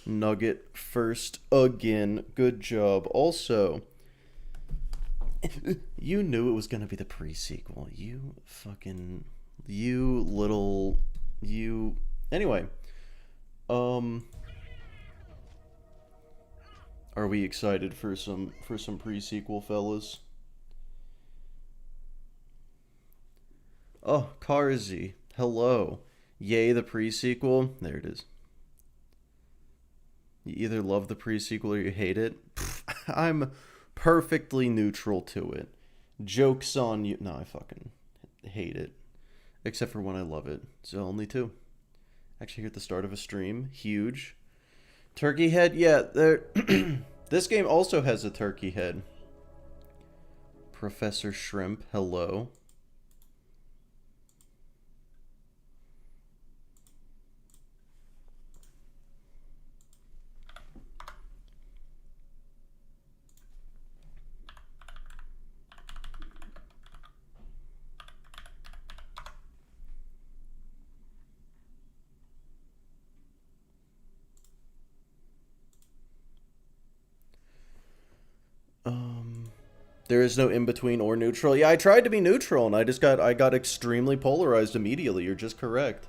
Nugget first again. Good job. Also, you knew it was gonna be the pre-sequel. You fucking, you little, you. Anyway, are we excited for some pre-sequel, fellas? Oh, Carzy, hello. Yay, the pre-sequel. There it is. You either love the pre-sequel or you hate it. I'm perfectly neutral to it. Joke's on you. No, I fucking hate it. Except for when I love it. So only two. Actually, here at the start of a stream. Huge. Turkey head? Yeah, there. This game also has a turkey head. Professor Shrimp, hello. There is no in-between or neutral. Yeah, I tried to be neutral and I got extremely polarized immediately. You're just correct.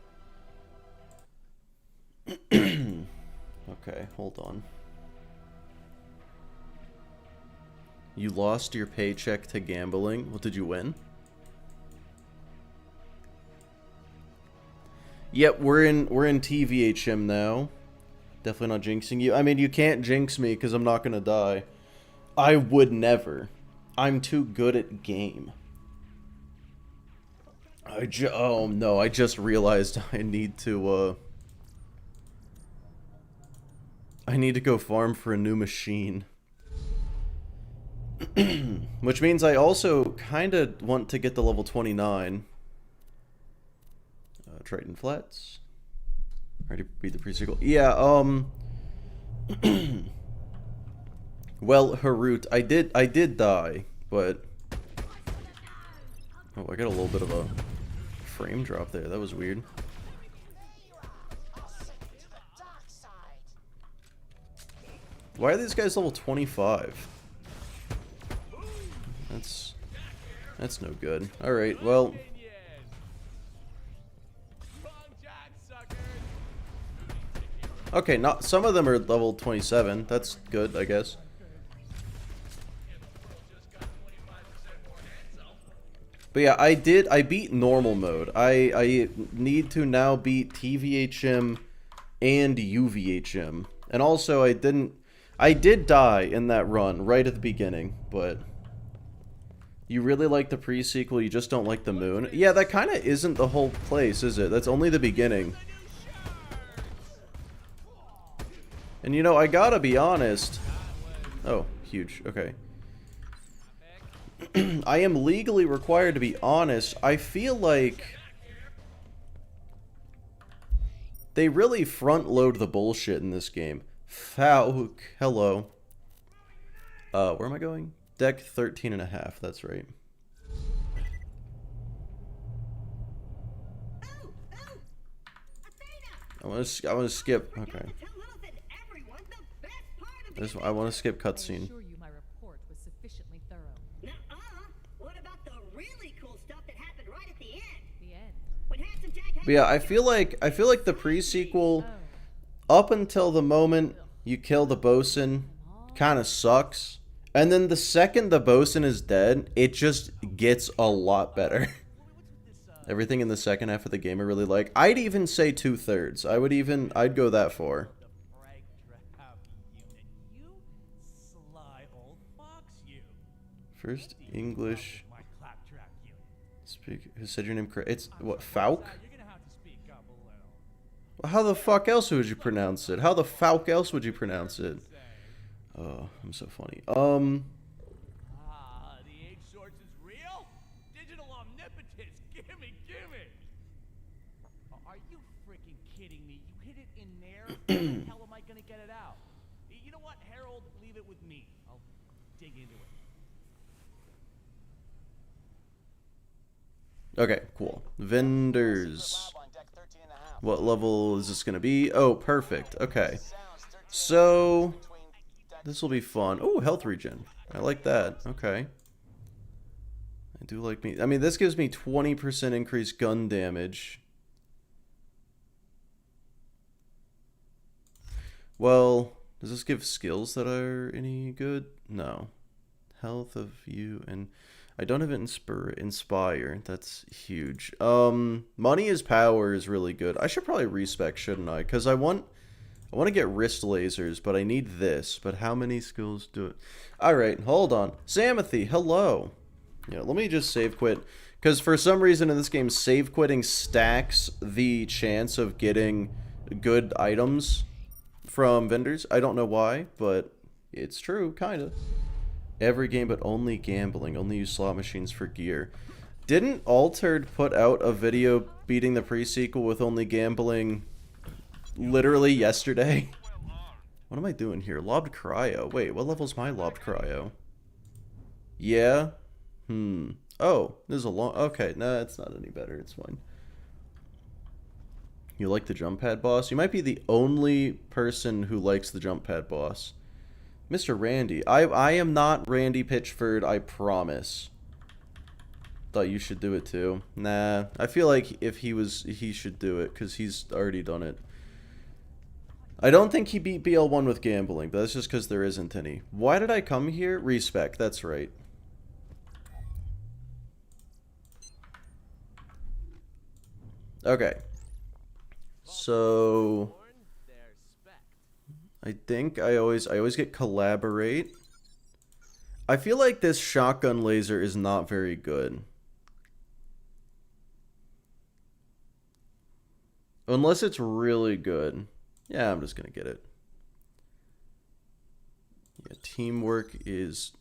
Okay, hold on. You lost your paycheck to gambling. Well, did you win? Yep, we're in TVHM now. Definitely not jinxing you. I mean, you can't jinx me because I'm not gonna die. I would never. I'm too good at game. Oh no, I just realized I need to go farm for a new machine. Which means I also kind of want to get to level 29. Triton Flats. Already beat the pre-sequel. Yeah, well, Harut, I did die, but oh, I got a little bit of a frame drop there. That was weird. Why are these guys level 25? That's no good. All right, well. Okay, not some of them are level 27. That's good, I guess. But yeah, I beat normal mode. I need to now beat TVHM and UVHM. And also I did die in that run right at the beginning, but you really like the pre-sequel, you just don't like the moon. Yeah, that kind of isn't the whole place, is it? That's only the beginning. And you know, I gotta be honest. Oh, huge. Okay. I am legally required to be honest. I feel like they really front load the bullshit in this game. Falk, hello. Where am I going? Deck 13.5, that's right. I want to skip. Okay. I want to skip cutscene. But yeah, I feel like the pre-sequel, up until the moment you kill the bosun, kind of sucks. And then the second the bosun is dead, it just gets a lot better. Everything in the second half of the game I really like. I'd even say 2/3. I'd go that far. First English. Speak. Who said your name correct? It's what, Falk? Well, how the fuck else would you pronounce it? How the Falk else would you pronounce it? Oh, I'm so funny. The age source is real? Digital omnipotence. Gimme. Are you freaking kidding me? You hit it in there? How the hell am I gonna get it out? You know what, Harold? Leave it with me. I'll dig into it. Okay, cool. Vendors. What level is this gonna be? Oh, perfect. Okay. So, this will be fun. Oh, health regen. I like that. Okay. I do like me. I mean, this gives me 20% increased gun damage. Well, does this give skills that are any good? No. Health of you and I don't have inspire. That's huge. Money is power is really good. I should probably respec, shouldn't I? Because I want to get wrist lasers, but I need this. But how many skills do it? All right, hold on. Samothy, hello. Yeah, let me just save quit. Because for some reason in this game, save quitting stacks the chance of getting good items from vendors. I don't know why, but it's true, kind of. Every game, but only gambling. Only use slot machines for gear. Didn't Altered put out a video beating the pre-sequel with only gambling literally yesterday? What am I doing here? Lobbed cryo. Wait, what level's my lobbed cryo? Yeah? Oh, this is a long... Okay, nah, it's not any better. It's fine. You like the jump pad boss? You might be the only person who likes the jump pad boss. Mr. Randy. I am not Randy Pitchford, I promise. Thought you should do it too. Nah, I feel like if he should do it, because he's already done it. I don't think he beat BL1 with gambling, but that's just because there isn't any. Why did I come here? Respec, that's right. Okay. So... I think I always get collaborate. I feel like this shotgun laser is not very good. Unless it's really good. Yeah, I'm just gonna get it. Yeah, teamwork is...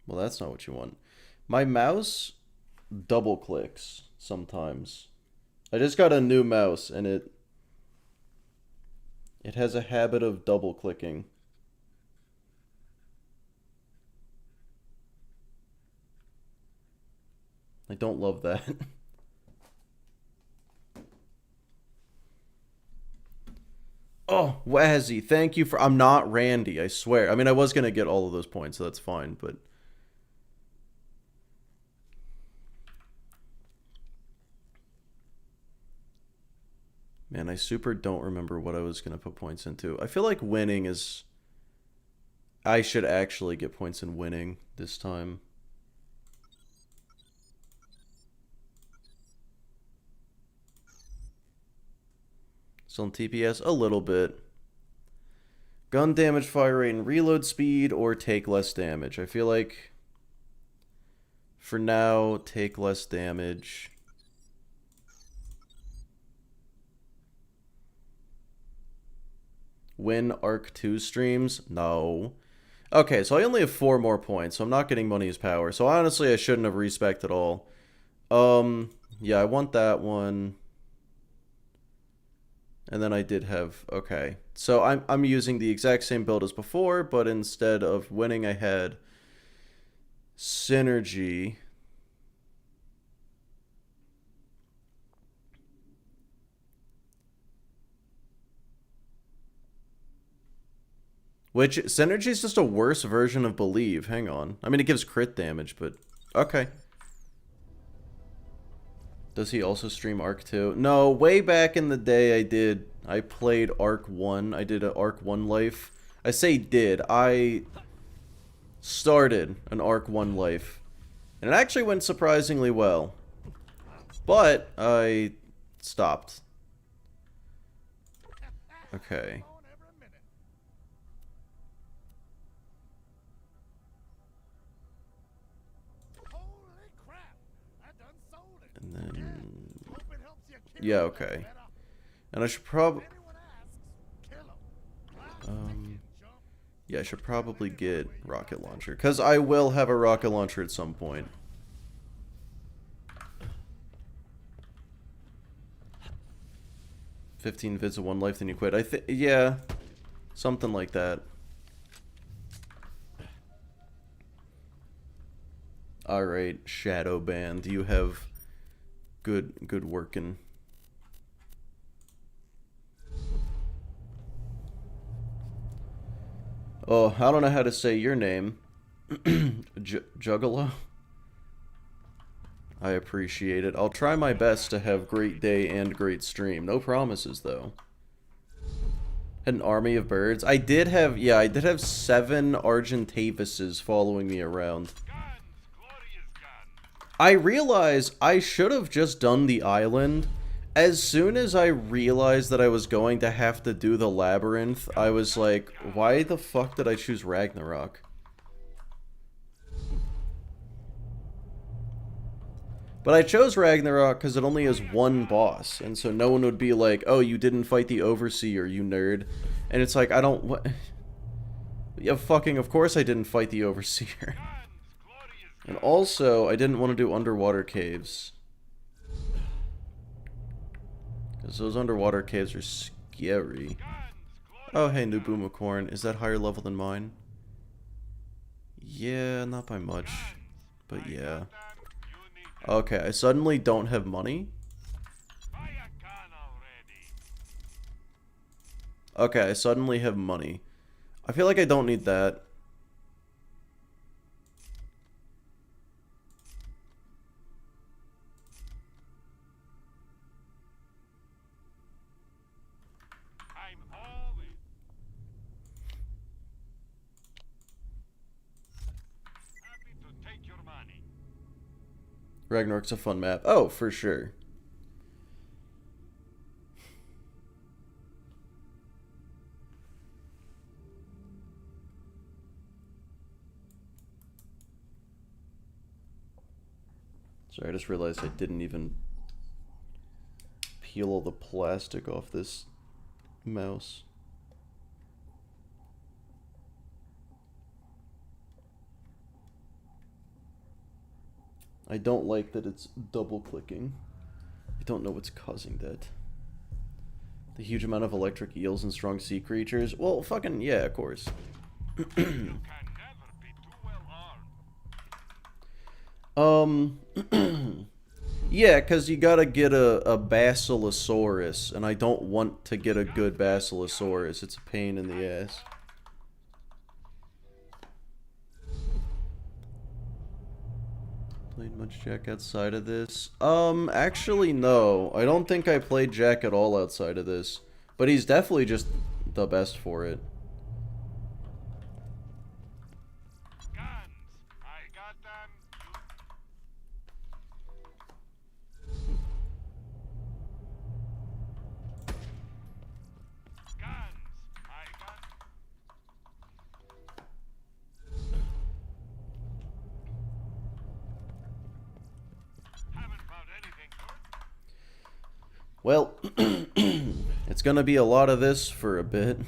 Well, that's not what you want. My mouse double clicks sometimes. I just got a new mouse and it has a habit of double clicking. I don't love that. Oh, Wazzy, thank you for... I'm not Randy, I swear. I mean, I was going to get all of those points, so that's fine, but... Man, I super don't remember what I was going to put points into. I feel like winning is... I should actually get points in winning this time. Still in TPS? A little bit. Gun damage, fire rate, and reload speed, or take less damage. I feel like... For now, take less damage... Win Arc 2 streams? No. Okay, so I only have 4 more points, so I'm not getting money as power. So honestly, I shouldn't have respec at all. Yeah, I want that one. And then I did have... Okay. So I'm using the exact same build as before, but instead of winning, I had... Synergy... Which, Synergy is just a worse version of Believe. Hang on. I mean, it gives crit damage, but... Okay. Does he also stream Arc 2? No, way back in the day I did. I played Arc 1. I did an Arc 1 life. I say did. I started an Arc 1 life. And it actually went surprisingly well. But I stopped. Okay. And then... Yeah, okay. And I should probably... Yeah, I should probably get rocket launcher. Because I will have a rocket launcher at some point. "15 vids of 1 life, then you quit." I think... Yeah. Something like that. Alright, Shadow Band. You have... Good working. Oh, I don't know how to say your name. Juggalo? I appreciate it. I'll try my best to have great day and great stream. No promises, though. Had an army of birds. I did have 7 Argentavises following me around. I realize I should have just done the island. As soon as I realized that I was going to have to do the labyrinth, I was like, why the fuck did I choose Ragnarok? But I chose Ragnarok because it only has 1 boss, and so no one would be like, oh, you didn't fight the Overseer, you nerd. And it's like, I don't... What? Yeah, fucking, of course I didn't fight the Overseer. And also, I didn't want to do underwater caves. Because those underwater caves are scary. Oh, hey, new Boomicorn. Is that higher level than mine? Yeah, not by much. But yeah. Okay, I suddenly don't have money. Okay, I suddenly have money. I feel like I don't need that. Ragnarok's a fun map. Oh, for sure. Sorry, I just realized I didn't even peel all the plastic off this mouse. I don't like that it's double clicking. I don't know what's causing that. The huge amount of electric eels and strong sea creatures. Well, fucking yeah, of course. Yeah, because you gotta get a Basilosaurus, and I don't want to get a good Basilosaurus. It's a pain in the ass. Played much Jack outside of this? Actually, no. I don't think I played Jack at all outside of this. But he's definitely just the best for it. Well, it's gonna be a lot of this for a bit.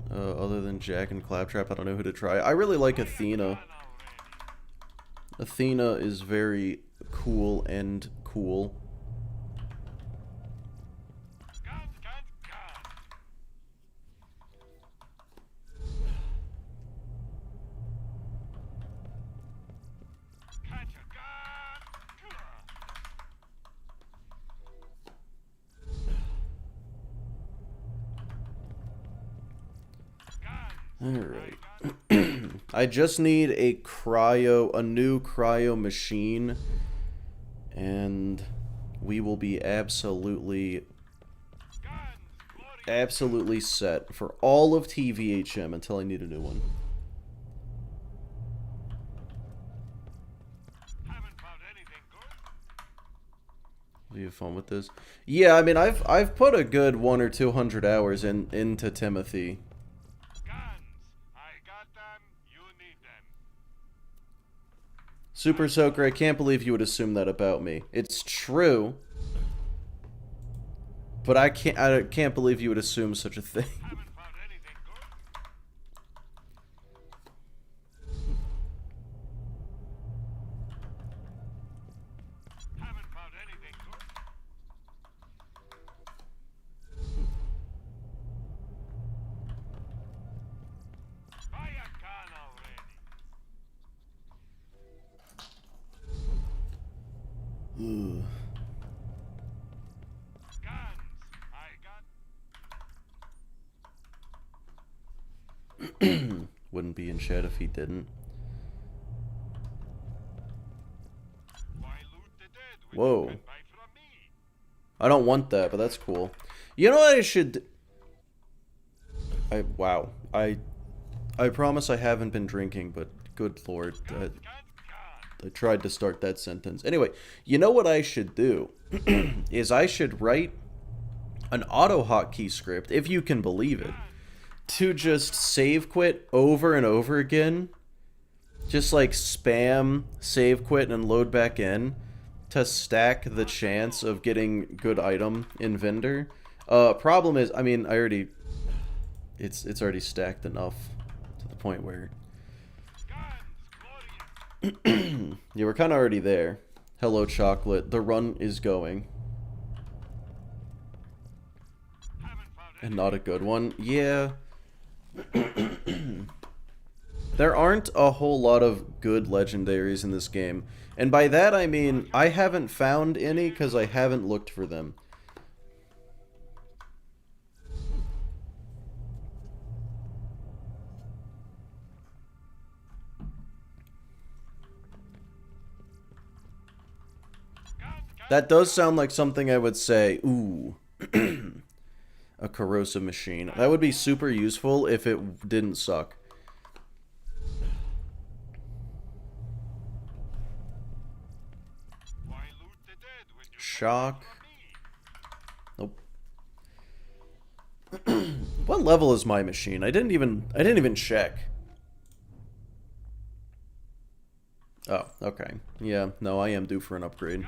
Other than Jack and Claptrap, I don't know who to try. I really like Athena. Athena is very cool and cool. Alright. I just need a new cryo machine, and we will be absolutely set for all of TVHM until I need a new one. Do you have fun with this? Yeah, I mean, I've put a good 100 or 200 hours into Timothy. Super Soaker, I can't believe you would assume that about me. It's true, but I can't believe you would assume such a thing. Wouldn't be in chat if he didn't. Whoa. I don't want that, but that's cool. You know what I should... Wow. I promise I haven't been drinking, but good lord. I tried to start that sentence. Anyway, you know what I should do? Is I should write an auto hotkey script, if you can believe it, to just save quit over and over again. Just like spam save quit and load back in to stack the chance of getting good item in vendor. Problem is, I mean, I already... It's already stacked enough to the point where... Yeah, we're kind of already there. Hello, chocolate. The run is going. And not a good one. Yeah. There aren't a whole lot of good legendaries in this game. And by that I mean, I haven't found any because I haven't looked for them. That does sound like something I would say, ooh, a corrosive machine. That would be super useful if it didn't suck. Shock. Nope. What level is my machine? I didn't even check. Oh, okay. Yeah, no, I am due for an upgrade.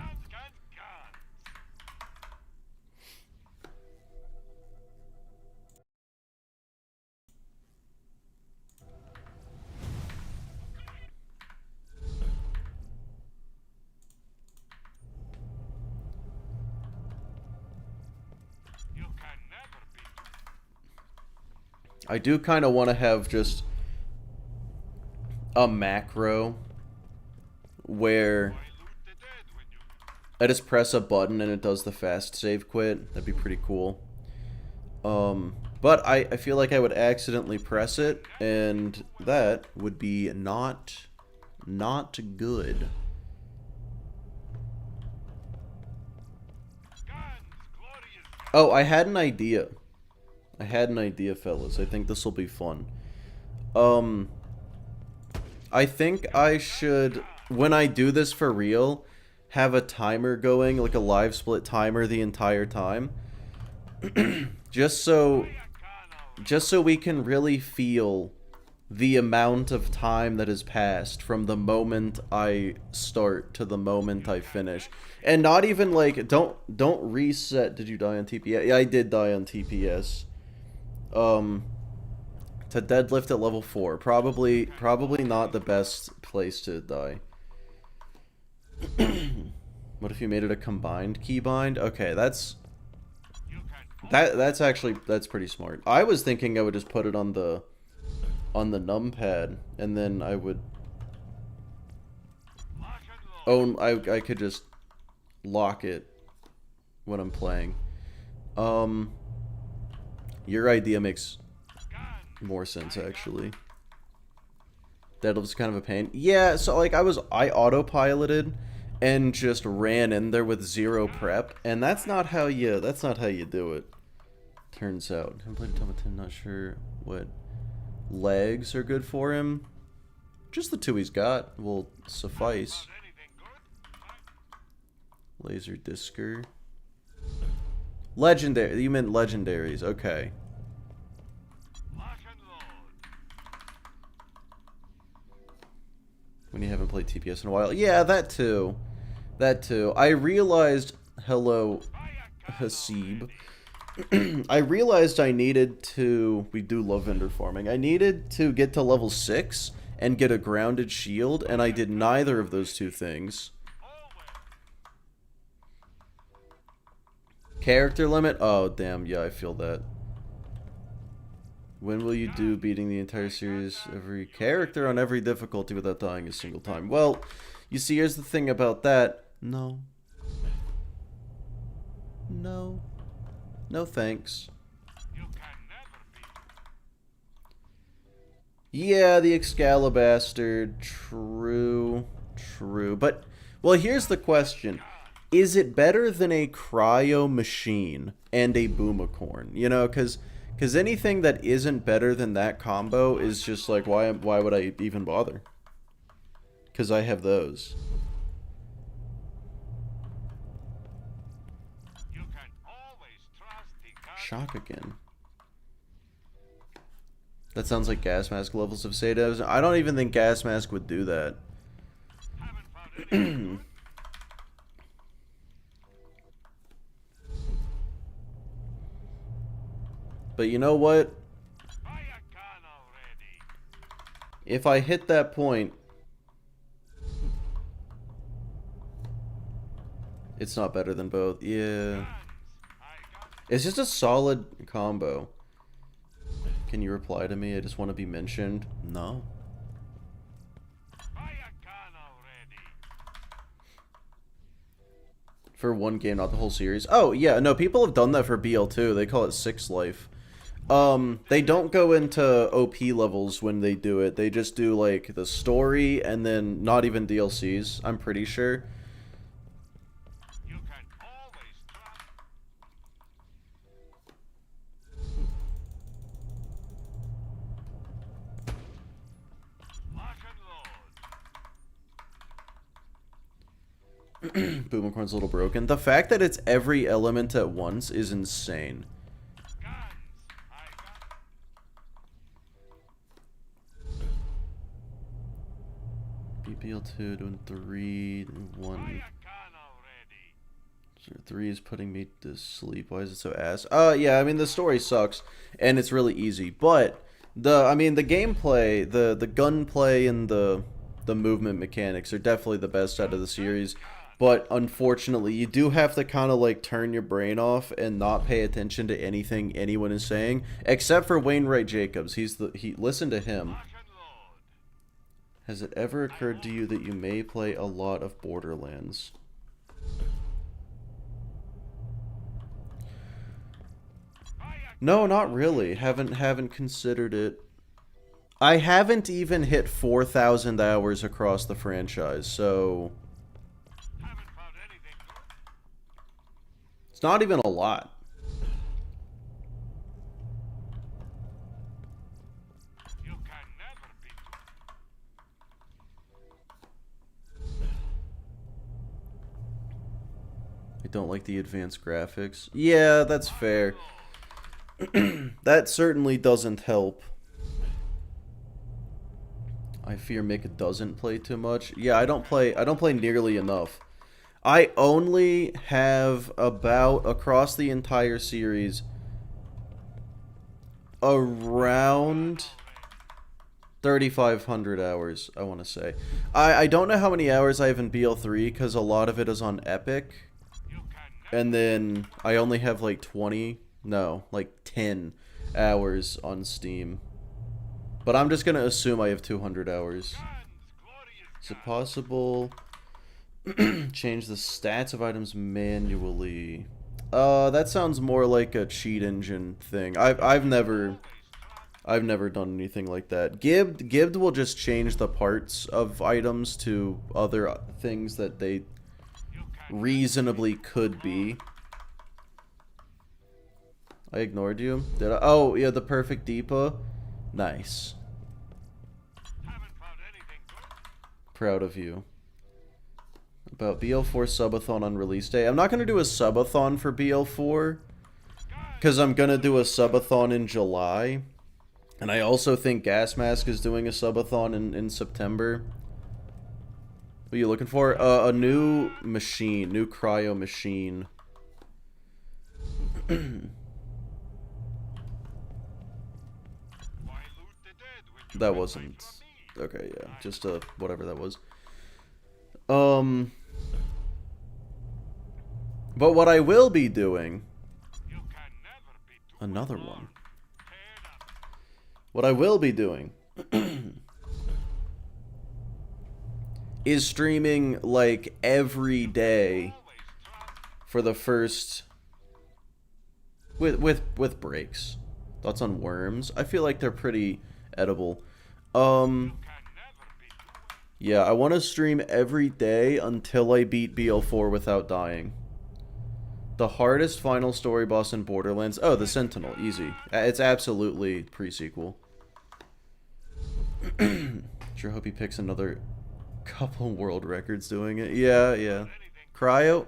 I do kind of want to have just a macro where I just press a button and it does the fast save quit. That'd be pretty cool. But I feel like I would accidentally press it, and that would be not good. Oh, I had an idea. I had an idea, fellas. I think this will be fun. I think I should, when I do this for real, have a timer going, like a live split timer the entire time. just so we can really feel the amount of time that has passed from the moment I start to the moment I finish. And not even like, don't reset. Did you die on TPS? Yeah, I did die on TPS. To deadlift at level 4. Probably not the best place to die. What if you made it a combined keybind? Okay, that's pretty smart. I was thinking I would just put it on the numpad, and then I would I could just lock it when I'm playing. Your idea makes more sense, actually. Deadlift's kind of a pain. Yeah, so like I autopiloted and just ran in there with 0 prep, and that's not how you do it. Turns out. I haven't played automaton, not sure what legs are good for him. Just the 2 he's got will suffice. Laser Discer. Legendary. You meant legendaries. Okay. When you haven't played TPS in a while. Yeah, that too. That too. I realized... Hello, Hasib. I realized I needed to... We do love vendor farming. I needed to get to level 6 and get a grounded shield, and I did neither of those 2 things. Character limit? Oh, damn. Yeah, I feel that. When will you do beating the entire series, every character on every difficulty without dying a single time? Well, you see, here's the thing about that. No. No. No thanks. Yeah, the Excalibur, true, true. But, well, here's the question. Is it better than a cryo machine and a boomicorn? You know, because anything that isn't better than that combo is just like, why would I even bother? Because I have those. You can always trust the gun. Shock again. That sounds like Gas Mask levels of Sadevs. I don't even think Gas Mask would do that. Haven't found anything good. But you know what? Buy a gun already. If I hit that point, it's not better than both. Yeah. Guns. I got It's just a solid combo. Can you reply to me? I just want to be mentioned. No. buy a gun already. For one game, not the whole series. Oh, yeah, no, people have done that for BL2. They call it Six Life. They don't go into OP levels when they do it. They just do, like, the story and then not even DLCs, I'm pretty sure. You can always trust. Lock and load. Boomicorn's a little broken. The fact that it's every element at once is insane. Guns. I got BBL2 doing 3, buy 1. a gun already. So 3 is putting me to sleep. Why is it so ass? Yeah, I mean the story sucks and it's really easy, but the gameplay, the gunplay and the movement mechanics are definitely the best out of the series. But unfortunately, you do have to kind of like turn your brain off and not pay attention to anything anyone is saying, except for Wainwright Jacobs. Listen to him. Lock and load. Has it ever occurred to you that you may play a lot of Borderlands? Buy a No, not really. Haven't considered it. I haven't even hit 4,000 hours across the franchise, so haven't found anything good. it's not even a lot. You can never be I don't like the advanced graphics. Yeah, that's fair. That certainly doesn't help. I fear Mick doesn't play too much. Yeah, I don't play nearly enough. I only have about, across the entire series, around 3,500 hours, I want to say. I don't know how many hours I have in BL3 because a lot of it is on Epic. You can never. And then I only have like 10 hours on Steam. But I'm just going to assume I have 200 hours. Guns. Glorious Is it guns. possible change the stats of items manually? That sounds more like a cheat engine thing. I've never done anything like that. Gibbed will just change the parts of items to other things that they You can reasonably could be. I ignored you. Did I? Oh, yeah, the perfect Deepa. Nice. haven't found anything good. Proud of you. About BL4 subathon on release day. I'm not going to do a subathon for BL4 because I'm going to do a subathon in July. And I also think Gas Mask is doing a subathon in September. What are you looking for? A new machine. New cryo machine. Why loot the dead when you That can wasn't... fight for me? Okay, yeah. Just whatever that was. But what I will be doing... You can never be too Another alone. one. Paired up. What I will be doing... is streaming, like, every day Always trust. for the first... With breaks. Thoughts on worms? I feel like they're pretty edible. Yeah, I want to stream every day until I beat BL4 without dying. The hardest final story boss in Borderlands. Oh, the Sentinel. Easy. It's absolutely pre-sequel. Sure hope he picks another couple world records doing it. Yeah. Cryo?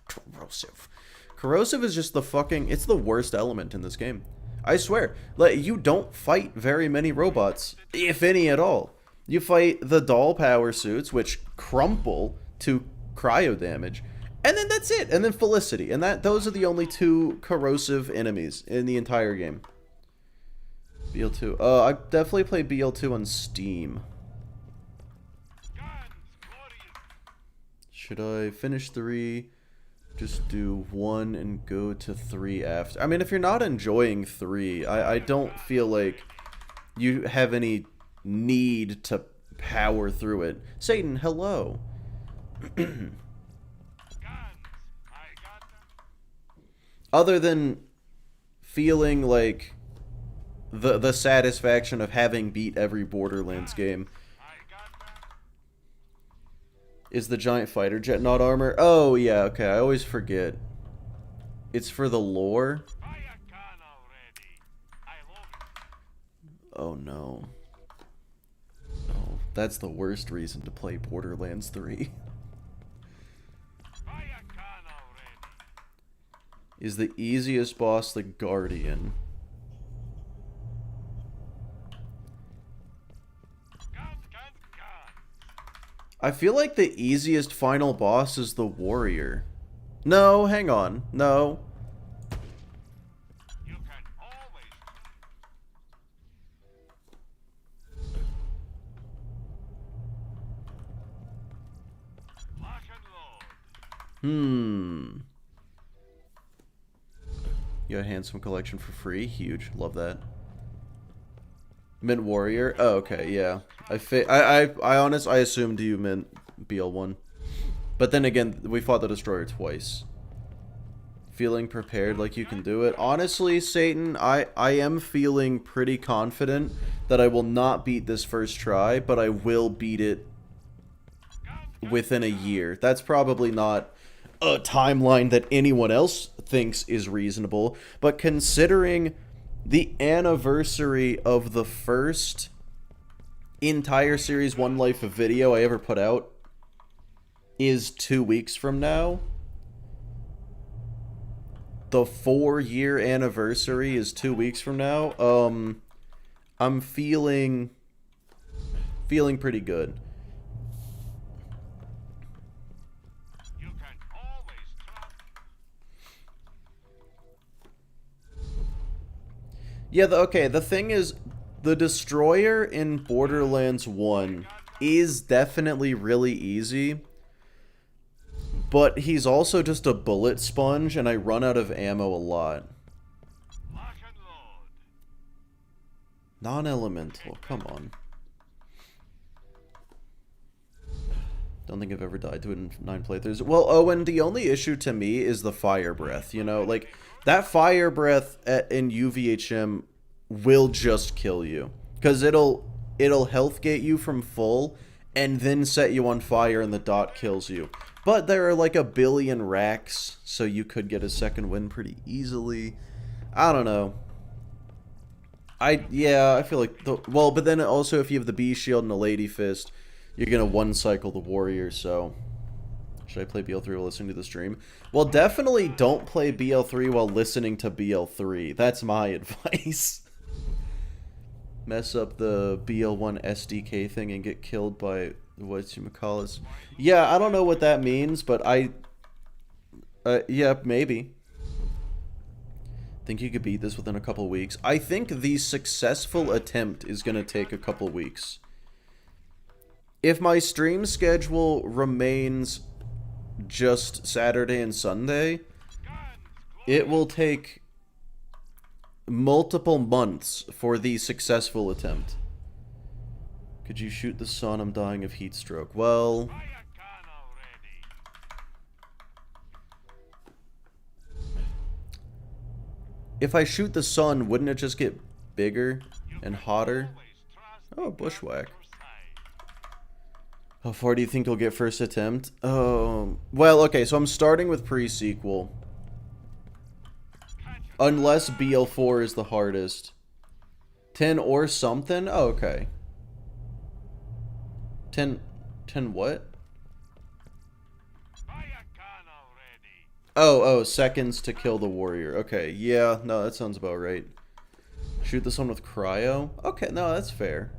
Corrosive. Corrosive is just the fucking... It's the worst element in this game. I swear. Like, you don't fight very many robots, if any at all. You fight the doll power suits, which crumple to cryo damage. And then that's it. And then Felicity. And those are the only two corrosive enemies in the entire game. BL2. I definitely play BL2 on Steam. Should I finish 3? Just do 1 and go to 3 after. I mean, if you're not enjoying 3, I don't feel like you have any need to power through it. Satan, hello. Other than feeling like the satisfaction of having beat every Borderlands game. Is the giant fighter jet not armor? Oh, yeah, okay, I always forget. It's for the lore? Oh, no. Oh, that's the worst reason to play Borderlands 3. Is the easiest boss the Guardian? I feel like the easiest final boss is the Warrior. No, hang on. No. You can always... You got a handsome collection for free. Huge. Love that. Meant Warrior? Oh, okay, yeah. I assumed you meant BL1. But then again, we fought the Destroyer twice. Feeling prepared like you can do it. Honestly, Satan, I am feeling pretty confident that I will not beat this first try, but I will beat it within a year. That's probably not a timeline that anyone else thinks is reasonable, but considering the anniversary of the first entire Series 1 Life of video I ever put out is 2 weeks from now. The 4-year anniversary is 2 weeks from now. I'm feeling pretty good. Yeah, okay, the thing is, the Destroyer in Borderlands 1 is definitely really easy, but he's also just a bullet sponge, and I run out of ammo a lot. Non-elemental, come on. Don't think I've ever died to it in 9 playthroughs. Well, Owen, the only issue to me is the fire breath, you know? Like, that fire breath in UVHM will just kill you. Because it'll health gate you from full, and then set you on fire and the dot kills you. But there are like a billion racks, so you could get a second win pretty easily. I don't know. Yeah, I feel like... Well, but then also if you have the B shield and the Lady Fist, you're going to one-cycle the Warrior, so... Should I play BL3 while listening to the stream? Well, definitely don't play BL3 while listening to BL3. That's my advice. Mess up the BL1 SDK thing and get killed by what you call it. Yeah, I don't know what that means, but yeah, maybe. Think you could beat this within a couple weeks? I think the successful attempt is going to take a couple weeks. If my stream schedule remains just Saturday and Sunday, it will take multiple months for the successful attempt. Could you shoot the sun? I'm dying of heat stroke. Well, if I shoot the sun, wouldn't it just get bigger and hotter? Oh, bushwhack. How far do you think you'll get first attempt? Oh, well, okay, so I'm starting with pre-sequel. Unless BL4 is the hardest. 10 or something? Oh, okay. 10 what? Oh, seconds to kill the warrior. Okay, yeah, no, that sounds about right. Shoot this one with cryo? Okay, no, that's fair.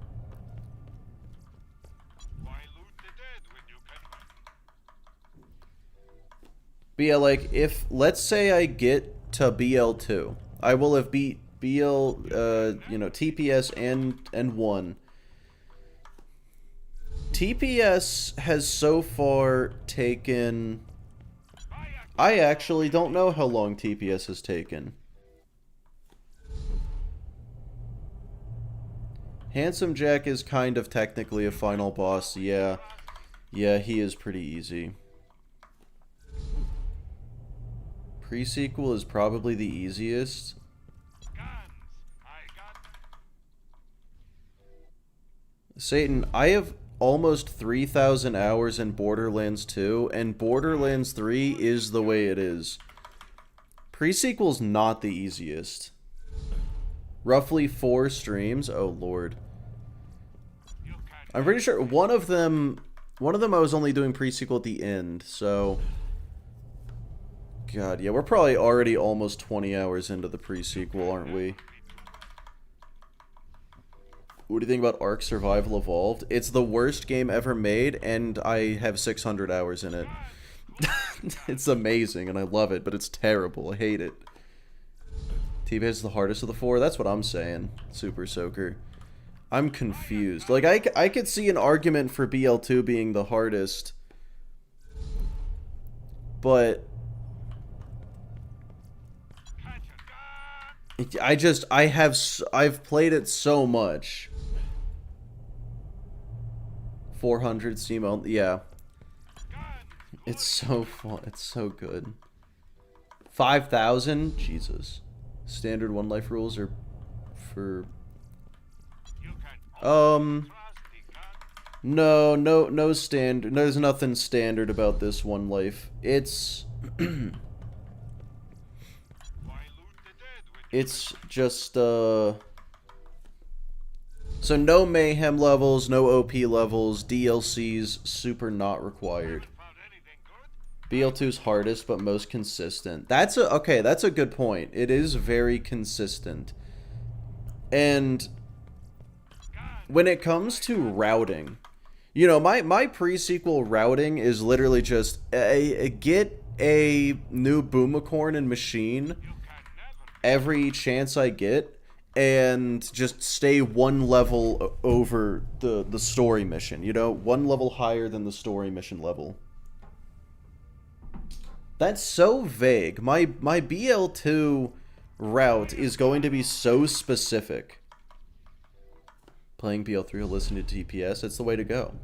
But yeah, like, if, let's say I get to BL2, I will have beat BL, you know, TPS and 1. TPS has so far taken... I actually don't know how long TPS has taken. Handsome Jack is kind of technically a final boss, yeah. Yeah, he is pretty easy. Pre-sequel is probably the easiest. Satan, I have almost 3,000 hours in Borderlands 2, and Borderlands 3 is the way it is. Pre-sequel's not the easiest. Roughly 4 streams? Oh lord. I'm pretty sure one of them I was only doing pre-sequel at the end, so... God, yeah, we're probably already almost 20 hours into the pre-sequel, aren't we? What do you think about Ark Survival Evolved? It's the worst game ever made, and I have 600 hours in it. It's amazing, and I love it, but it's terrible. I hate it. TVHM is the hardest of the 4? That's what I'm saying. Super Soaker. I'm confused. Like, I could see an argument for BL2 being the hardest, but... I've played it so much. 400 Steam only, yeah. It's so fun. It's so good. 5,000? Jesus. Standard one life rules are for... No standard. There's nothing standard about this one life. It's... It's just, So no mayhem levels, no OP levels, DLCs, super not required. BL2's hardest, but most consistent. That's a good point. It is very consistent. And when it comes to routing, you know, my pre-sequel routing is literally just get a new Boomicorn and machine every chance I get, and just stay one level over the story mission, you know? One level higher than the story mission level. That's so vague. My BL2 route is going to be so specific. Playing BL3 will listen to TPS. It's the way to go.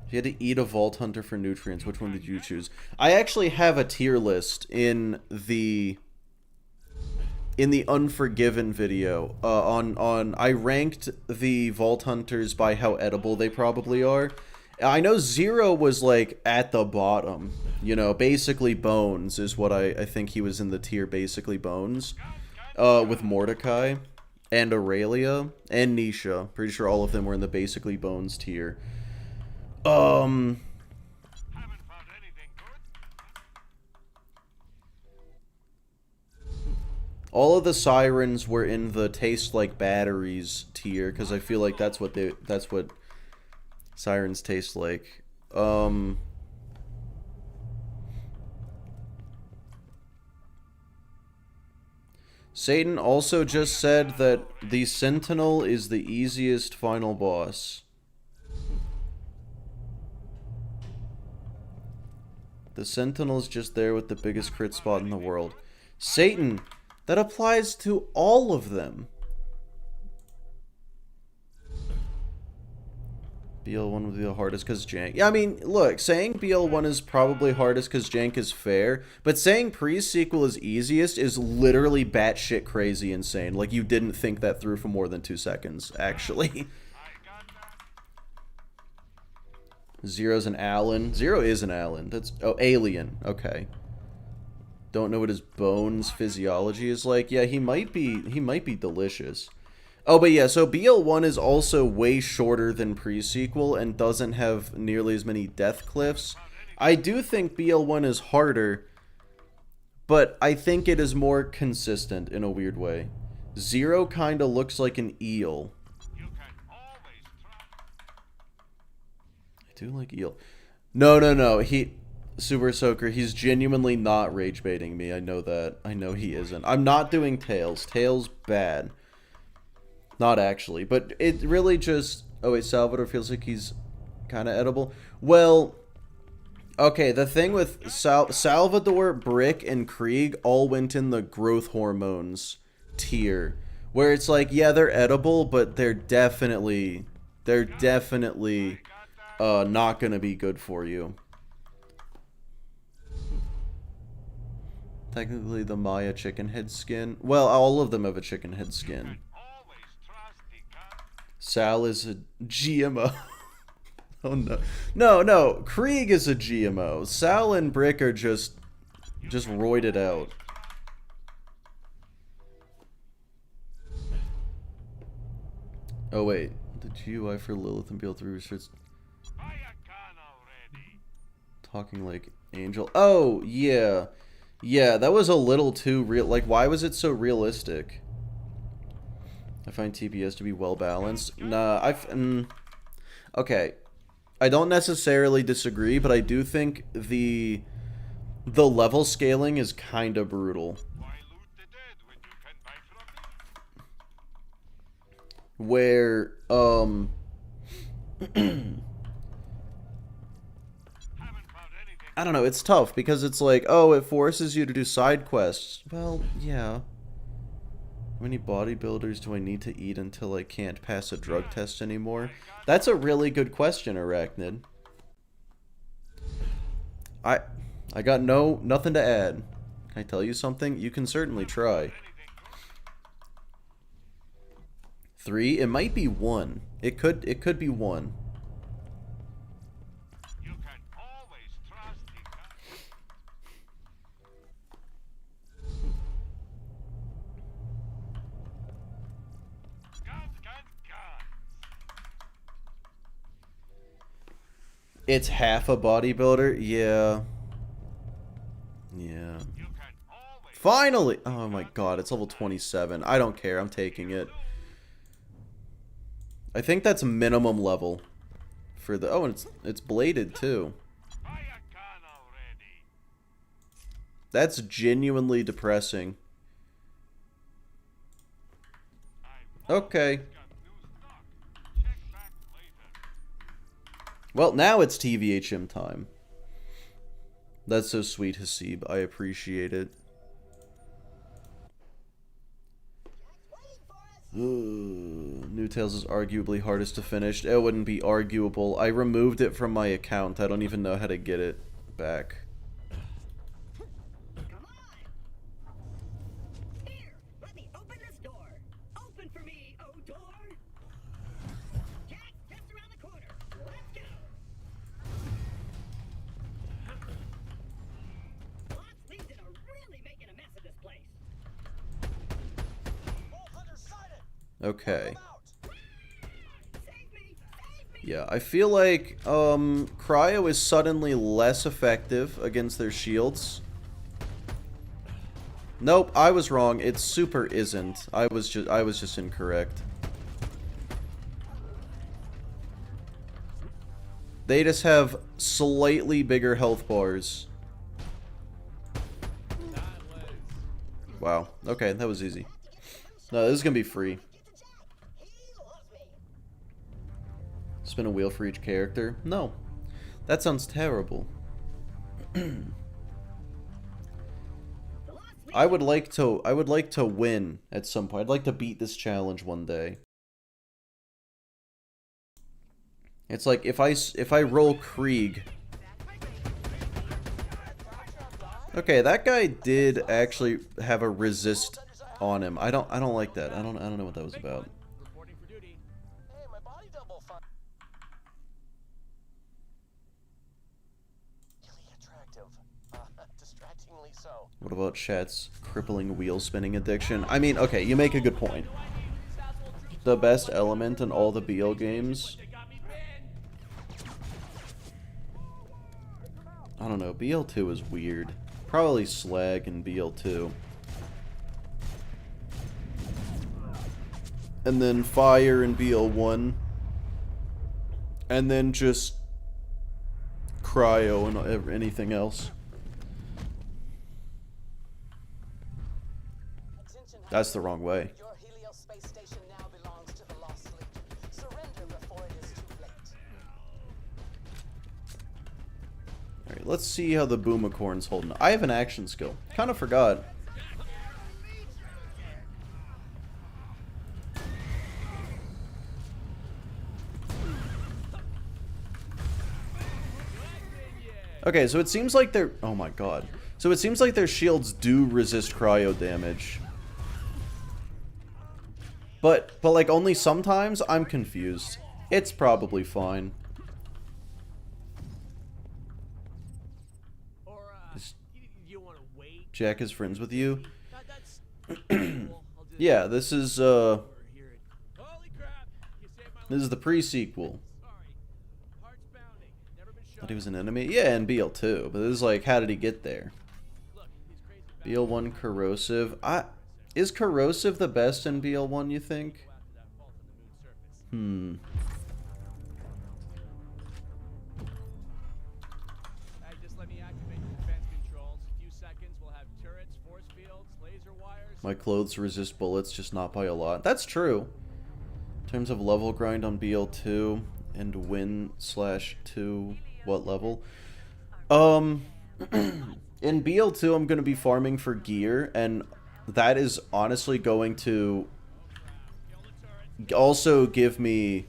If you had to eat a Vault Hunter for nutrients, which one did you choose? I actually have a tier list in the Unforgiven video. I ranked the Vault Hunters by how edible they probably are. I know Zero was like at the bottom, you know, basically Bones is what I think he was in the tier, basically Bones, with Mordecai and Aurelia and Nisha. Pretty sure all of them were in the basically Bones tier. All of the sirens were in the taste like batteries tier, because I feel like that's what sirens taste like. Satan also just said that the Sentinel is the easiest final boss. The Sentinel's just there with the biggest crit spot in the world. Satan! That applies to all of them. BL1 would be the hardest because jank. Yeah, I mean, look, saying BL1 is probably hardest because jank is fair, but saying pre-sequel is easiest is literally batshit crazy insane. Like, you didn't think that through for more than 2 seconds, actually. Zero's an Allen. Zero is an Allen. That's... Oh, alien. Okay. Don't know what his bones physiology is like. Yeah, he might be delicious. Oh, but yeah, so BL1 is also way shorter than pre-sequel and doesn't have nearly as many death cliffs. I do think BL1 is harder, but I think it is more consistent in a weird way. Zero kind of looks like an eel. I do like eel. No, he... Super Soaker, he's genuinely not rage baiting me. I know that. I know he isn't. I'm not doing Tails. Tails bad. Not actually, but it really just... Oh wait, Salvador feels like he's kind of edible. Well, okay, the thing with Salvador, Brick, and Krieg all went in the growth hormones tier, where it's like, yeah, they're edible, but they're definitely not gonna be good for you. Technically, the Maya chicken head skin. Well, all of them have a chicken head skin. Sal is a GMO. Oh no. No. Krieg is a GMO. Sal and Brick are just roided out. Oh wait, the GUI for Lilith and BL3 restricts talking like Angel. Oh yeah. Yeah, that was a little too real. Like, why was it so realistic? I find TPS to be well balanced. Nah, okay. I don't necessarily disagree, but I do think the level scaling is kind of brutal. Where, I don't know, it's tough because it's like, oh, it forces you to do side quests. Well, yeah. How many bodybuilders do I need to eat until I can't pass a drug test anymore? That's a really good question, Arachnid. I got nothing to add. Can I tell you something? You can certainly try. 3? It might be 1. It could be 1. It's half a bodybuilder? Yeah. Yeah. Finally! Oh my god, it's level 27. I don't care, I'm taking it. I think that's minimum level for the... Oh, and it's bladed too. That's genuinely depressing. Okay. Well, now it's TVHM time. That's so sweet, Hasib. I appreciate it. New Tales is arguably hardest to finish. It wouldn't be arguable. I removed it from my account. I don't even know how to get it back. Come on. Here, let me open this door. Open for me, oh door. Jack, just around the corner. Let's go. Lots Legion are really making a mess of this place. Okay. Yeah, I feel like Cryo is suddenly less effective against their shields. Nope, I was wrong. It's super isn't. I was just incorrect. They just have slightly bigger health bars. Wow. Okay, that was easy. No, this is gonna be free. Spin a wheel for each character? No. That sounds terrible. I would like to win at some point. I'd like to beat this challenge one day. It's like if I roll Krieg. Okay, that guy did actually have a resist on him. I don't like that. I don't know what that was about. Reporting for duty. Hey, my body double fine. Really attractive. Distractingly so. What about chat's crippling wheel spinning addiction? I mean, okay, you make a good point. The best element in all the BL games, They got me pinned. I don't know, BL2 is weird. Probably Slag in BL2. And then Fire in BL1. And then just Cryo and anything else. That's the wrong way. Your Helios space station now belongs to the Lost Legion. Surrender before it is too late. Alright, let's see how the Boomicorn's holding. I have an action skill. Kind of forgot. Okay, so it seems like they're... Oh my god. So it seems like their shields do resist cryo damage. But like, only sometimes? I'm confused. It's probably fine. Or you want to wait? Jack is friends with you? That's cool. I'll do Yeah, this is, Holy crap! You saved my this is the pre-sequel. Sorry. Heart's pounding. Never been Thought shot. he was an enemy? Yeah, in BL2. But this is like, how did he get there? Look, these crazy BL1 Corrosive. Is Corrosive the best in BL1, you think? after that fault on the moon's surface. Hey, just let me activate the defense controls. A few seconds, we'll have turrets, force fields, laser wires. My clothes resist bullets, just not by a lot. That's true. In terms of level grind on BL2 and win/2, what level? In BL2, I'm going to be farming for gear, and that is honestly going to also give me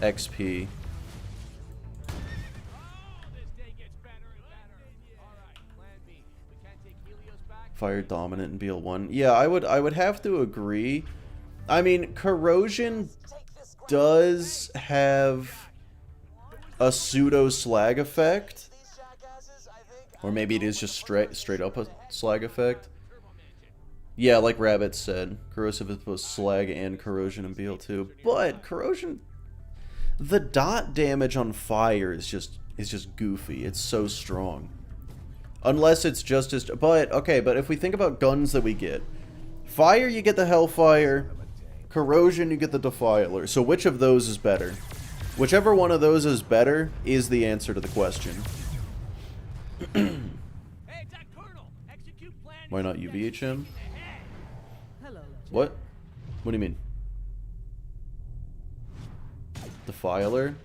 XP. Oh, this day gets better and better. All right, plan B. We can't take Helios back. Fire dominant in BL1. Yeah, I would have to agree. I mean, Corrosion does have a pseudo slag effect, These jackasses, I think. or maybe it is just straight up a slag effect. Yeah, like Rabbit said, Corrosive is both slag and corrosion in BL2, but corrosion, the dot damage on fire is just goofy. It's so strong. Unless it's just as... But, okay, but if we think about guns that we get, fire, you get the Hellfire, corrosion, you get the Defiler. So which of those is better? Whichever one of those is better is the answer to the question. Hey, Attack Colonel! Execute plan. Why not UVHM? Hello. What? What do you mean? Defiler?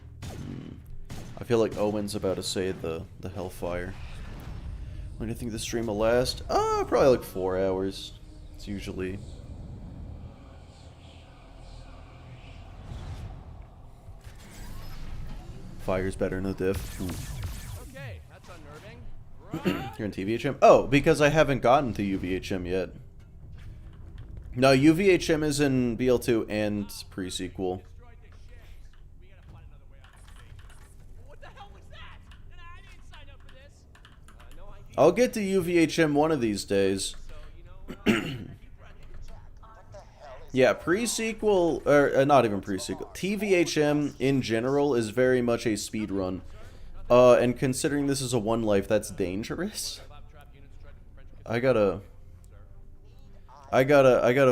I feel like Owen's about to say the Hellfire. When do you think the stream will last? Probably like 4 hours. It's usually... Fire's better, no diff. Ooh. Okay, that's unnerving. You're in TVHM? Oh, because I haven't gotten to UVHM yet. No, UVHM is in BL2 and pre-sequel. Destroyed the ships. We gotta find another way out of space. What the hell was that? I didn't sign up for this. No idea. I'll get to UVHM one of these days. So, you know, Yeah, pre-sequel, or not even pre-sequel. TVHM in general is very much a speed run. And considering this is a one life, that's dangerous. I gotta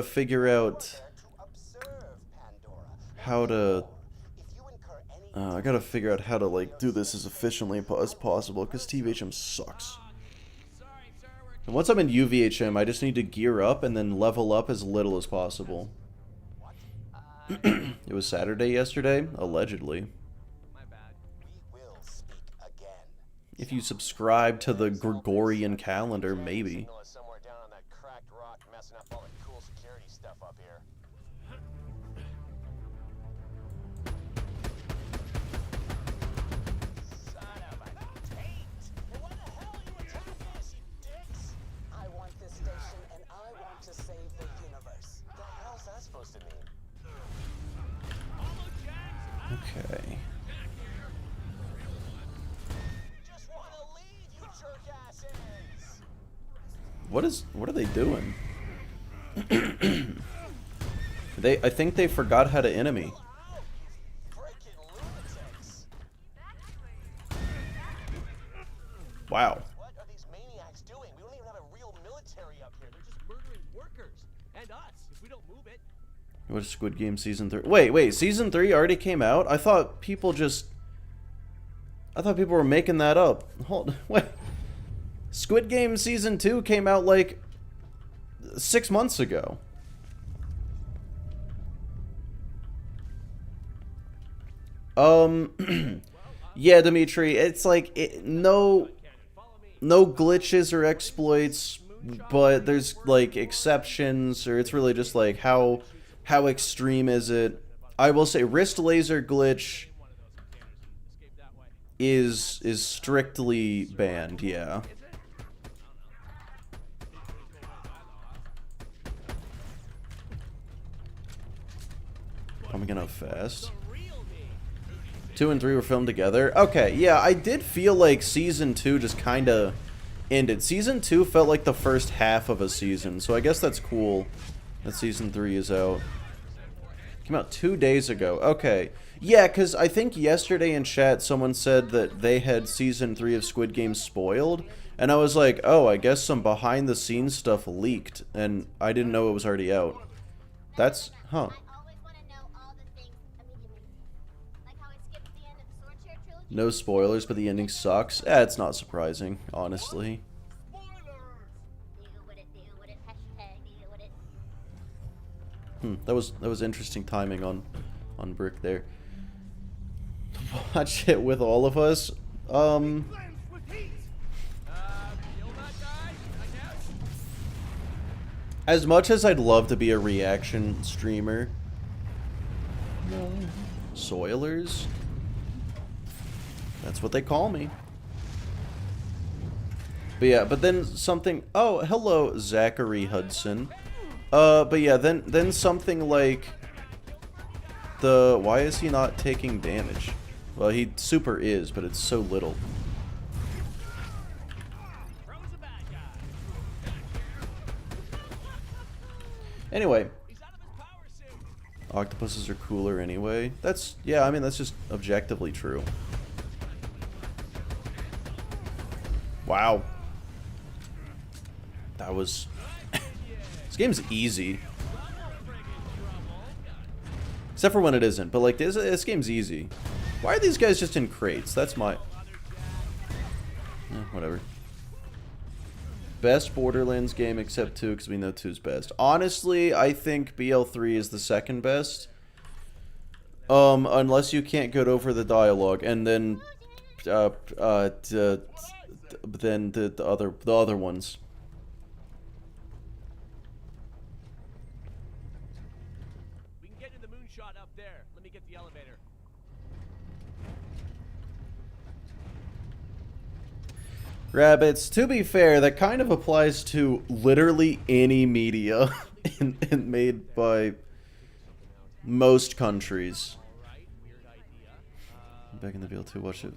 figure out how to... I gotta figure out how to, like, do this as efficiently as possible, because TVHM sucks. And once I'm in UVHM, I just need to gear up and then level up as little as possible. It was Saturday yesterday? Allegedly. my bad. We will speak again. If you subscribe to the Gregorian calendar, maybe. Signal is somewhere down on that cracked rock, messing up all the cool security stuff up here. Okay. Just wanna leave, you jerkasses! What are they doing? I think they forgot how to enemy. Freaking lunatics! Wow. What are these maniacs doing? We don't even have a real military up here. They're just Murdering workers and us if we don't move it. What is Squid Game season 3? Wait, season 3 already came out? I thought people were making that up. Wait. Squid Game season 2 came out like 6 months ago. Yeah, Dimitri, it's like no glitches or exploits, but there's like exceptions, or it's really just like how extreme is it? I will say wrist laser glitch is strictly banned, yeah. I'm gonna fast. 2 and 3 were filmed together. Okay, yeah, I did feel like season 2 just kind of ended. Season 2 felt like the first half of a season, so I guess that's cool that season 3 is out. Came out 2 days ago. Okay. Yeah, because I think yesterday in chat someone said that they had season 3 of Squid Game spoiled, and I was like, oh, I guess some behind-the-scenes stuff leaked, and I didn't know it was already out. That's... huh. No spoilers, but the ending sucks. It's not surprising, honestly. That was interesting timing on Brick there. Watch it with all of us. As much as I'd love to be a reaction streamer. Soilers? That's what they call me. But yeah, but then something... Oh, hello, Zachary Hudson. But yeah, then something like... Why is he not taking damage? Well, he super is, but it's so little. Anyway. Octopuses are cooler anyway. That's... Yeah, I mean, that's just objectively true. Wow. That was... This game's easy. Except for when it isn't, but like, this game's easy. Why are these guys just in crates? That's my... whatever. Best Borderlands game except 2, because we know 2's best. Honestly, I think BL3 is the second best. Unless you can't get over the dialogue, and then... But then the other ones. We can get to the moonshot up there. Let me get the elevator. Rabbits, to be fair, that kind of applies to literally any media made by most countries. Back in the BL2, watch it.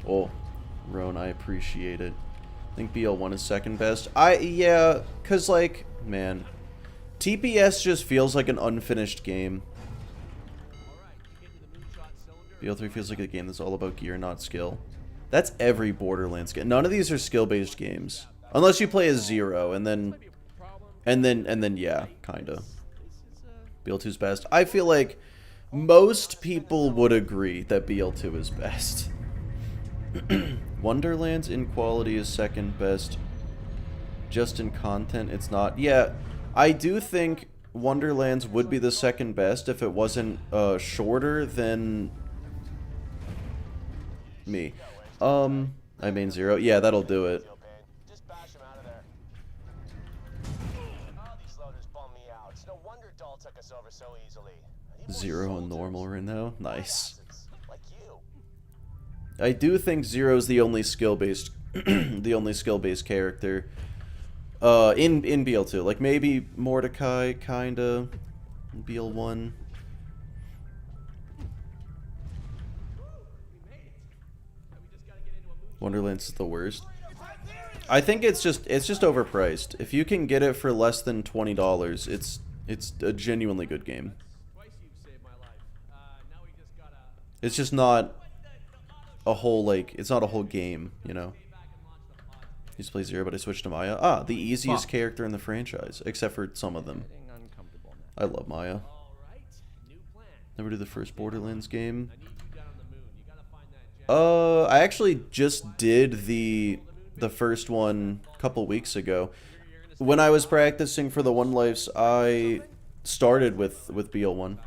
Oh, Roan, I appreciate it. I think BL1 is second best. Yeah, cause like, man, TPS just feels like an unfinished game. BL3 feels like a game that's all about gear, not skill. That's every Borderlands game. None of these are skill-based games, unless you play as Zero, and then yeah, kinda. BL2's best. I feel like most people would agree that BL2 is best. Wonderlands in quality is second best. Just in content, it's not. Yeah, I do think Wonderlands would be the second best if it wasn't shorter than me. I mean Zero. Yeah, that'll do it. Just bash him out of there. All these loaders bum me out. It's no wonder Dahl took us over so easily. Zero and normal right now. Nice. Like you. I do think Zero's the only skill-based the only skill-based character. In BL2, like maybe Mordecai, kinda. In BL1. Wonderlands is the worst. I think it's just overpriced. If you can get it for less than $20, it's a genuinely good game. It's just not a whole, like, it's not a whole game, you know. I used to play Zero, but I switched to Maya. Ah, the easiest character in the franchise, except for some of them. I love Maya. Never did the first Borderlands game. I actually just did the first one a couple weeks ago. When I was practicing for the One Lives, I started with BL1.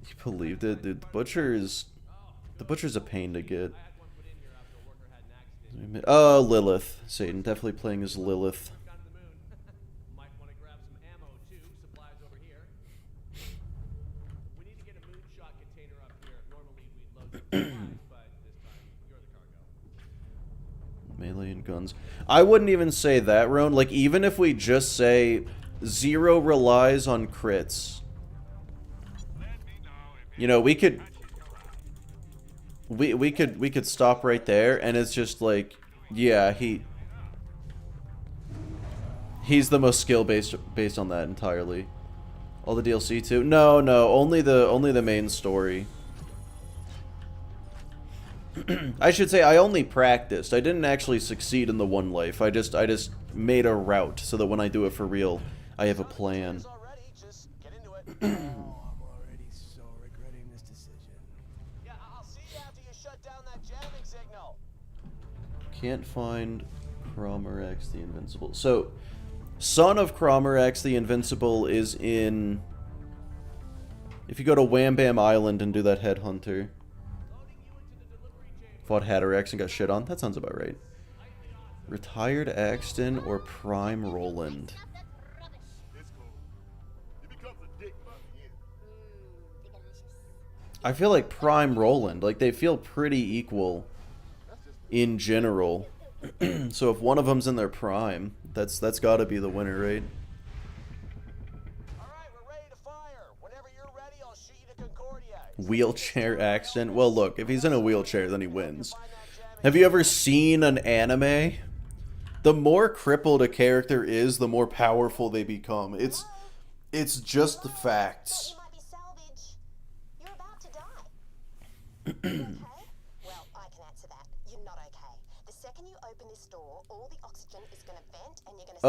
You believed it, dude. The butcher's a pain to get. Lilith. Satan, definitely playing as Lilith. Melee and guns. I wouldn't even say that, Roan. Like, even if we just say Zero relies on crits, you know, we could stop right there, and it's just like, yeah, he's the most skill based on that entirely. All the DLC too? No, only the main story. I should say I only practiced. I didn't actually succeed in the One Life. I just made a route so that when I do it for real, I have a plan. Can't find Cromer-X the Invincible. So, son of Cromer-X the Invincible is in... If you go to Wham Bam Island and do that Headhunter. Fought Hatter-X and got shit on. That sounds about right. Retired Axton or Prime Roland? I feel like Prime Roland. Like, they feel pretty equal in general. So if one of them's in their prime, that's got to be the winner, right? Alright, we're ready to fire. Whenever you're ready, I'll shoot you to Concordia. Wheelchair Axton? Well, look, if he's in a wheelchair, then he wins. Have you ever seen an anime? The more crippled a character is, the more powerful they become. It's just the facts. You might be salvage. You're about to die. You okay? Well, I can answer that. You're not okay. The second you open this door, all the oxygen is going to vent and you're going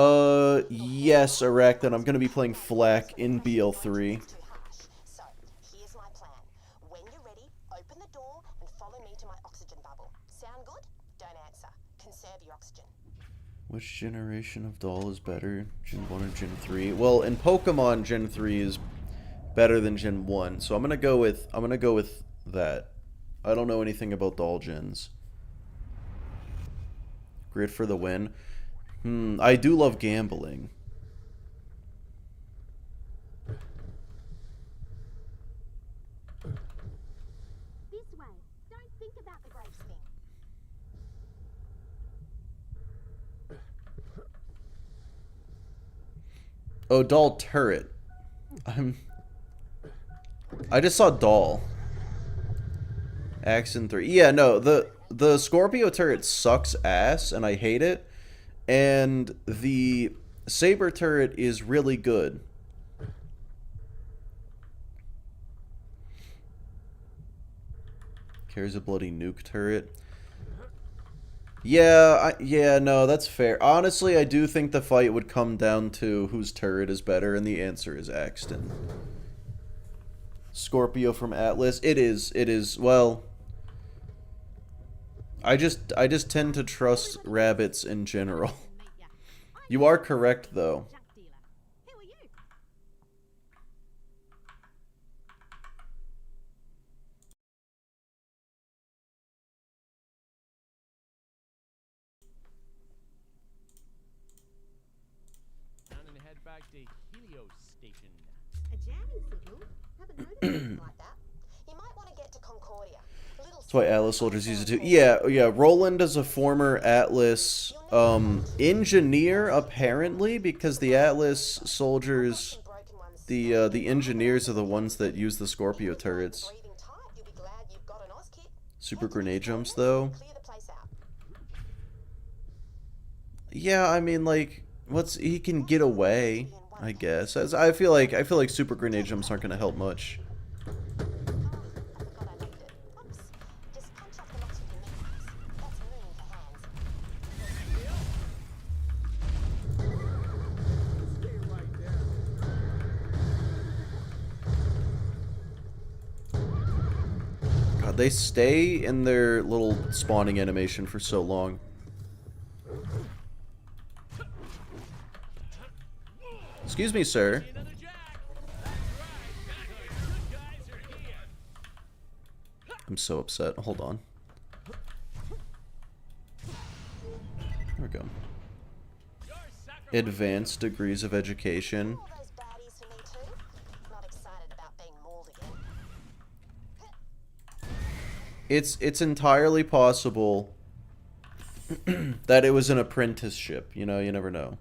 to... Yes, Arachnid. I'm going to be playing Flak in BL3. Too harsh. So, here's my plan. When you're ready, open the door and follow me to my oxygen bubble. Sound good? Don't answer. Conserve your oxygen. Which generation of doll is better? Gen 1 or Gen 3? Well, in Pokemon, Gen 3 is better than Gen 1, so I'm gonna go with that. I don't know anything about doll gens. Grid for the win. I do love gambling. This way. Don't think about the grapes thing. Oh, doll turret. I just saw doll. Axon 3. Yeah, no, the Scorpio turret sucks ass, and I hate it. And the Saber turret is really good. Carries a bloody nuke turret. Yeah, no, that's fair. Honestly, I do think the fight would come down to whose turret is better, and the answer is Axton. Scorpio from Atlas. It is, well... I just tend to trust rabbits in general. You are correct, though. Who are you? Down and head back to Helios Station. A jamming signal? Haven't noticed anything like that. You might want to get to Concordia. That's why Atlas soldiers use it too. Yeah. Roland is a former Atlas engineer, apparently, because the Atlas soldiers, the engineers are the ones that use the Scorpio turrets. Super grenade jumps, though. Yeah, I mean, like, he can get away, I guess. I feel like super grenade jumps aren't gonna help much. God, they stay in their little spawning animation for so long. Excuse me, sir. I'm so upset. Hold on. There we go. Advanced degrees of education. It's entirely possible that it was an apprenticeship. You know, you never know.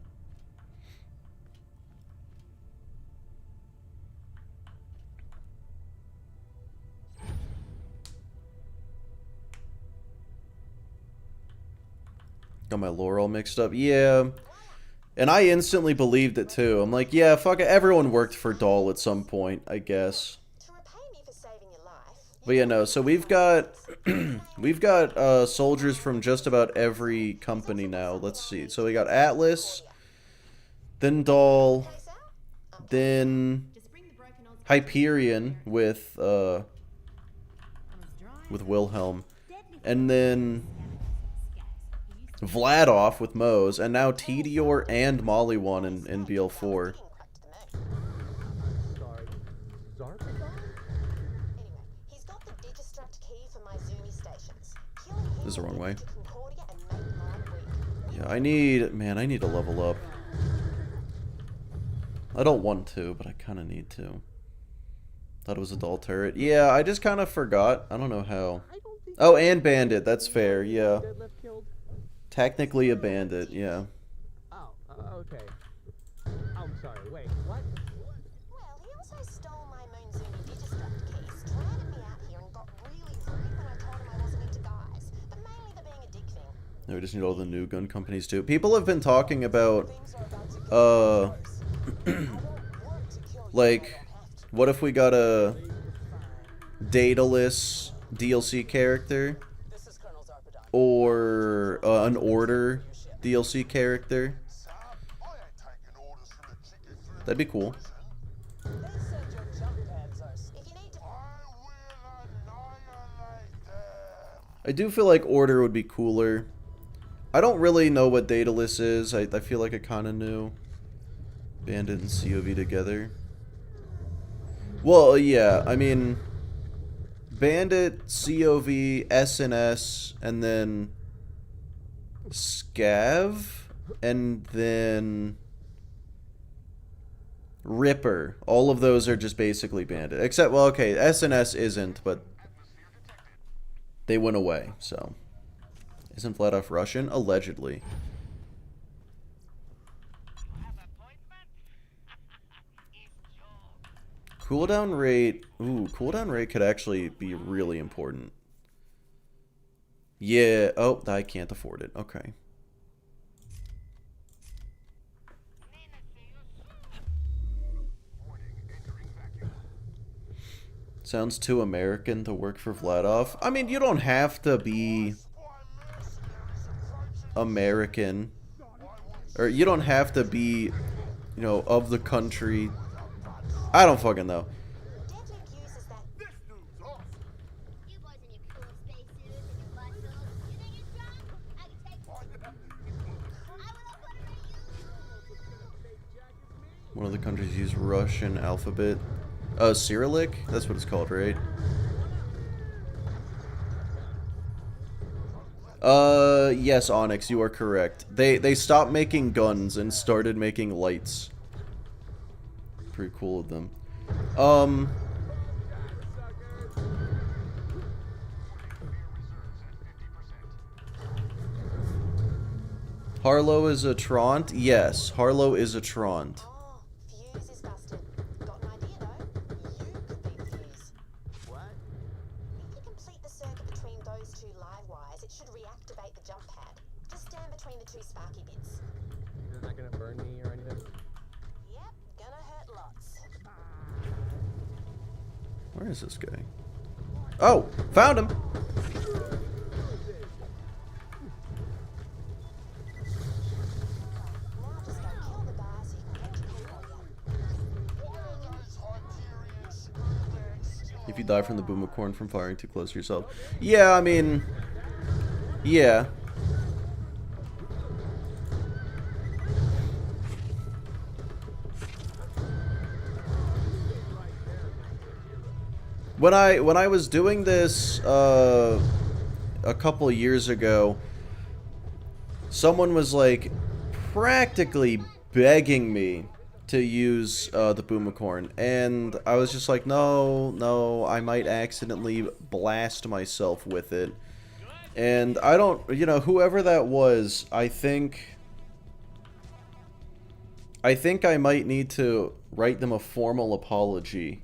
Got my lore all mixed up. Yeah. And I instantly believed it too. I'm like, yeah, fuck it. Everyone worked for Dahl at some point, I guess. But yeah, no. So we've got soldiers from just about every company now. Let's see. So we got Atlas, then Dahl, then Hyperion with Wilhelm, and then Vladoff with Mose, and now Tedior and Mollywan in BL4. This is the wrong way. Yeah, I need to level up. I don't want to, but I kind of need to. Thought it was a dull turret. Yeah, I just kind of forgot. I don't know how. Oh, and Bandit. That's fair. Yeah. Technically a bandit. Yeah. Oh, okay. I'm sorry. Wait, what? Well, he also stole my Moonzumi Digistruct keys, stranded me out here, and got really rude when I told him I wasn't into guys. But mainly the being a dick thing. No, we just need all the new gun companies too. People have been talking about, like, what if we got a Daedalus DLC character? Or an Order DLC character? That'd be cool. I do feel like Order would be cooler. I don't really know what Daedalus is. I feel like I kind of knew. Bandit and COV together. Well, yeah, I mean, Bandit, COV, SNS, and then Scav, and then Ripper. All of those are just basically Bandit. Except, well, okay, SNS isn't, but they went away, so. Isn't Vladoff Russian? Allegedly. Cooldown rate. Ooh, cooldown rate could actually be really important. Yeah. Oh, I can't afford it. Okay. Sounds too American to work for Vladoff. I mean, you don't have to be American. Or you don't have to be, you know, of the country. I don't fucking know. One of the countries use Russian alphabet. Cyrillic? That's what it's called, right? Yes, Onyx, you are correct. They stopped making guns and started making lights. Pretty cool of them. Harlow is a Traunt? Yes, Harlow is a Traunt. Oh, fuse is busted. Got an idea though. You could be the fuse. What? If you complete the circuit between those two live wires, it should reactivate the jump pad. Just stand between the two sparky bits. You're not gonna burn me or anything? Yep, gonna hurt lots. Where is this guy? Oh, found him! Now just go kill the guy so you can get to Concordia. If you die from the boom-a-corn from firing too close to yourself. Yeah, I mean... Yeah. When I was doing this a couple of years ago, someone was like practically begging me to use the boom-a-corn, and I was just like, no, I might accidentally blast myself with it. And I don't, you know, whoever that was, I think I might need to write them a formal apology.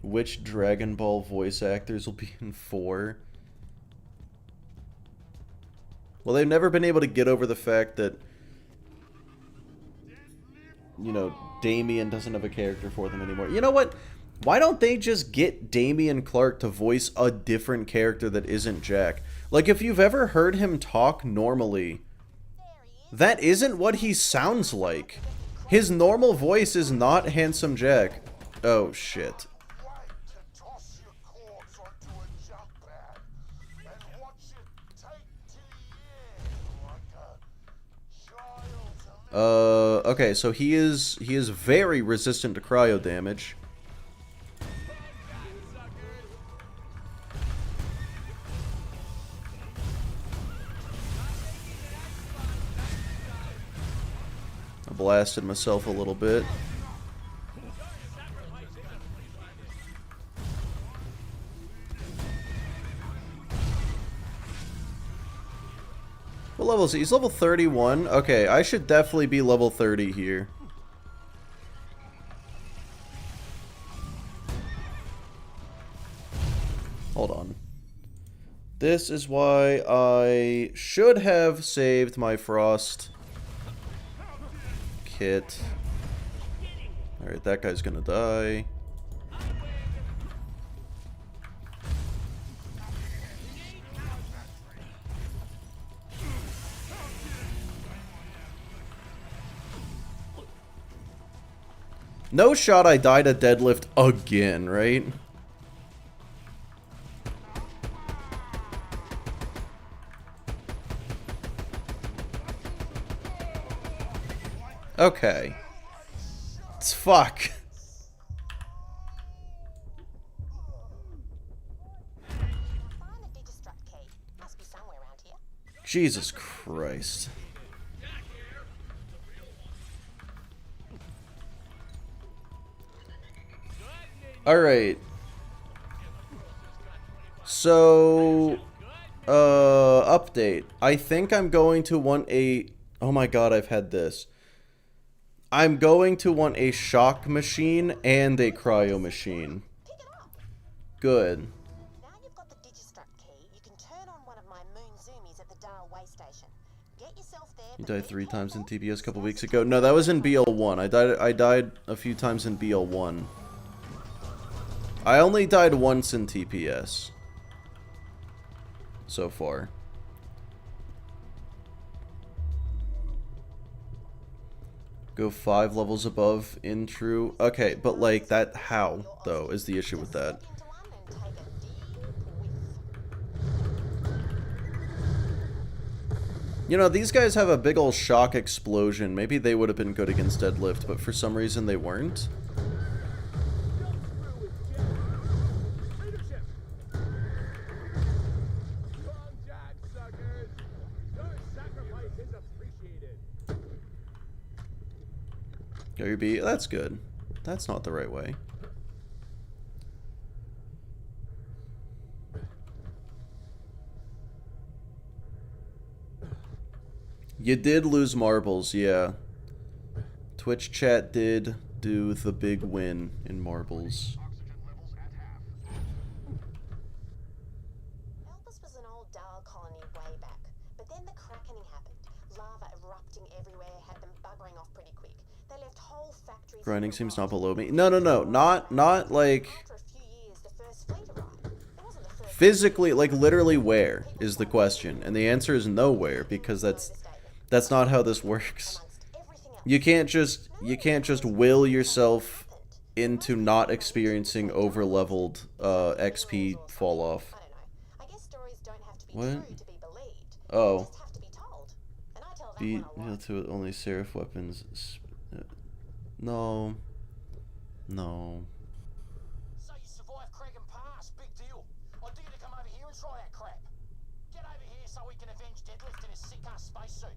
Which Dragon Ball voice actors will be in 4? Well, they've never been able to get over the fact that, you know, Damien doesn't have a character for them anymore. You know what? Why don't they just get Damian Clark to voice a different character that isn't Jack? Like, if you've ever heard him talk normally, that isn't what he sounds like. His normal voice is not Handsome Jack. Oh, shit. To toss your corpse onto a jump pad and watch it take to the air like a child to Okay, so he is very resistant to cryo damage. I blasted myself a little bit. What level is he? He's level 31? Okay, I should definitely be level 30 here. Hold on. This is why I should have saved my Frost kit. Alright, that guy's gonna die. No shot I died at Deadlift again, right? Okay. It's fuck. Find the Digistruct key. Must be somewhere around here. Jesus Christ. Alright. So, update. I think I'm going to want a... Oh my god, I've had this. I'm going to want a shock machine and a cryo machine. Pick it up. Good. Now you've got the Digistruct key, you can turn on one of my moon zoomies at the Dial way station. Get yourself there. You but died be 3 times in careful. TBS a couple weeks ago. No, that was in BL1. I died a few times in BL1. I only died once in TPS. So far. Go 5 levels above in true. Okay, but like that, how though is the issue with that? Step into one and take a deep whiff. You know, these guys have a big ol' shock explosion. Maybe they would have been good against Deadlift, but for some reason they weren't. Gary B, that's good. That's not the right way. You did lose marbles, yeah. Twitch chat did do the big win in marbles. Elvis was an old Dahl colony way back, but then the crackening happened. Lava erupting everywhere had them buggering off pretty quick. They left whole factories. Grinding seems not below me. No, not like After a few years, the first fleet arrived. It wasn't the first. physically, like literally where is the question, and the answer is nowhere because that's not how this works. You can't just will yourself into not experiencing over-leveled XP fall off. I don't know. I guess stories don't have to be What? true to be believed. Oh. They just have to be told. And I tell that Beat one a lot. to only seraph weapons. No. No. So you survived Kragan Pass, big deal. I dare you to come over here and try that crap. Get over here so we can avenge Deadlift in his sick-ass spacesuit.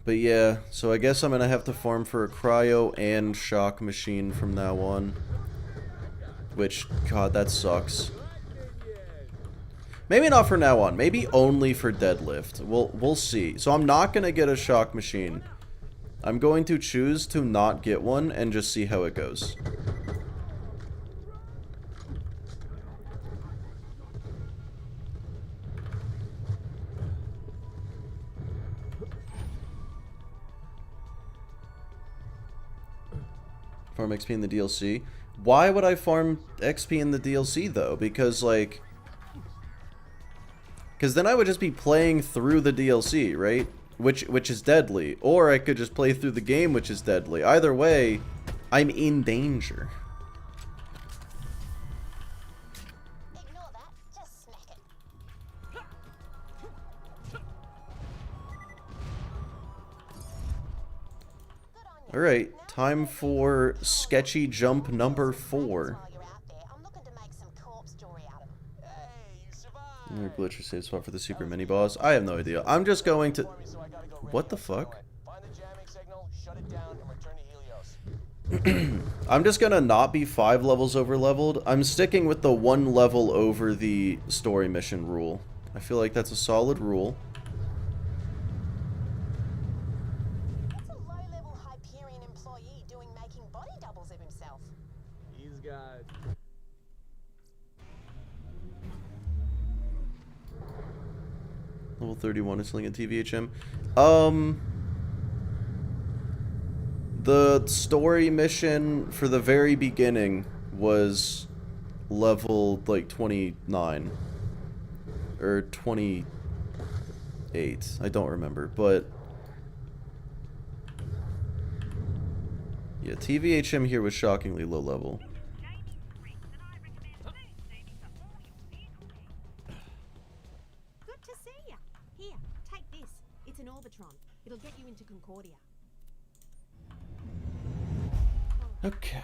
But yeah, so I guess I'm gonna have to farm for a cryo and shock machine from now on. Which, god, that sucks. Maybe not for now on. Maybe only for deadlift. We'll see. So I'm not gonna get a shock machine. I'm going to choose to not get one and just see how it goes. Farm XP in the DLC. Why would I farm XP in the DLC though? Because like, because then I would just be playing through the DLC, right? Which is deadly. Or I could just play through the game, which is deadly. Either way, I'm in danger. Ignore that. Just smack it. Good on you. Alright, Now time for sketchy jump number 4. while you're out there, I'm looking to make some corpse jewelry out of them. Hey, you survived. Another glitch or save spot for the secret mini boss. I have no idea. I'm just going to. What the fuck? Find the jamming signal, shut it down, and return to Helios. I'm just gonna not be 5 levels over leveled. I'm sticking with the 1 level over the story mission rule. I feel like that's a solid rule. What's a low-level Hyperion employee doing making body doubles of himself? He's got. Level 31 is selling a TVHM. The story mission for the very beginning was level like 29 or 28. I don't remember, but yeah, TVHM here was shockingly low level. Good to see ya. Here, take this. It's an Orbitron. It'll get you into Concordia. Okay.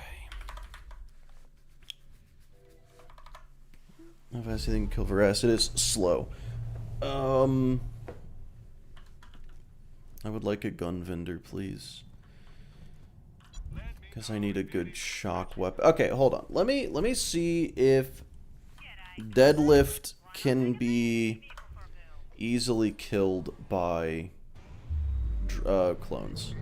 If I see anything kill Veracid, it is slow. I would like a gun vendor, please. Because I need a good shock weapon. Okay, hold on. Let me see if Deadlift can be easily killed by clones.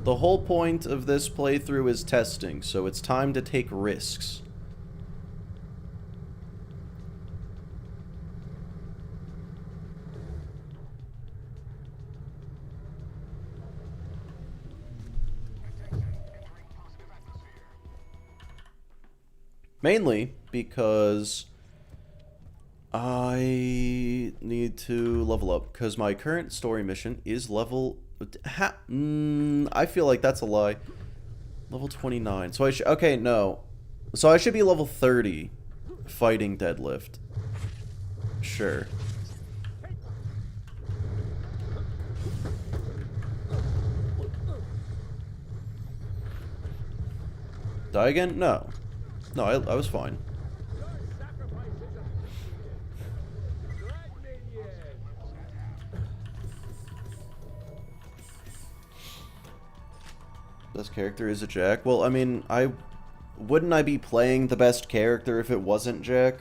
The whole point of this playthrough is testing, so it's time to take risks. Mainly because I need to level up, because my current story mission is level... I feel like that's a lie. Level 29. So I should... Okay, no. So I should be level 30 fighting Deadlift. Sure. Die again? No. No, I was fine. Best character is a Jack. Well, I mean, wouldn't I be playing the best character if it wasn't Jack?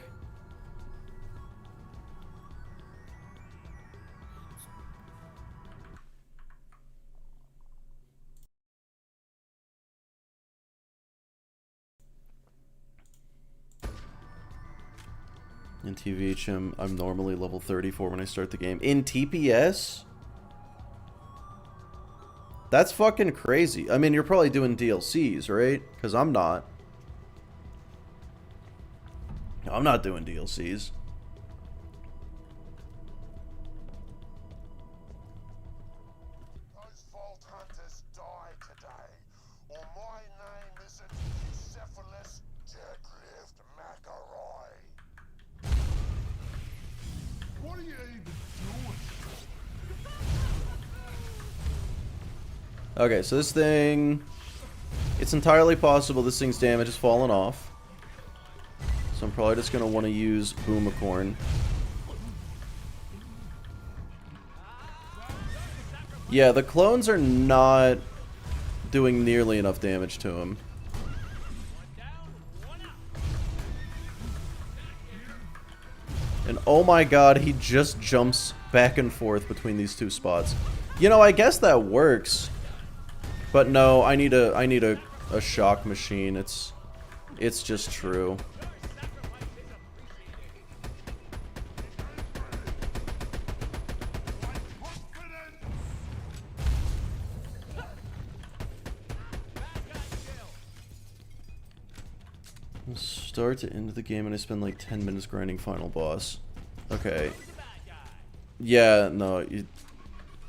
In TVHM, I'm normally level 34 when I start the game. In TPS? That's fucking crazy. I mean, you're probably doing DLCs, right? Because I'm not. No, I'm not doing DLCs. Those Vault Hunters die today, or my name isn't Bucephalus Deadlift Macaroy. What are you even doing? Okay, so this thing... It's entirely possible this thing's damage has fallen off. So I'm probably just going to want to use Boomicorn. Yeah, the clones are not doing nearly enough damage to him. And oh my god, he just jumps back and forth between these two spots. You know, I guess that works. But no, I need a shock machine. It's just true. Start to end of the game and I spend like 10 minutes grinding final boss. Okay. Yeah, no,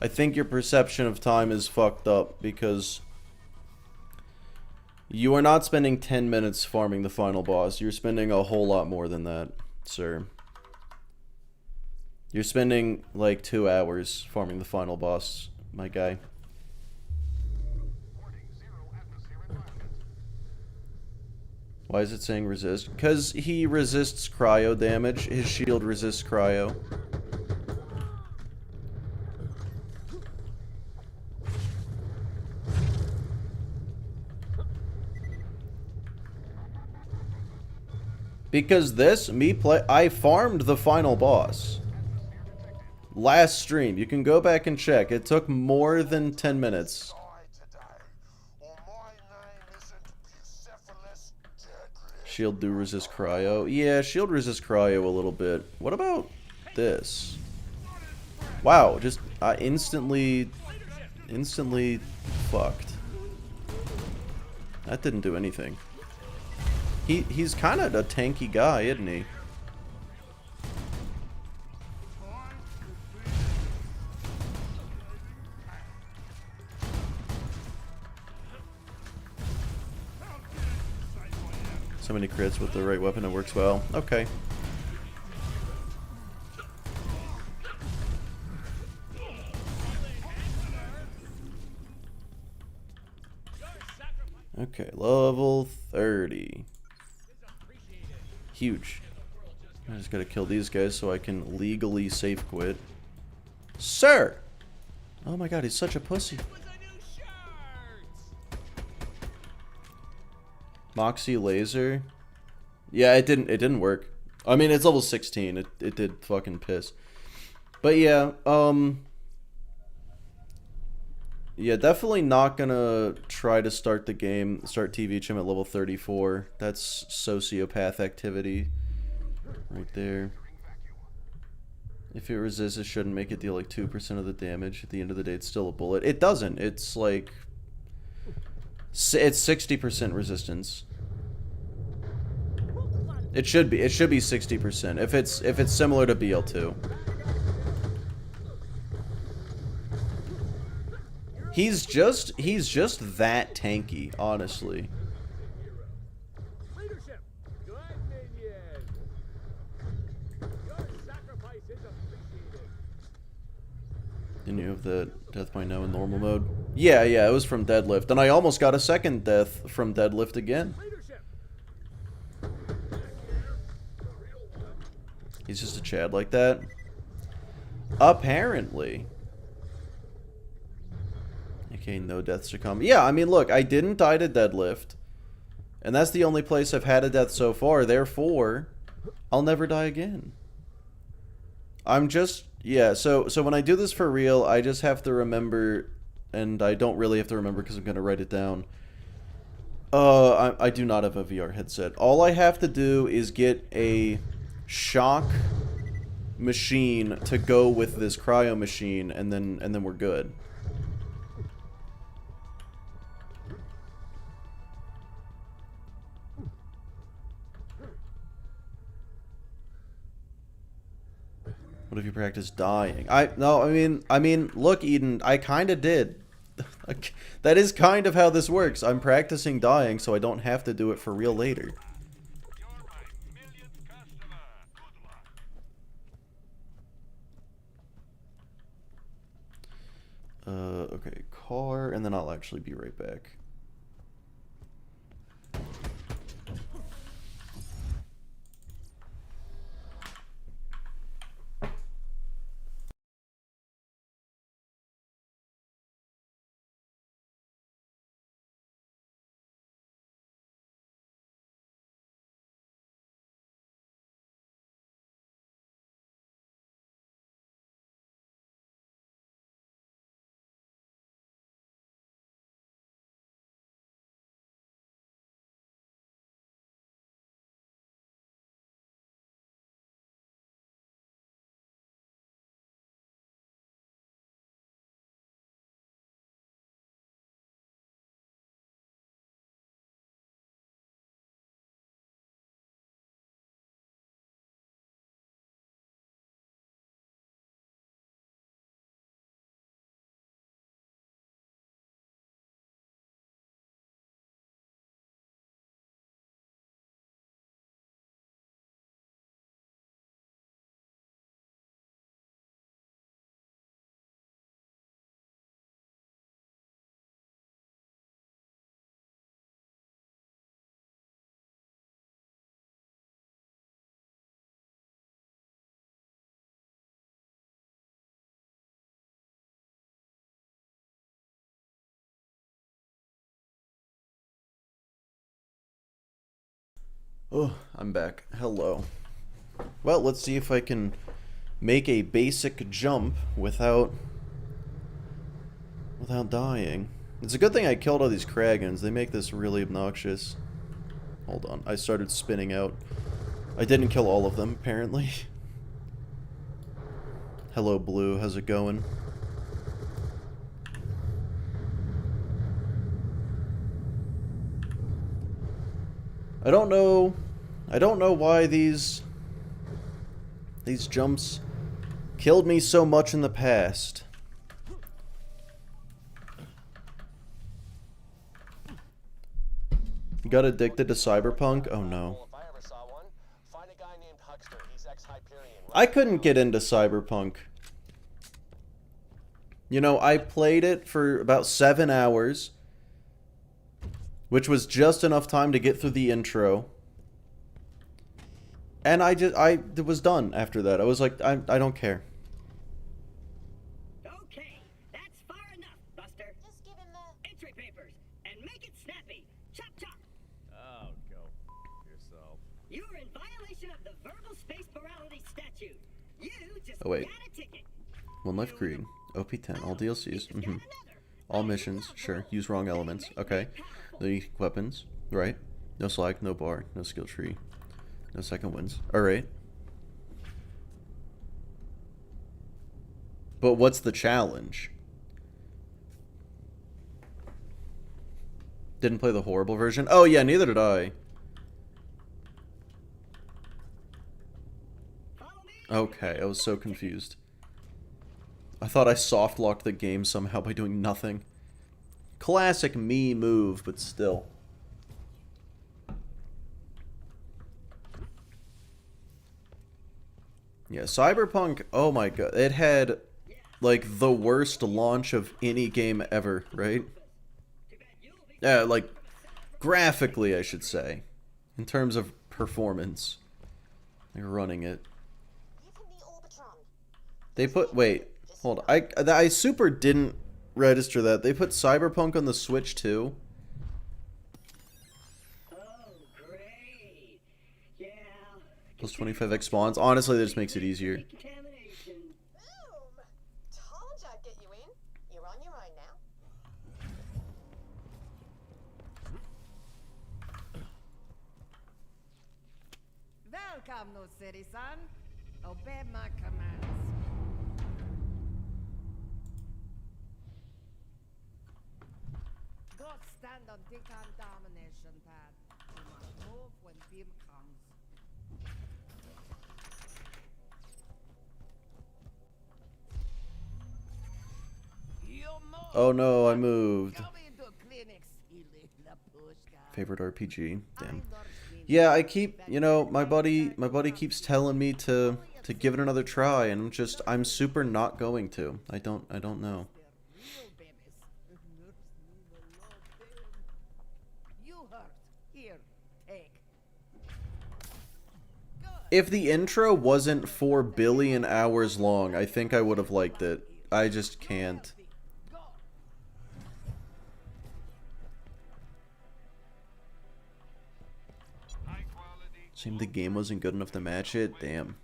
I think your perception of time is fucked up because you are not spending 10 minutes farming the final boss. You're spending a whole lot more than that, sir. You're spending like 2 hours farming the final boss, my guy. Why is it saying resist? Because he resists cryo damage. His shield resists cryo. Because I farmed the final boss. Last stream. You can go back and check. It took more than 10 minutes. Shield do resist cryo. Yeah, shield resist cryo a little bit. What about this? Wow, just instantly fucked. That didn't do anything. He's kind of a tanky guy, isn't he? So many crits with the right weapon, it works well. Okay. Okay, level 30. Huge. I just gotta kill these guys so I can legally safe quit. Sir! Oh my god, he's such a pussy. Moxie laser. Yeah, it didn't work. I mean, it's level 16. It did fucking piss. But yeah, yeah, definitely not gonna try to start TVHM at level 34. That's sociopath activity right there. If it resists, it shouldn't make it deal like 2% of the damage. At the end of the day, it's still a bullet. It doesn't. It's like... It's 60% resistance. It should be 60% if it's similar to BL2. He's just that tanky, honestly. Leadership, good minion. Your sacrifice is appreciated. Didn't you have the death by now in normal mode? Yeah, it was from Deadlift. And I almost got a second death from Deadlift again. He's just a Chad like that. Apparently. Okay, no deaths to come. Yeah, I mean, look, I didn't die to Deadlift. And that's the only place I've had a death so far. Therefore, I'll never die again. I'm just... Yeah, so when I do this for real, I just have to remember... And I don't really have to remember because I'm going to write it down. I do not have a VR headset. All I have to do is get a shock machine to go with this cryo machine, and then we're good. What if you practice dying? I mean, look, Eden, I kind of did. That is kind of how this works. I'm practicing dying so I don't have to do it for real later. Okay, car, and then I'll actually be right back. Oh, I'm back. Hello. Well, let's see if I can make a basic jump without dying. It's a good thing I killed all these Kragans. They make this really obnoxious. Hold on. I started spinning out. I didn't kill all of them, apparently. Hello, Blue. How's it going? I don't know why these jumps killed me so much in the past. You got addicted to Cyberpunk? Oh no. I couldn't get into Cyberpunk. You know, I played it for about 7 hours, which was just enough time to get through the intro. And it was done after that. I was like, I don't care. Okay, that's far enough, Buster. Just give him the... Entry papers, and make it snappy. Chop chop. Oh, go yourself. You're in violation of the verbal space morality statute. You just Oh, wait. got a ticket. One Life Creed. OP10. All DLCs. All missions. Sure. Use wrong elements. Okay. The weapons. Right. No slag. No bar. No skill tree. No second wins. Alright. But what's the challenge? Didn't play the horrible version? Oh yeah, neither did I. Okay, I was so confused. I thought I soft-locked the game somehow by doing nothing. Classic me move, but still. Yeah, Cyberpunk, oh my god, it had, like, the worst launch of any game ever, right? Yeah, like, graphically, I should say. In terms of performance. Like, running it. Give him the Orbitron. They put, wait, hold on. I super didn't register that. They put Cyberpunk on the Switch too. Oh, great. Yeah. Plus 25x spawns. Honestly, that just makes it easier. Contamination. Boom! Told you I'd get you in. You're on your own now. Welcome, new citizen. Obey my commands. Go stand on decontamination pad. You must move when beam comes. You move. Oh no, I moved. Come into clinics, you little push guy. Favorite RPG. Damn. I'm not Yeah, I keep, you know, my buddy keeps telling me to give it another try, and I'm super not going to. I don't know. real babies. Nurse me the love pain. You hurt. Here, take. Good. If the intro wasn't 4 billion hours long, I think I would have liked it. I just can't. Go. Seemed the game wasn't good enough to match it. Damn.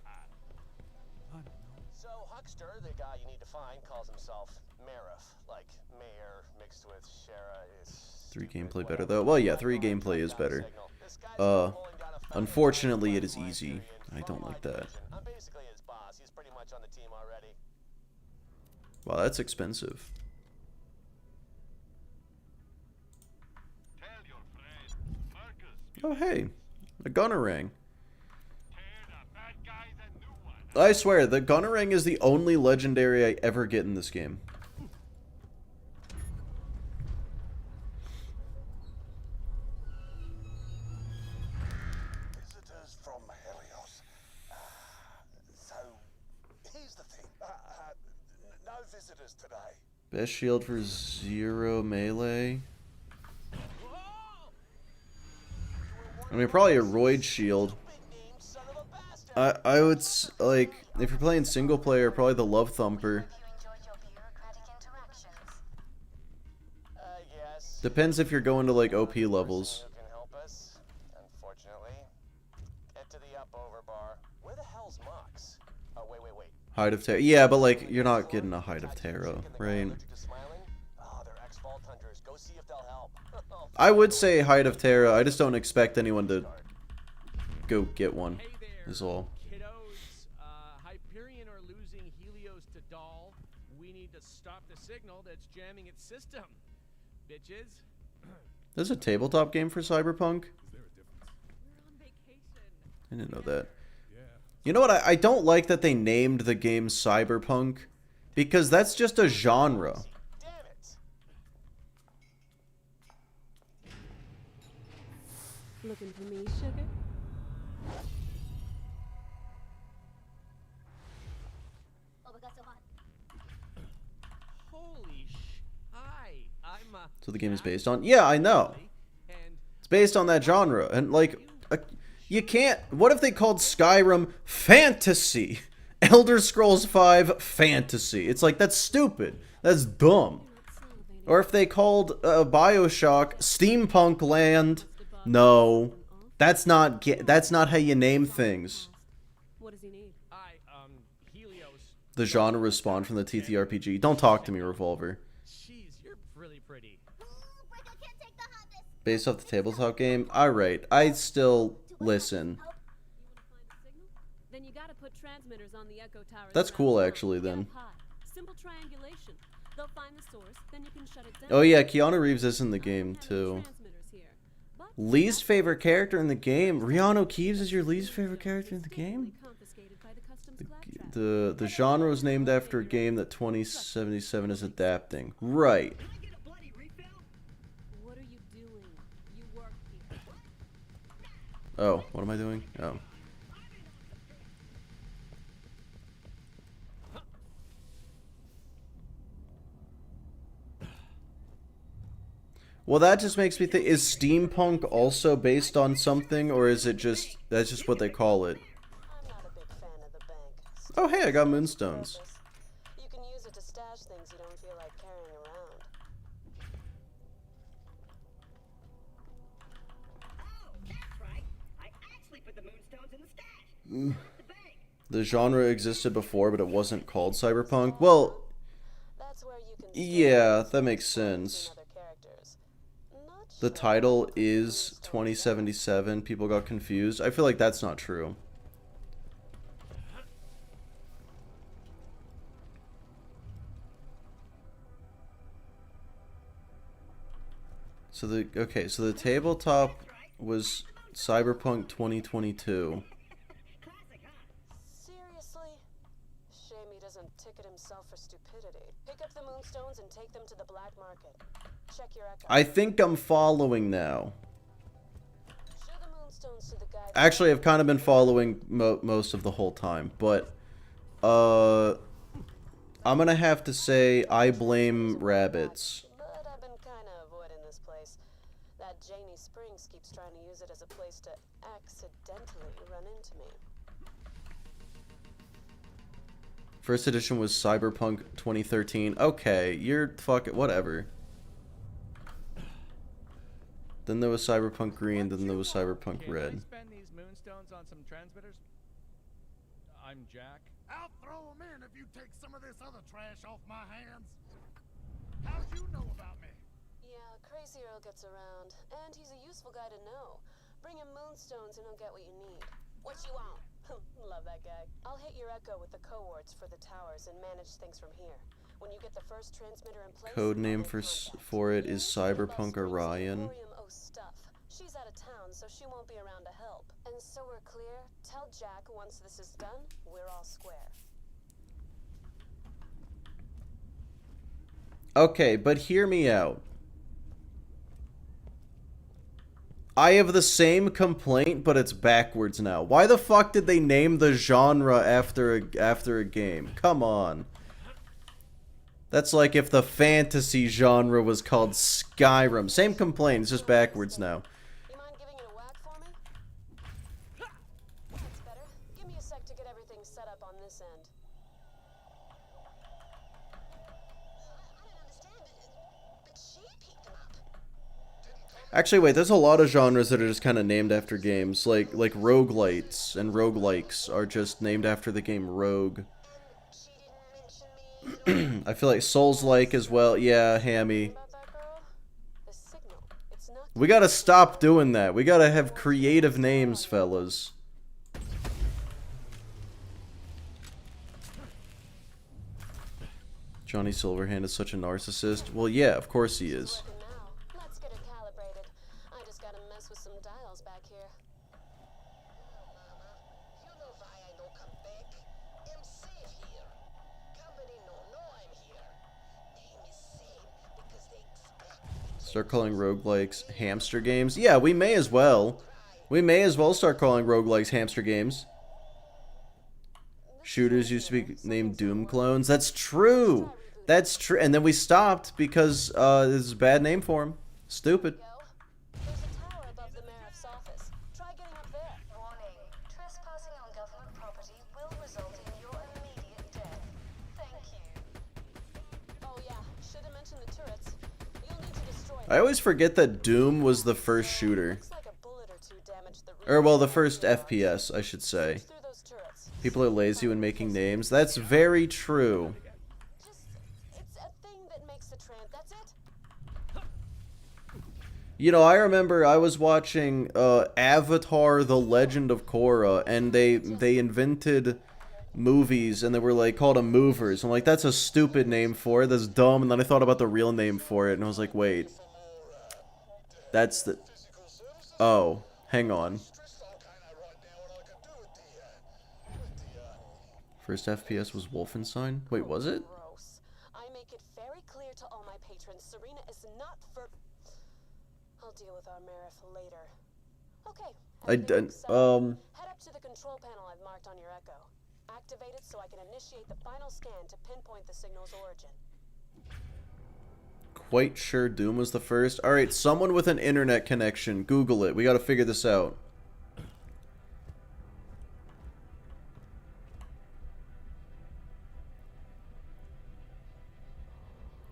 So Huckster, the guy you need to find, calls himself Marif, like mayor mixed with Shara is. 3 gameplay better though. Well, yeah, 3 gameplay is better. Unfortunately, it is easy. I don't like that. I'm basically his boss. He's pretty much on the team already. Wow, that's expensive. Oh, hey. A gunnerang. I swear, the gunnerang is the only legendary I ever get in this game. Visitors from Helios. So, here's the thing. No visitors today. Best shield for 0 melee. I mean, probably a roid shield. I would, like, if you're playing single player, probably the Love Thumper. Yes. Depends if you're going to, like, OP levels. Who can help us? Unfortunately. Get to the up over bar. Where the hell's Mox? Oh, wait. Hide of Terror. Yeah, but, like, you're not getting a Hide of Terror, right? Oh, they're ex-vault hunters. Go see if they'll help. I would say Hide of Terror. I just don't expect anyone to go get one, Hey there, is all. kiddos. Hyperion are losing Helios to Doll. We need to stop the signal that's jamming its system. Bitches. There's a tabletop game for Cyberpunk? We're on vacation. I didn't know that. You know what? I don't like that they named the game Cyberpunk, because that's just a genre. Damn it! Looking for me, sugar? Holy hi. I'm So the game is based on... Yeah, I know. and It's based on that genre. And, like, you can't... What if they called Skyrim Fantasy? Elder Scrolls V Fantasy. It's like, that's stupid. That's dumb. Or if they called Bioshock Steampunk Land. No. That's not how you name things. What does he need? Helios. The genre spawned from the TTRPG. Don't talk to me, Revolver. Jeez, you're really pretty. Based off the tabletop game? Alright, I still listen. Then you gotta put transmitters on the echo towers. That's around cool, town. actually, Get then. up high. Simple triangulation. They'll find the source, then you can shut it down. Oh yeah, Keanu Reeves is in the game, Have too. transmitters here. But Least favorite character in the game? Rihanna Keeves is your least favorite character in the game? confiscated by the customs claptrap. The genre was named after a game that 2077 is adapting. Right. Can I get a bloody refill? What are you doing? You work here. Oh, what am I doing? Oh. Well, that just makes me think, is steampunk also based on something, or is it just, that's just what they call it? I'm not a big fan of the bank. Oh, hey, I got moonstones. You can use it to stash things you don't feel like carrying around. moonstones in the stash. The bank. The genre existed before, but it wasn't called Cyberpunk. Well, That's where you can yeah, that makes sense. other characters. Not The sure title what is moonstones are. 2077. People got confused. I feel like that's not true. So the tabletop was Cyberpunk 2022. Classic, huh? Seriously? Shame he doesn't ticket himself for stupidity. Pick up the moonstones and take them to the black market. Check your echo. I think I'm following now. Show the moonstones to the guy. Actually, I've kind of been following most of the whole time, but I'm gonna have to say I blame rabbits. But I've been kind of avoiding this place. That Janie Springs keeps trying to use it as a place to accidentally run into me. First edition was Cyberpunk 2013. Okay, you're fucking whatever. Then there was Cyberpunk Green, then there was Cyberpunk Can I Red. spend these moonstones on some transmitters? I'm Jack. I'll throw them in if you take some of this other trash off my hands. How do you know about me? Yeah, Crazy Earl gets around, and he's a useful guy to know. Bring him moonstones and he'll get what you need. What you want? Love that guy. I'll hit your echo with the coords for the towers and manage things from here. When you get the first transmitter in place, Code I'll name make for contact. it is Cyberpunk Orion. Stuff. She's out of town, so she won't be around to help. And so we're clear. Tell Jack once this is done, we're all square. Okay, but hear me out. I have the same complaint, but it's backwards now. Why the fuck did they name the genre after a game? Come on. That's like if the fantasy genre was called Skyrim. Same complaint, it's just backwards now. You mind giving it a whack for me? That's better. Give me a sec to get everything set up on this end. I don't understand, but she picked them up. Actually, wait, there's a lot of genres that are just kind of named after games. Like roguelites and roguelikes are just named after the game Rogue. She didn't mention me. I feel like Souls-like as well. Yeah, Hammy. About that girl? The signal. It's not. We gotta stop doing that. We gotta have creative names, fellas. Johnny Silverhand is such a narcissist. Well, yeah, of course he is. Working now. Let's get her calibrated. I just gotta mess with some dials back here. You know why I no come back? I'm safe here. Company no know I'm here. Name is safe because they expect me to Start calling roguelikes hamster games? Yeah, we may as well. We may as well start calling roguelikes hamster games. Shooters used to be named Doom clones. That's true. That's true. And then we stopped because this is a bad name for him. Stupid. Go. There's a tower above the mayor's office. Try getting up there. Warning. Trespassing on government property will result in your immediate death. Thank you. Oh yeah, should have mentioned the turrets. You'll need to destroy I always forget that Doom was the first shooter. Looks like a bullet or two damaged the Or, well, the first FPS, I should say. through those turrets. People are lazy when making names. That's very true. Just, it's a thing that makes the that's it? You know, I remember I was watching Avatar: The Legend of Korra, and they invented movies, and they were like called them movers. I'm like, that's a stupid name for it. That's dumb. And then I thought about the real name for it, and I was like, wait, that's the. Oh, hang on. First FPS was Wolfenstein. Wait, was it? Gross. I make it very clear to all my patrons, Serena is not for. I'll deal with our Marif later. Okay. everything's set up. Head up to the control panel I've marked on your echo. Activate it so I can initiate the final scan to pinpoint the signal's origin. Quite sure Doom was the first. Alright, someone with an internet connection. Google it. We gotta figure this out.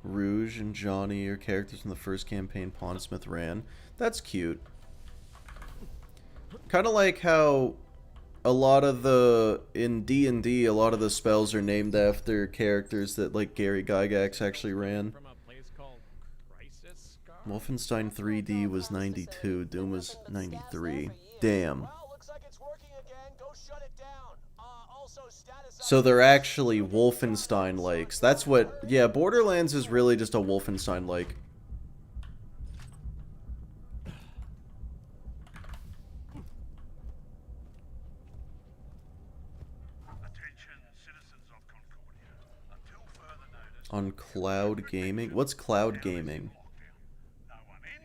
Rouge and Johnny are characters from the first campaign Pondsmith ran. That's cute. Kind of like how a lot of the in D&D, a lot of the spells are named after characters that like Gary Gygax actually ran. From a place called Crisis Scar? Wolfenstein 3D was 92, Doom was 93. Damn. Well, looks like it's working again. Go shut it down. Also status So they're actually Wolfenstein-likes. That's what... Yeah, Borderlands is really just a Wolfenstein-like. Attention, citizens of Concordia. Until further notice, On cloud gaming? What's cloud gaming? no one in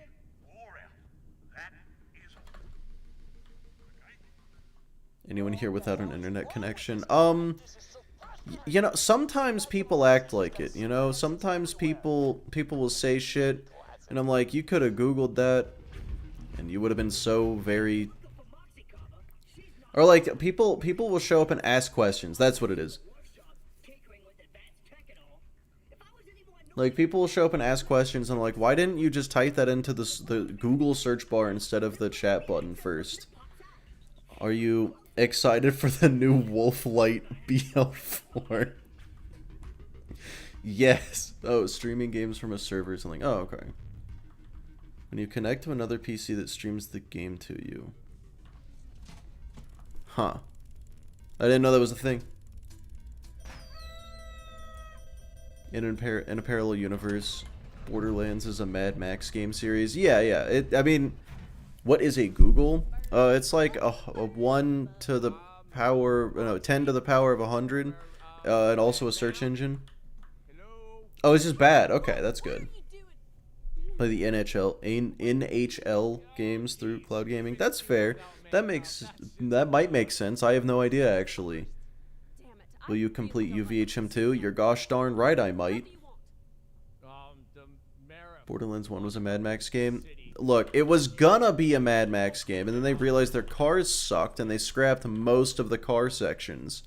or out. That is all. Okay? Anyone here without an internet connection? You know, sometimes people act like it, you know? Sometimes people will say shit, and I'm like, you could have Googled that, and you would have been so very... Or like, people will show up and ask questions. That's what it is. Like, people will show up and ask questions, and I'm like, why didn't you just type that into the Google search bar instead of the chat button first? Are you excited for the new Wolflight BL4? Yes. Oh, streaming games from a server or something. Oh, okay. When you connect to another PC that streams the game to you. Huh. I didn't know that was a thing. In a parallel universe, Borderlands is a Mad Max game series. Yeah. I mean, what is a Google? It's like a 1 to the power, no, 10 to the power of 100, and also a search engine. Oh, it's just bad. Okay, that's good. Play the NHL games through cloud gaming. That's fair. That might make sense. I have no idea actually. Will you complete UVHM 2? You're gosh darn right I might. Borderlands 1 was a Mad Max game. Look, it was gonna be a Mad Max game, and then they realized their cars sucked, and they scrapped most of the car sections.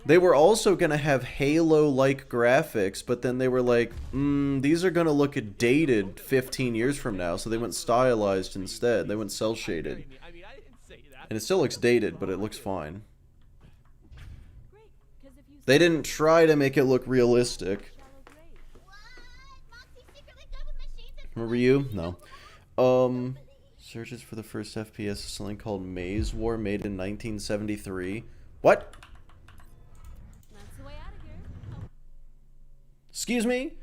They were also gonna have Halo-like graphics, but then they were like, these are gonna look dated 15 years from now, so they went stylized instead. They went cel-shaded. And it still looks dated, but it looks fine. They didn't try to make it look realistic. Remember you? No. Searches for the first FPS is something called Maze War, made in 1973. What? That's the way out of here. Excuse me?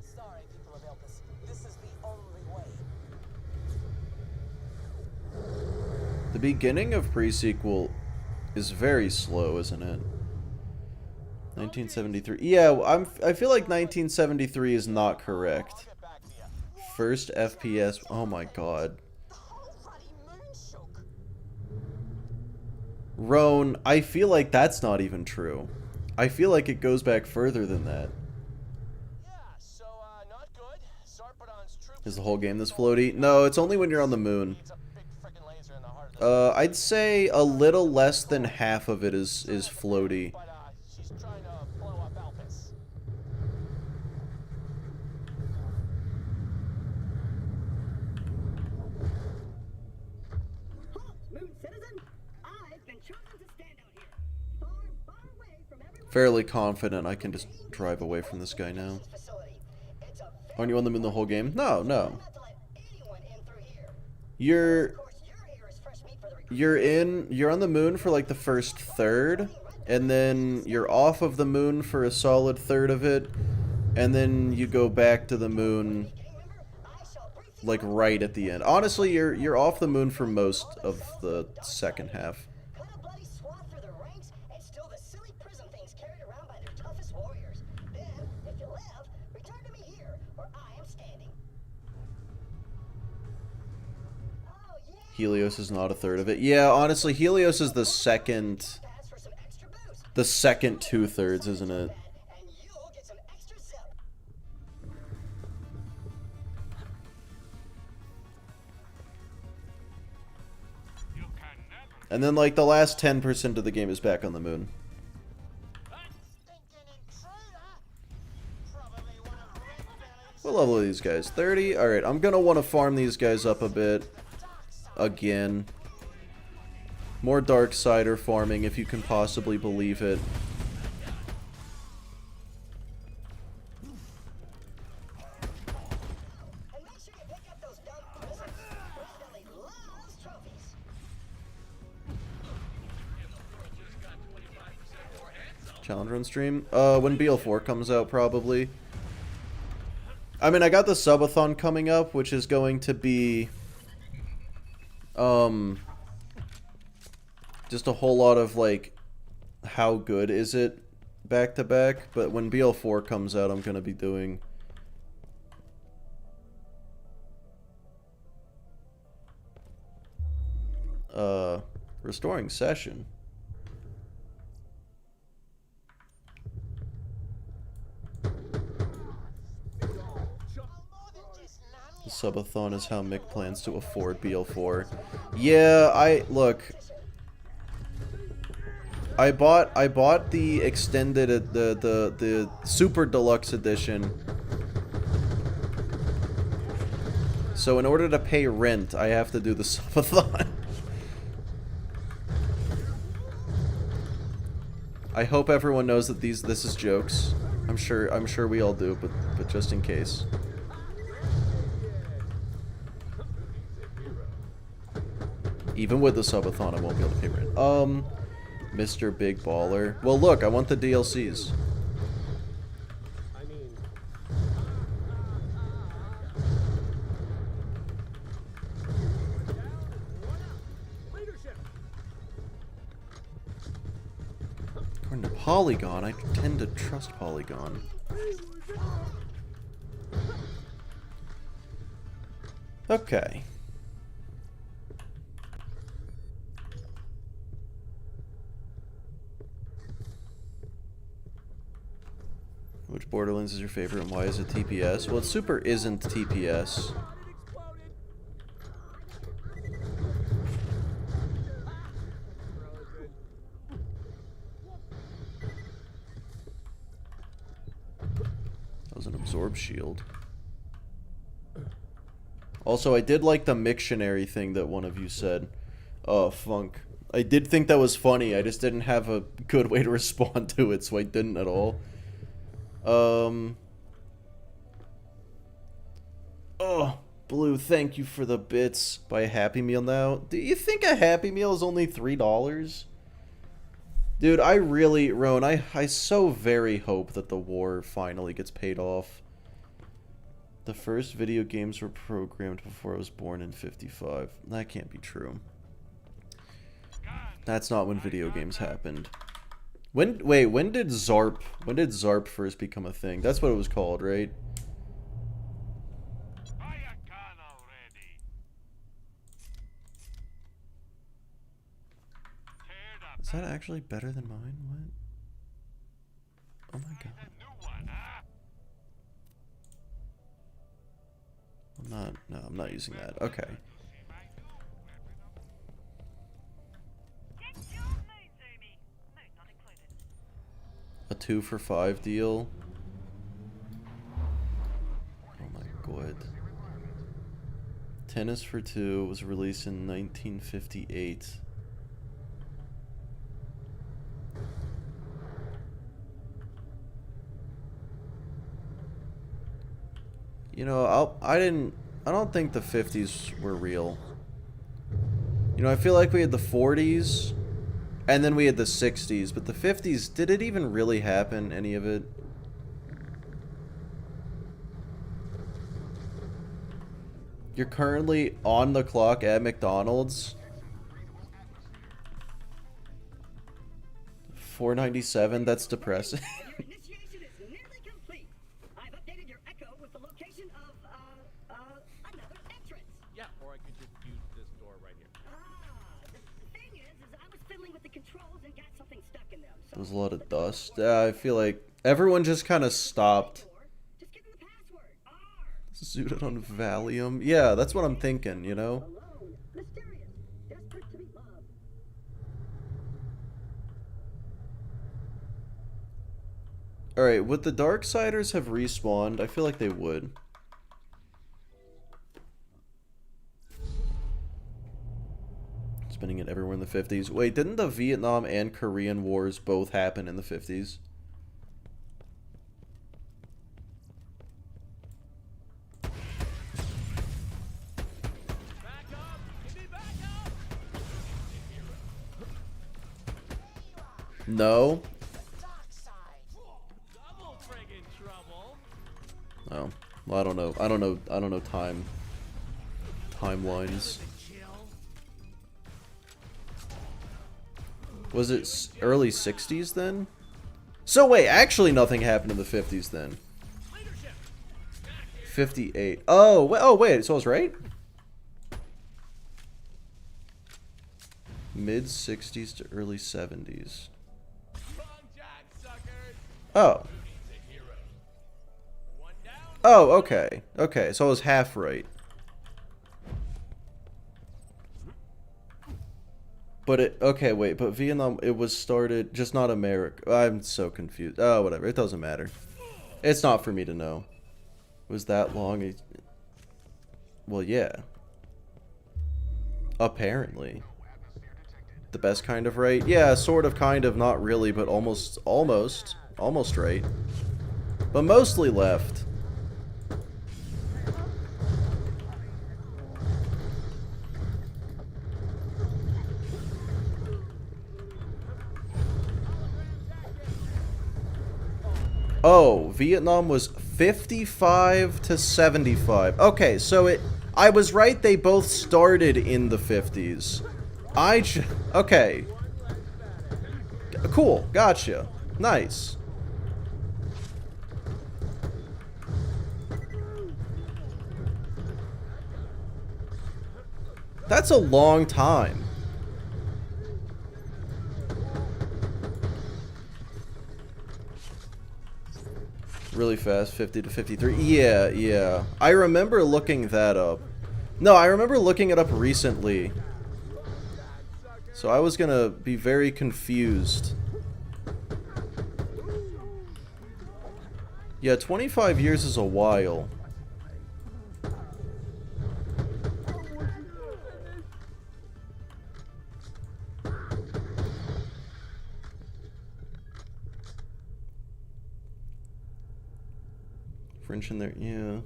Sorry, people of Elpis. This is the only way. The beginning of pre-sequel is very slow, isn't it? 1973. Yeah, I feel like 1973 is not correct. First FPS. Oh my god. Roan, I feel like that's not even true. I feel like it goes back further than that. Is the whole game this floaty? No, it's only when you're on the moon. I'd say a little less than half of it is floaty. Fairly confident I can just drive away from this guy now. Aren't you on the moon the whole game? No. You're on the moon for like the first third, and then you're off of the moon for a solid third of it, and then you go back to the moon like right at the end. Honestly, you're off the moon for most of the second half. Helios is not a third of it. Yeah, honestly, Helios is the second 2/3, isn't it? And then, like, the last 10% of the game is back on the moon. What level are these guys? 30? Alright, I'm gonna want to farm these guys up a bit. Again. More Darksider farming, if you can possibly believe it. And make sure you pick up those dumb presents. Rosalie loves trophies. Challenge run stream? When BL4 comes out, probably. I mean, I got the subathon coming up, which is going to be... just a whole lot of, like, how good is it back-to-back. But when BL4 comes out, I'm gonna be doing... restoring session. The subathon is how Mick plans to afford BL4. Yeah, look. I bought the extended the super deluxe edition. So in order to pay rent, I have to do the subathon. I hope everyone knows that this is jokes. I'm sure we all do, but just in case. Even with the subathon, I won't be able to pay rent. Mr. Big Baller. Well, look, I want the DLCs. According to Polygon, I tend to trust Polygon. Okay. Which Borderlands is your favorite and why is it TPS? Well, Super isn't TPS. That was an absorb shield. Also, I did like the Mictionary thing that one of you said. Oh, Funk. I did think that was funny. I just didn't have a good way to respond to it, so I didn't at all. Oh, Blue, thank you for the bits. Buy a Happy Meal now. Do you think a Happy Meal is only $3? Dude, I really, Roan, I so very hope that the war finally gets paid off. The first video games were programmed before I was born in '55. That can't be true. That's not when video games happened. When did ZARP first become a thing? That's what it was called, right? Is that actually better than mine? What? Oh my god. I'm not using that. Okay. A 2 for $5 deal. Oh my god. Tennis for 2 was released in 1958. You know, I don't think the 50s were real. You know, I feel like we had the 40s, and then we had the 60s, but the 50s, did it even really happen, any of it? You're currently on the clock at McDonald's. $4.97, that's depressing. There was a lot of dust. I feel like everyone just kind of stopped. Zooted on Valium. Yeah, that's what I'm thinking, you know? Alright, would the Darksiders have respawned? I feel like they would. Spinning it everywhere in the 50s. Wait, didn't the Vietnam and Korean Wars both happen in the 50s? No. Oh, well, I don't know. I don't know timelines. Was it early 60s then? So wait, actually nothing happened in the 50s then. 58. Oh, wait, so I was right? Mid 60s to early 70s. Oh. Oh, okay. Okay, so I was half right. But it, okay, wait, but Vietnam, it was started, just not America. I'm so confused. Oh, whatever, it doesn't matter. It's not for me to know. Was that long? Well, yeah. Apparently. The best kind of right? Yeah, sort of, kind of, not really, but almost right. But mostly left. Oh, Vietnam was 55 to 75. Okay, so I was right, they both started in the 50s. Okay. Cool, gotcha. Nice. That's a long time. Really fast, 50 to 53. Yeah. I remember looking that up. No, I remember looking it up recently. So I was gonna be very confused. Yeah, 25 years is a while. French in there, yeah.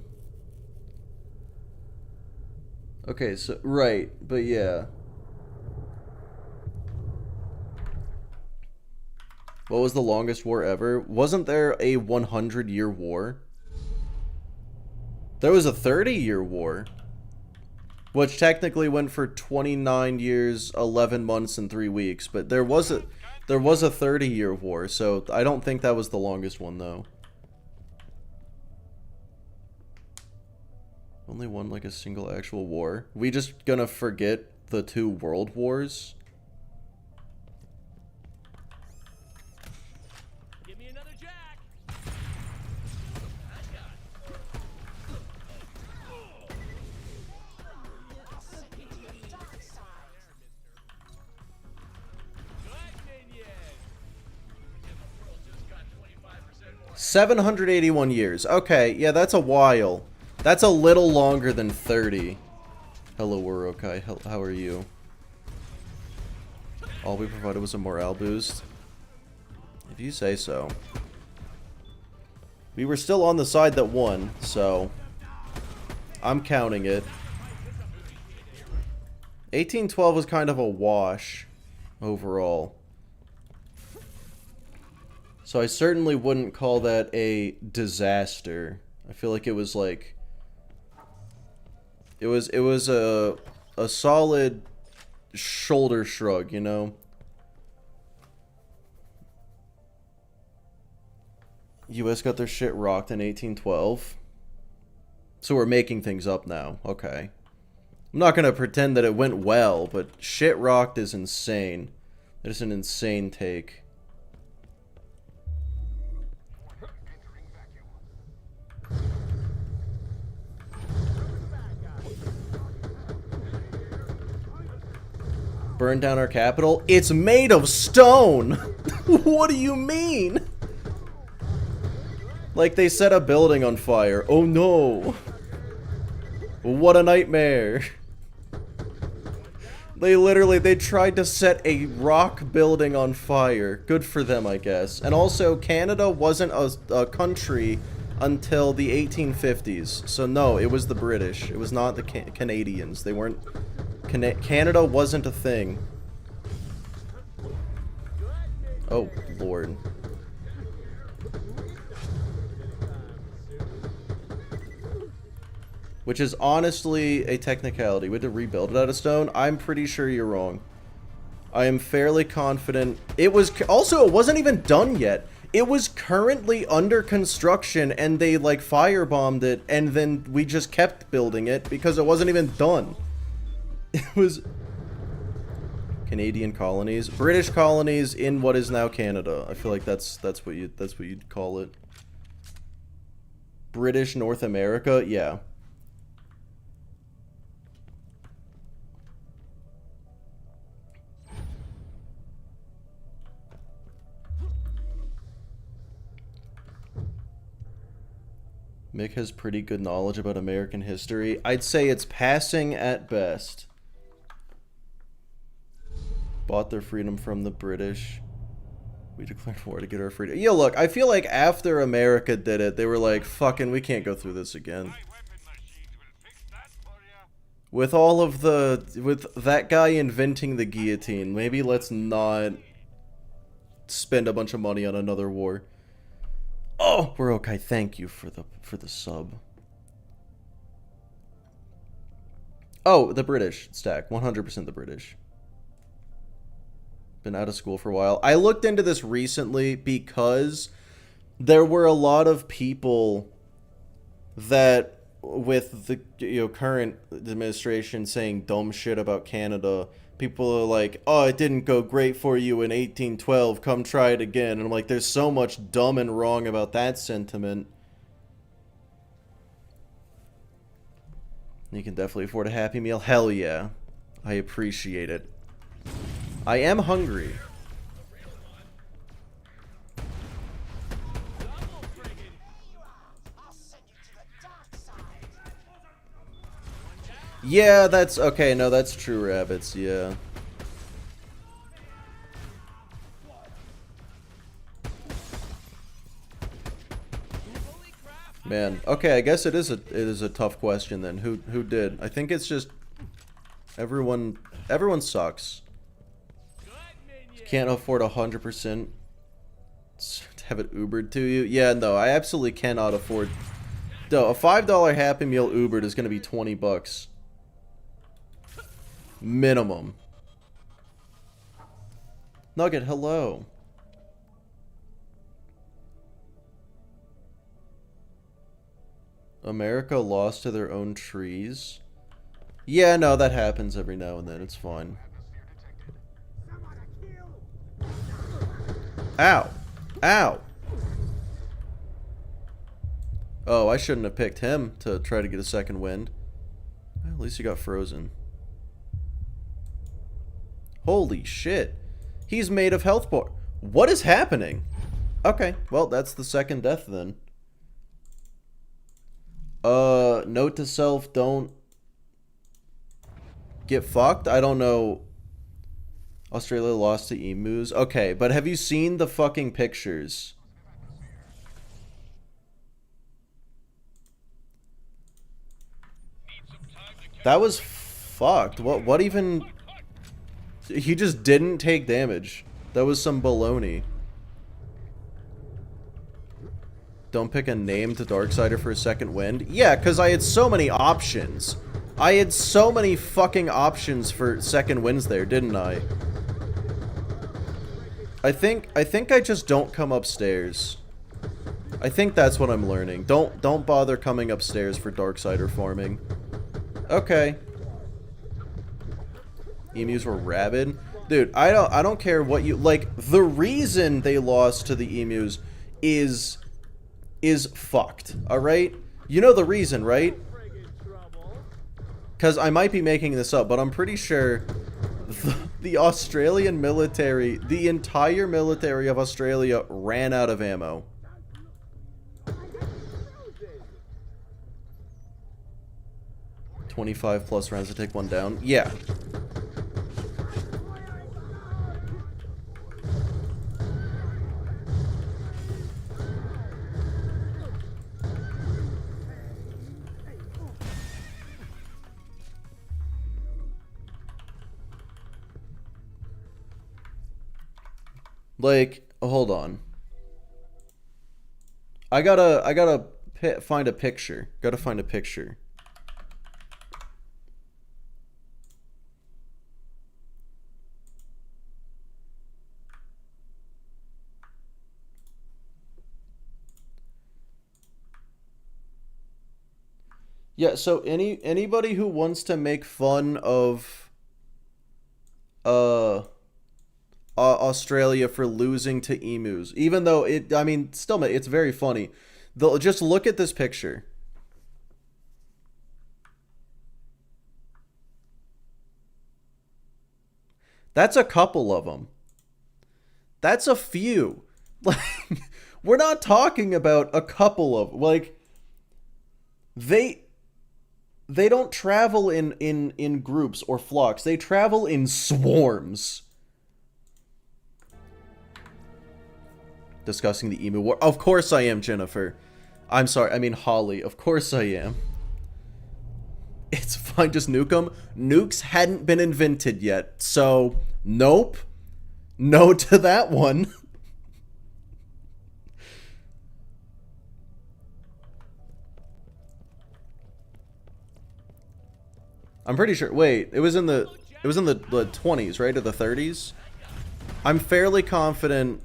Okay, so, right, but yeah. What was the longest war ever? Wasn't there a 100-year war? There was a 30-year war. Which technically went for 29 years, 11 months, and 3 weeks. But there was a 30-year war, so I don't think that was the longest one, though. Only won like a single actual war. We just gonna forget the 2 world wars? Give me another jack. Good, 781 years. Okay, yeah, that's a while. That's a little longer than 30. Hello, Urukai. How are you? All we provided was a morale boost. If you say so. We were still on the side that won, so I'm counting it. 1812 was kind of a wash overall. So I certainly wouldn't call that a disaster. I feel like it was like it was a solid shoulder shrug, you know? US got their shit rocked in 1812. So we're making things up now. Okay. I'm not going to pretend that it went well, but shit rocked is insane. It is an insane take. Burn down our capital? It's made of stone! What do you mean? Like they set a building on fire. Oh no! What a nightmare! They tried to set a rock building on fire. Good for them, I guess. And also, Canada wasn't a country until the 1850s. So no, it was the British. It was not the Canadians. They weren't... Canada wasn't a thing. Oh, Lord. Which is honestly a technicality. We had to rebuild it out of stone. I'm pretty sure you're wrong. I am fairly confident. It was... Also, it wasn't even done yet. It was currently under construction, and they, like, firebombed it, and then we just kept building it because it wasn't even done. It was... Canadian colonies. British colonies in what is now Canada. I feel like that's what you'd call it. British North America? Yeah. Mick has pretty good knowledge about American history. I'd say it's passing at best. Bought their freedom from the British. We declared war to get our freedom. Yeah, look, I feel like after America did it, they were like, fucking, we can't go through this again. With all of the... With that guy inventing the guillotine, maybe let's not spend a bunch of money on another war. Oh, we're okay. Thank you for the sub. Oh, the British stack. 100% the British. Been out of school for a while. I looked into this recently because there were a lot of people that, with the current administration saying dumb shit about Canada, people are like, oh, it didn't go great for you in 1812, come try it again. And I'm like, there's so much dumb and wrong about that sentiment. You can definitely afford a Happy Meal. Hell yeah. I appreciate it. I am hungry. Yeah, that's okay. No, that's true, rabbits. Yeah. Man, okay. I guess it is a tough question then. Who did? I think it's just everyone sucks. Can't afford 100% to have it Ubered to you. Yeah, no, I absolutely cannot afford. No, a $5 Happy Meal Ubered is going to be 20 bucks. Minimum. Nugget, hello. America lost to their own trees. Yeah, no, that happens every now and then. It's fine. Ow. Ow. Oh, I shouldn't have picked him to try to get a second wind. Well, at least he got frozen. Holy shit. He's made of health bar. What is happening? Okay, well, that's the second death then. Note to self, don't get fucked. I don't know. Australia lost to emus. Okay, but have you seen the fucking pictures? That was fucked. What even... He just didn't take damage. That was some baloney. Don't pick a name to Darksider for a second wind. Yeah, because I had so many options. I had so many fucking options for second winds there, didn't I? I think I just don't come upstairs. I think that's what I'm learning. Don't bother coming upstairs for Darksider farming. Okay. Emus were rabid. Dude, I don't care what you like. The reason they lost to the emus is fucked. All right? You know the reason, right? Cuz I might be making this up, but I'm pretty sure the Australian military, the entire military of Australia ran out of ammo. $25+ rounds to take one down. Yeah. Like, hold on. I gotta find a picture. Gotta find a picture. Yeah, so anybody who wants to make fun of Australia for losing to emus, even though I mean, still, it's very funny. Just look at this picture. That's a couple of them. That's a few. Like, we're not talking about a couple of, like, they don't travel in groups or flocks. They travel in swarms. Discussing the emu war. Of course I am, Jennifer. I'm sorry. I mean, Holly. Of course I am. It's fine. Just nuke them. Nukes hadn't been invented yet. So, nope. No to that one. I'm pretty sure. Wait, it was in the 20s, right? Or the 30s? I'm fairly confident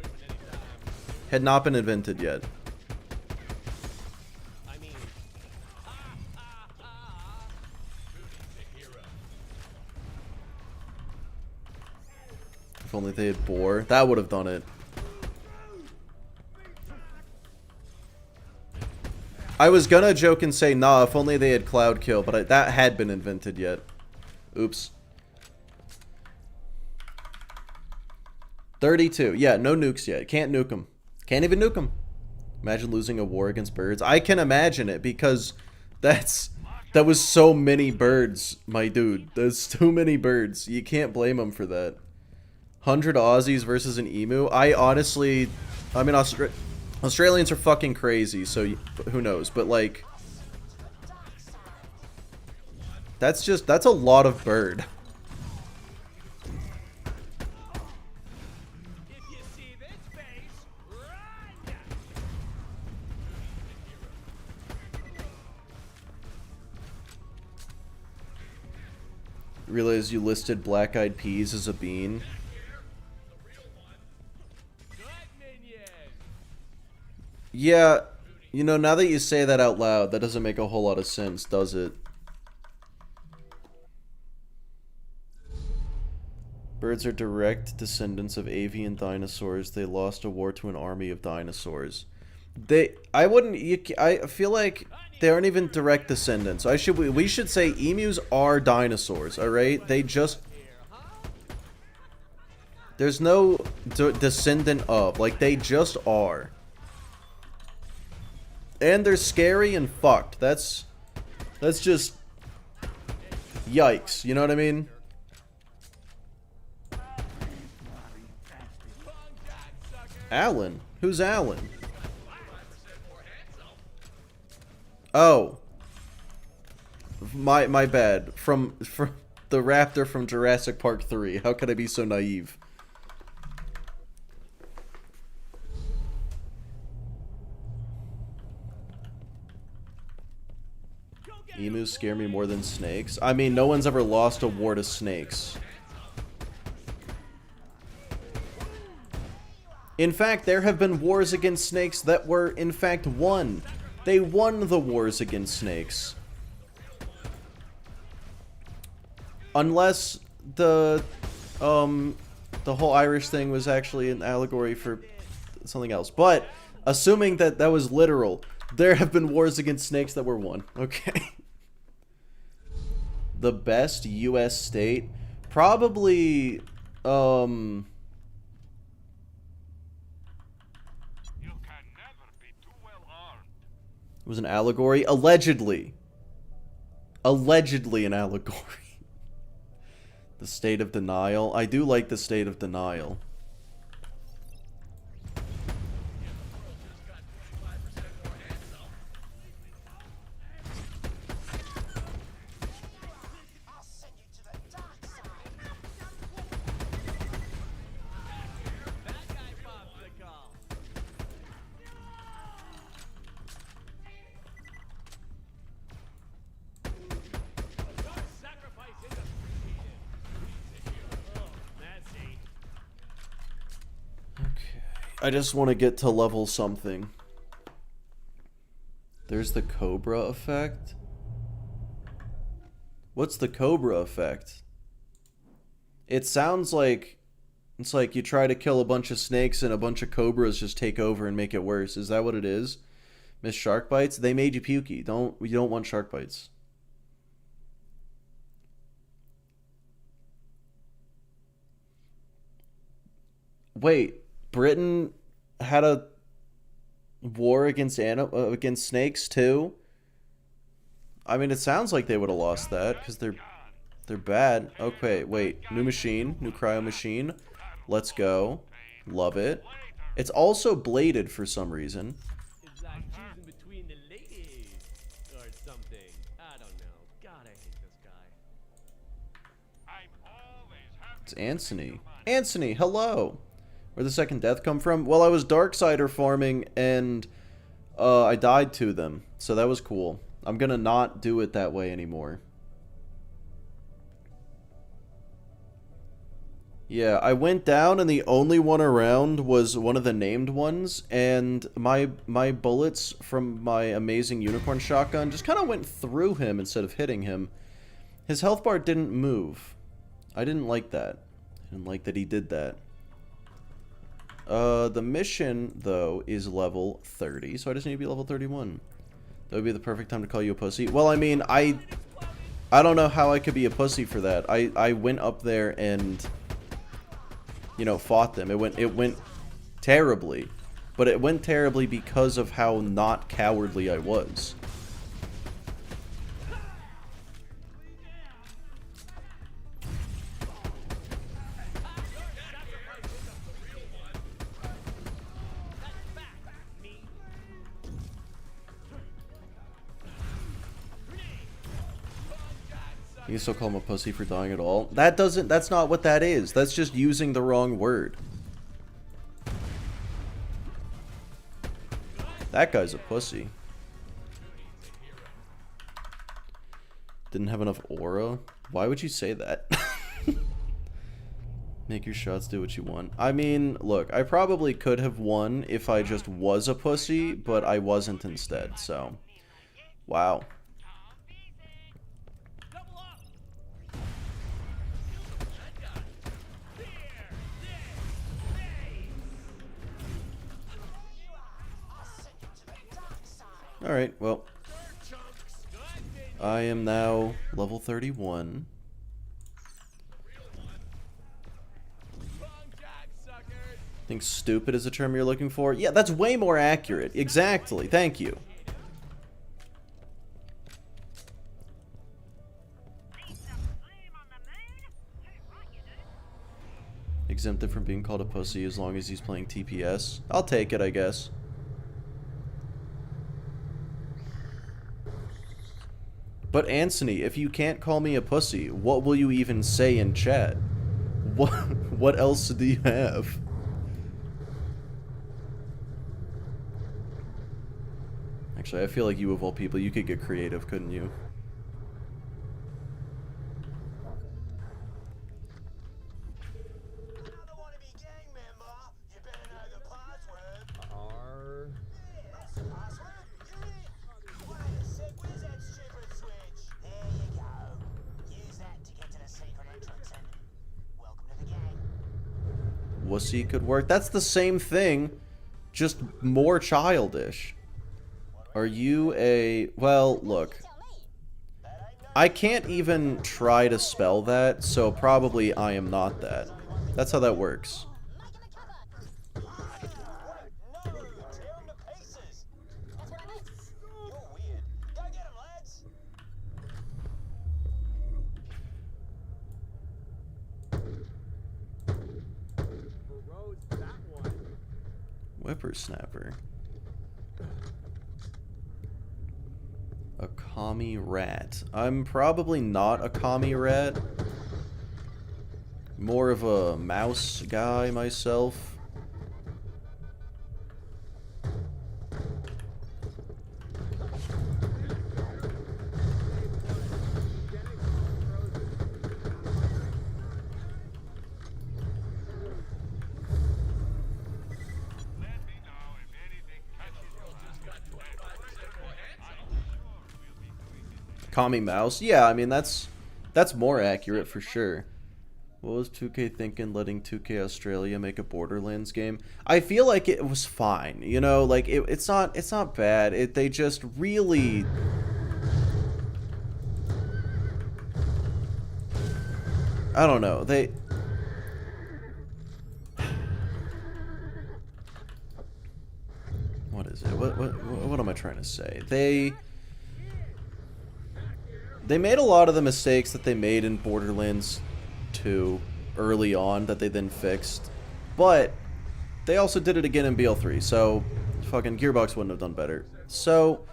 had not been invented yet. If only they had boar, that would have done it. I was gonna joke and say, nah, if only they had cloud kill, but that had been invented yet. Oops. 32. Yeah, no nukes yet. Can't nuke them. Can't even nuke them. Imagine losing a war against birds. I can imagine it, because that was so many birds, my dude. There's too many birds. You can't blame them for that. 100 Aussies versus an emu. I honestly, I mean, Australians are fucking crazy, so who knows? But, like, that's a lot of bird. Realize you listed Black Eyed Peas as a bean. Yeah, you know, now that you say that out loud, that doesn't make a whole lot of sense, does it? Birds are direct descendants of avian dinosaurs. They lost a war to an army of dinosaurs. I feel like they aren't even direct descendants. We should say emus are dinosaurs, alright? They just... There's no descendant of. Like, they just are. And they're scary and fucked. That's just... Yikes, you know what I mean? Alan? Who's Alan? Oh. My bad. From the raptor from Jurassic Park 3. How could I be so naive? Emus scare me more than snakes. I mean, no one's ever lost a war to snakes. In fact, there have been wars against snakes that were, in fact, won. They won the wars against snakes. Unless the whole Irish thing was actually an allegory for something else. But, assuming that that was literal, there have been wars against snakes that were won. Okay. The best U.S. state? Probably, it was an allegory? Allegedly. Allegedly an allegory. The state of denial. I do like the state of denial. I just want to get to level something. There's the Cobra effect. What's the Cobra effect? It sounds like it's like you try to kill a bunch of snakes and a bunch of cobras just take over and make it worse. Is that what it is? Miss Shark Bites? They made you pukey. You don't want shark bites. Wait, Britain had a war against snakes too? I mean, it sounds like they would have lost that because they're bad. Okay, wait. New machine, new cryo machine. Let's go. Love it. It's also bladed for some reason. It's like choosing between the ladies or something. I don't know. God, I hate this guy. It's Anthony. Anthony, hello. Where'd the second death come from? Well, I was Darksider farming and I died to them. So that was cool. I'm gonna not do it that way anymore. Yeah, I went down and the only one around was one of the named ones, and my bullets from my amazing unicorn shotgun just kind of went through him instead of hitting him. His health bar didn't move. I didn't like that. I didn't like that he did that. The mission, though, is level 30, so I just need to be level 31. That would be the perfect time to call you a pussy. Well, I mean, I don't know how I could be a pussy for that. I went up there and, you know, fought them. It went terribly. But it went terribly because of how not cowardly I was. You can still call him a pussy for dying at all. That's not what that is. That's just using the wrong word. That guy's a pussy. Didn't have enough aura? Why would you say that? Make your shots do what you want. I mean, look, I probably could have won if I just was a pussy, but I wasn't instead, so. Wow. Alright, well, I am now level 31. Think stupid is the term you're looking for? Yeah, that's way more accurate. Exactly, thank you. Exempted from being called a pussy as long as he's playing TPS. I'll take it, I guess. But Anthony, if you can't call me a pussy, what will you even say in chat? What else do you have? Actually, I feel like you of all people, you could get creative, couldn't you? Wussy could work. That's the same thing, just more childish. Are you a... Well, look. I can't even try to spell that, so probably I am not that. That's how that works. Whippersnapper. A commie rat. I'm probably not a commie rat. More of a mouse guy myself. Commie Mouse. Yeah, I mean, that's more accurate for sure. What was 2K thinking letting 2K Australia make a Borderlands game? I feel like it was fine, you know, like it's not bad. They just really I don't know. What is it? What am I trying to say? They made a lot of the mistakes that they made in Borderlands 2 early on that they then fixed, but they also did it again in BL3, so fucking Gearbox wouldn't have done better. So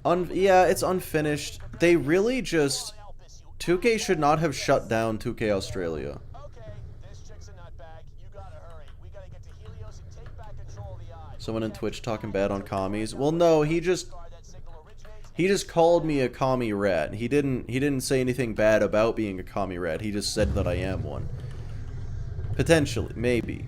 yeah, it's unfinished. They really just 2K should not have shut down 2K Australia. Someone in Twitch talking bad on commies. Well, no, he just called me a commie rat. He didn't say anything bad about being a commie rat. He just said that I am one. Potentially, maybe.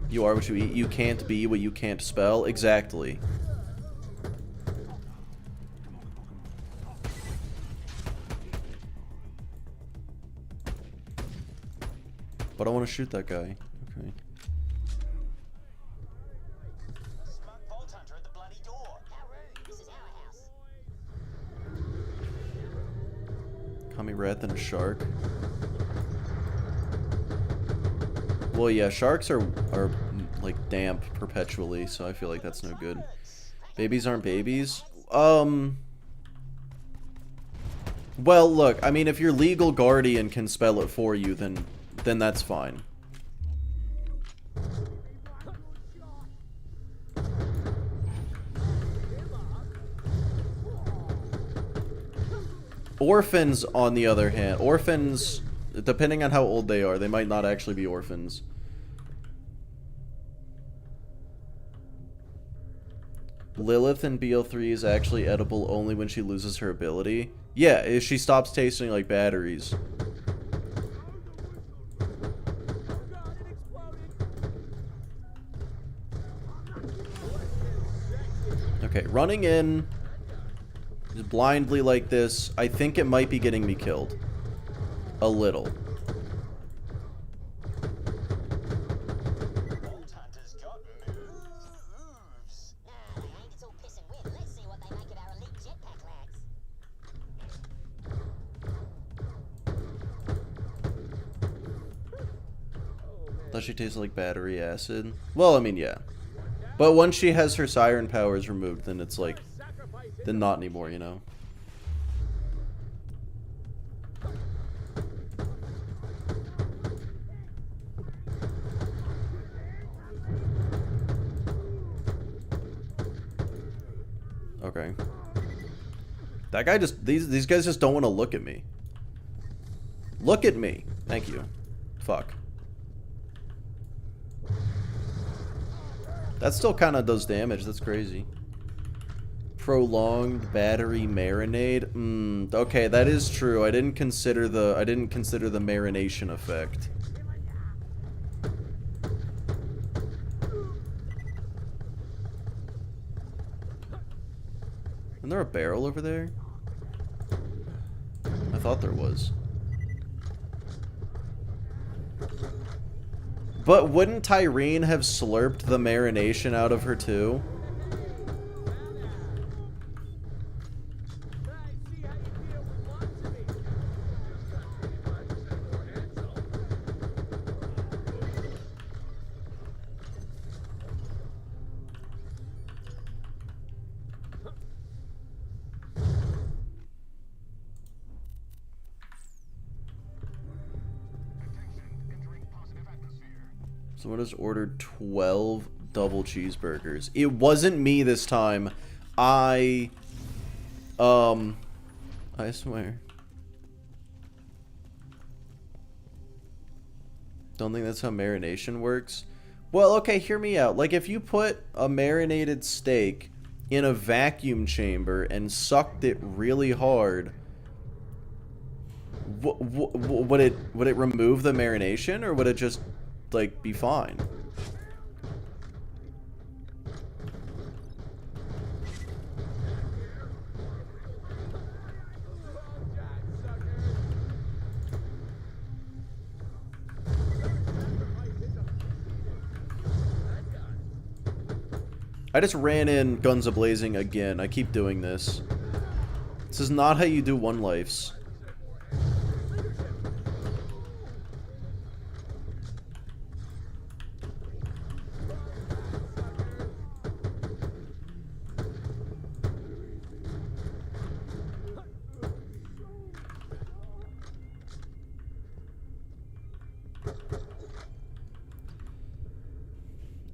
You are what you eat. You can't be what you can't spell. Exactly. But I want to shoot that guy. Okay. Commie rat than a shark. Well, yeah, sharks are like damp perpetually, so I feel like that's no good. Babies aren't babies. Well, look, I mean, if your legal guardian can spell it for you, then that's fine. Orphans, on the other hand, orphans, depending on how old they are, they might not actually be orphans. Lilith in BL3 is actually edible only when she loses her ability. Yeah, if she stops tasting like batteries. Okay, running in just blindly like this, I think it might be getting me killed. A little. Does she taste like battery acid? Well, I mean, yeah. But once she has her siren powers removed, then it's like, then not anymore, you know? Okay. That guy just, these guys just don't want to look at me. Look at me. Thank you. Fuck. That still kind of does damage. That's crazy. Prolonged battery marinade. Okay, that is true. I didn't consider the marination effect. Isn't there a barrel over there? I thought there was. But wouldn't Tyreen have slurped the marination out of her too? Someone has ordered 12 double cheeseburgers. It wasn't me this time. I swear. Don't think that's how marination works. Well, okay, hear me out. Like, if you put a marinated steak in a vacuum chamber and sucked it really hard, would it remove the marination, or would it just like be fine? I just ran in guns a-blazing again. I keep doing this. This is not how you do one-lifes.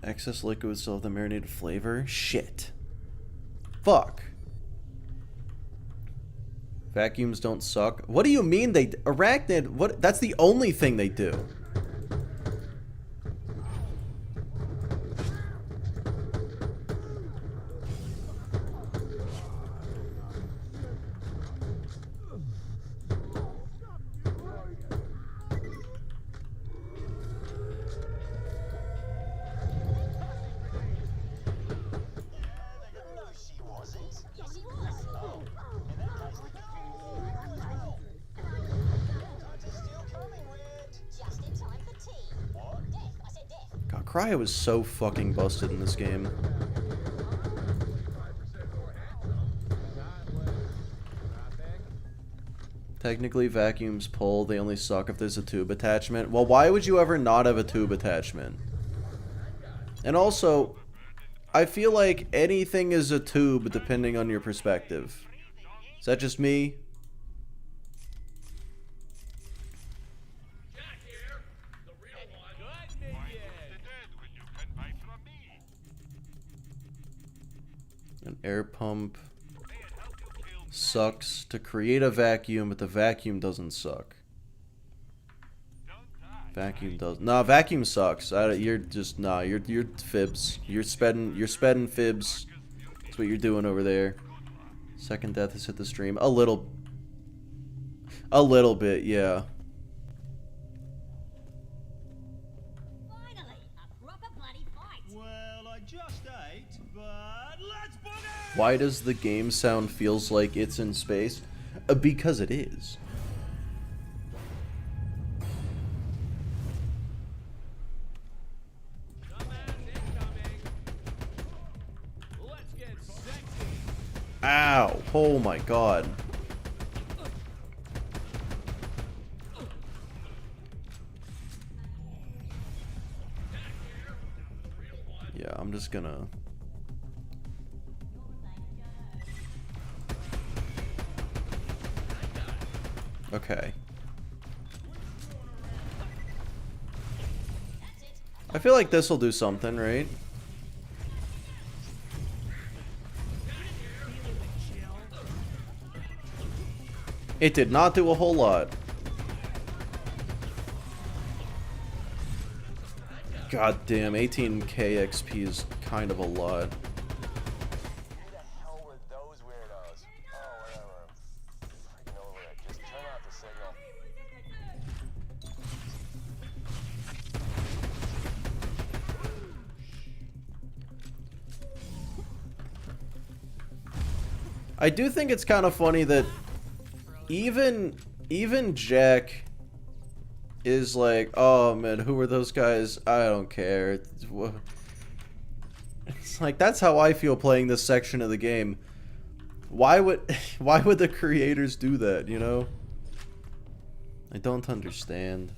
Excess liquid still have the marinated flavor? Shit. Fuck. Vacuums don't suck. What do you mean they... Arachnid... What? That's the only thing they do. Cryo is so fucking busted in this game. Technically, vacuums pull. They only suck if there's a tube attachment. Well, why would you ever not have a tube attachment? And also, I feel like anything is a tube depending on your perspective. Is that just me? An air pump sucks to create a vacuum, but the vacuum doesn't suck. Vacuum does. Nah, vacuum sucks. You're just You're fibs. You're spedding fibs. That's what you're doing over there. Second death has hit the stream a little bit, yeah. Why does the game sound feels like it's in space? Because it is. Ow! Oh my god. Yeah, I'm just gonna... Okay. I feel like this will do something, right? It did not do a whole lot. God damn, 18k XP is kind of a lot. I do think it's kind of funny that even Jack is like, oh man, who are those guys? I don't care. It's like, that's how I feel playing this section of the game. Why would the creators do that, you know? I don't understand.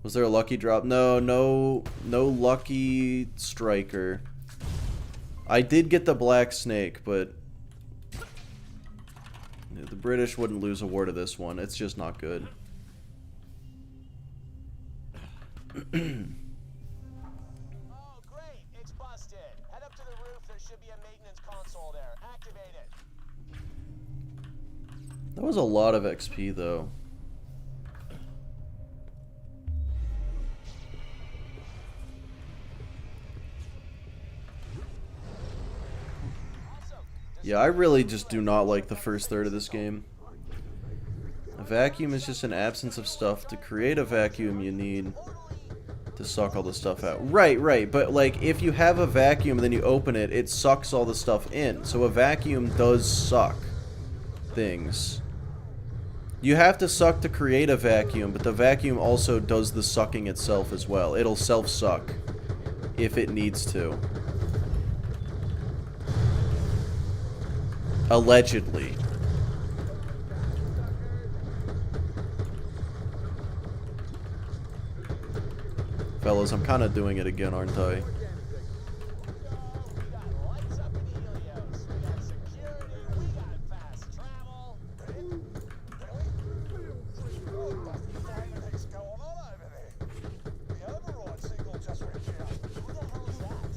Was there a lucky drop? No lucky striker. I did get the black snake, but the British wouldn't lose a war to this one. It's just not good. Oh, great! It's busted. Head up to the roof. There should be a maintenance console there. Activate it. That was a lot of XP, though. Yeah, I really just do not like the first third of this game. I A vacuum is just an absence of stuff. To create a vacuum, you need to suck all the stuff out. Right, right. But, like, if you have a vacuum and then you open it, it sucks all the stuff in. So a vacuum does suck things. You have to suck to create a vacuum, but the vacuum also does the sucking itself as well. It'll self-suck if it needs to. Allegedly. Fellas, I'm kind of doing it again, aren't I?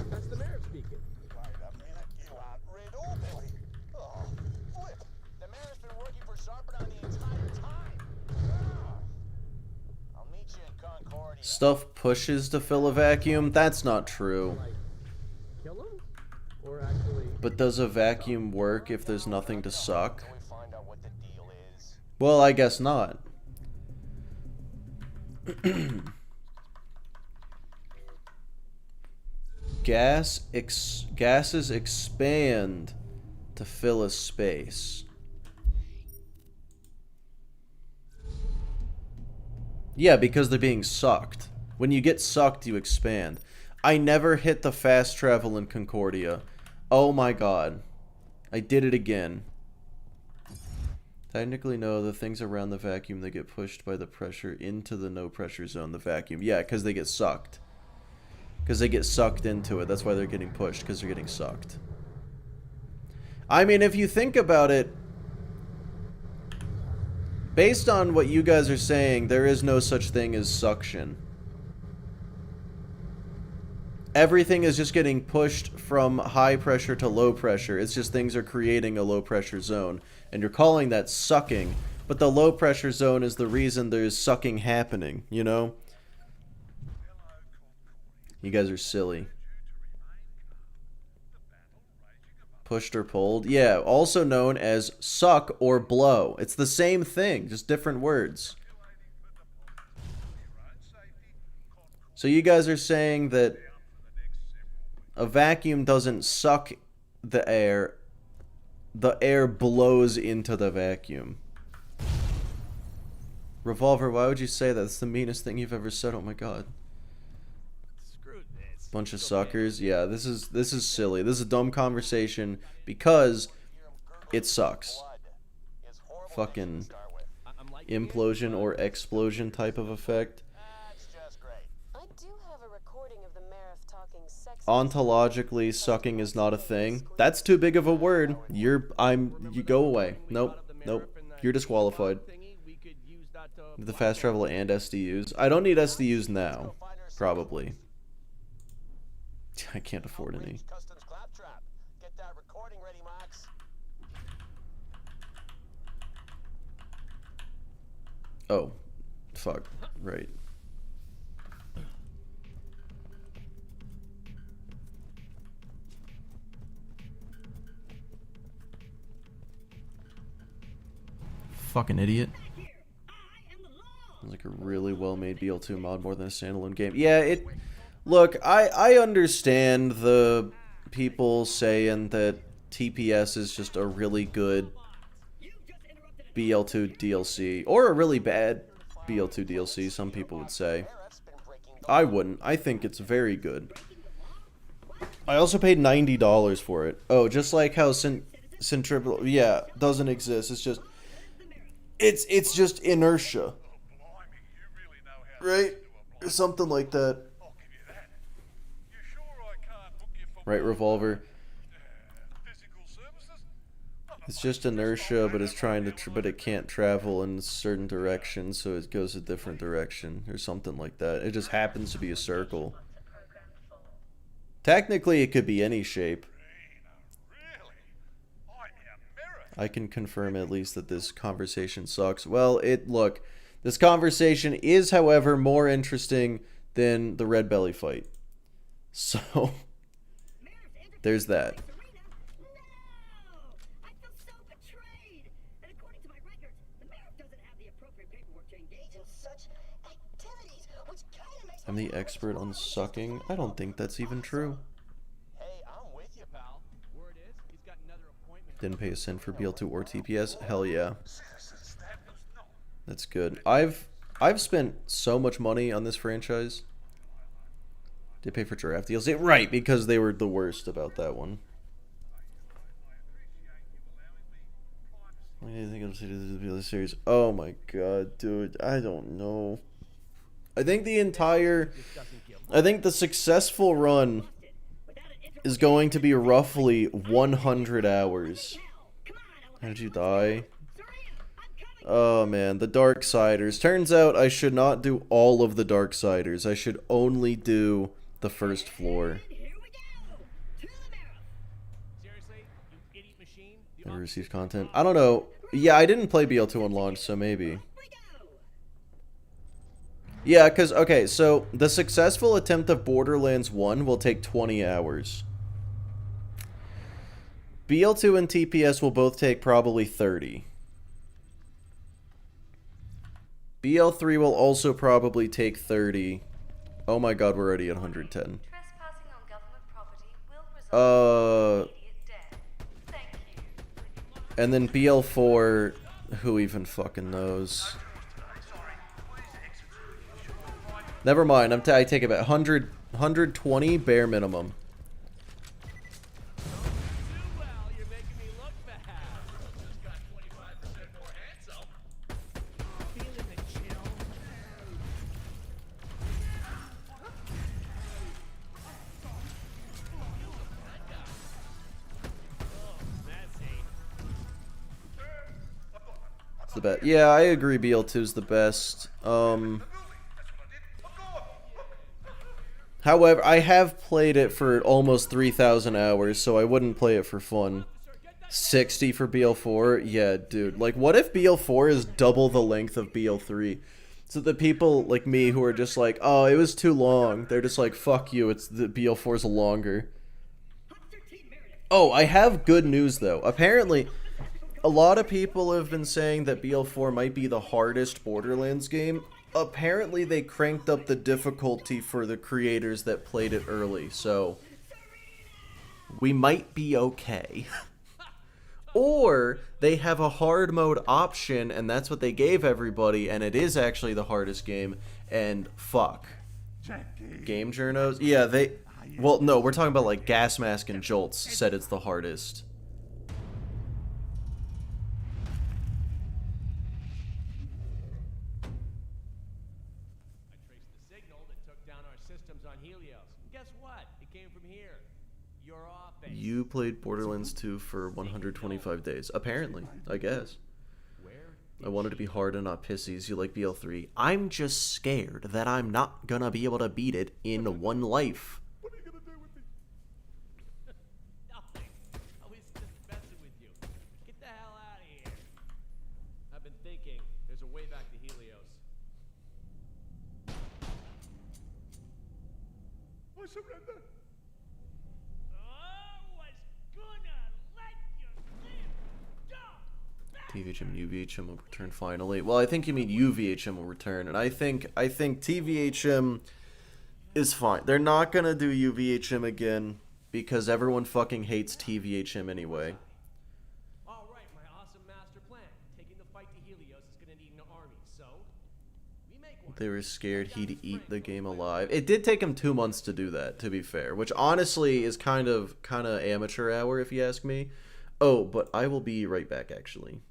That's the mayor speaking. Wait a minute, you aren't Red or Billy. Oh, flip. The mayor's been working for Sharpenon the entire time. I'll meet you in Concordia. Stuff pushes to fill a vacuum? That's not true. Kill him? Or actually... But does a vacuum work if there's nothing to suck? Till we find out what the deal is. Well, I guess not. Gases expand to fill a space. Yeah, because they're being sucked. When you get sucked, you expand. I never hit the fast travel in Concordia. Oh my god. I did it again. Technically, no, the things around the vacuum that get pushed by the pressure into the no pressure zone, the vacuum. Yeah, because they get sucked. Because they get sucked into it. That's why they're getting pushed, because they're getting sucked. I mean, if you think about it, based on what you guys are saying, there is no such thing as suction. Everything is just getting pushed from high pressure to low pressure. It's just things are creating a low pressure zone. And you're calling that sucking. But the low pressure zone is the reason there's sucking happening, you know? You guys are silly. Pushed or pulled? Yeah, also known as suck or blow. It's the same thing, just different words. So you guys are saying that a vacuum doesn't suck the air blows into the vacuum. Revolver, why would you say that? That's the meanest thing you've ever said. Oh my god. Screw this. Bunch of suckers. Yeah, this is silly. This is a dumb conversation because it sucks. Fucking implosion or explosion type of effect. I do have a recording of the Marif talking sex. Ontologically, sucking is not a thing. That's too big of a word. You go away. Nope. Nope. You're disqualified. The fast travel and SDUs. I don't need SDUs now. Probably. I can't afford any. Customs claptrap. Get that recording ready, Max. Oh. Fuck. Right. Fucking idiot. It's like a really well-made BL2 mod more than a standalone game. Yeah, it... Look, I understand the people saying that TPS is just a really good BL2 DLC. Or a really bad BL2 DLC, some people would say. I wouldn't. I think it's very good. I also paid $90 for it. Oh, just like how Centripetal... Yeah, doesn't exist. It's just... It's just inertia. Right? Or something like that. Right, Revolver? It's just inertia, but it's trying to... but it can't travel in certain directions, so it goes a different direction. Or something like that. It just happens to be a circle. Technically, it could be any shape. I can confirm at least that this conversation sucks. Well, look, this conversation is, however, more interesting than the Red Belly fight. So, there's that. appropriate paperwork to engage in such activities, which kind of makes I'm the expert on sucking. I don't think that's even true. Hey, I'm with you, pal. Word is, he's got another appointment. Didn't pay a cent for BL2 or TPS. Hell yeah. That's good. I've spent so much money on this franchise. Did pay for giraffe deals. Right, because they were the worst about that one. What do you think of the series? Oh my god, dude. I don't know. I think the successful run is going to be roughly 100 hours. How did you die? Oh man, the Darksiders. Turns out I should not do all of the Darksiders. I should only do the first floor. Seriously, you idiot machine? The Never received content. I don't know. Yeah, I didn't play BL2 on launch, so maybe. Yeah, because, okay, so the successful attempt of Borderlands 1 will take 20 hours. BL2 and TPS will both take probably 30. BL3 will also probably take 30. Oh my god, we're already at 110. Trespassing on government property will result in immediate death. Thank you. And then BL4, who even fucking knows? Never mind, I take it back. 120 bare minimum. well, you're making me look bad. Just got 25% more handsome. Feeling the chill. It's the best. Yeah, I agree BL2 is the best. However, I have played it for almost 3,000 hours, so I wouldn't play it for fun. 60 for BL4? Yeah, dude. Like, what if BL4 is double the length of BL3? So the people like me who are just like, oh, it was too long, they're just like, fuck you, it's the BL4's longer. Oh, I have good news, though. Apparently, a lot of people have been saying that BL4 might be the hardest Borderlands game. Apparently, they cranked up the difficulty for the creators that played it early, so we might be okay. Or they have a hard mode option, and that's what they gave everybody, and it is actually the hardest game, and fuck. Game journos? Yeah, they... Well, no, we're talking about, like, Gas Mask and Jolts said it's the hardest. You played Borderlands 2 for 125 days. Apparently, I guess. I wanted to be hard and not pissies. You like BL3. I'm just scared that I'm not gonna be able to beat it in one life. What are you gonna do with me? Nothing. I was just messing with you. Get the hell out of here. I've been thinking. There's a way back to Helios. I surrender. TVHM and UVHM will return finally. Well, I think you mean UVHM will return, and I think TVHM is fine. They're not gonna do UVHM again because everyone fucking hates TVHM anyway. All right, my awesome master plan. Taking the fight to Helios is gonna need an army, so we make one. They were scared he'd eat the game alive. It did take him 2 months to do that, to be fair, which honestly is kind of amateur hour if you ask me. Oh, but I will be right back actually.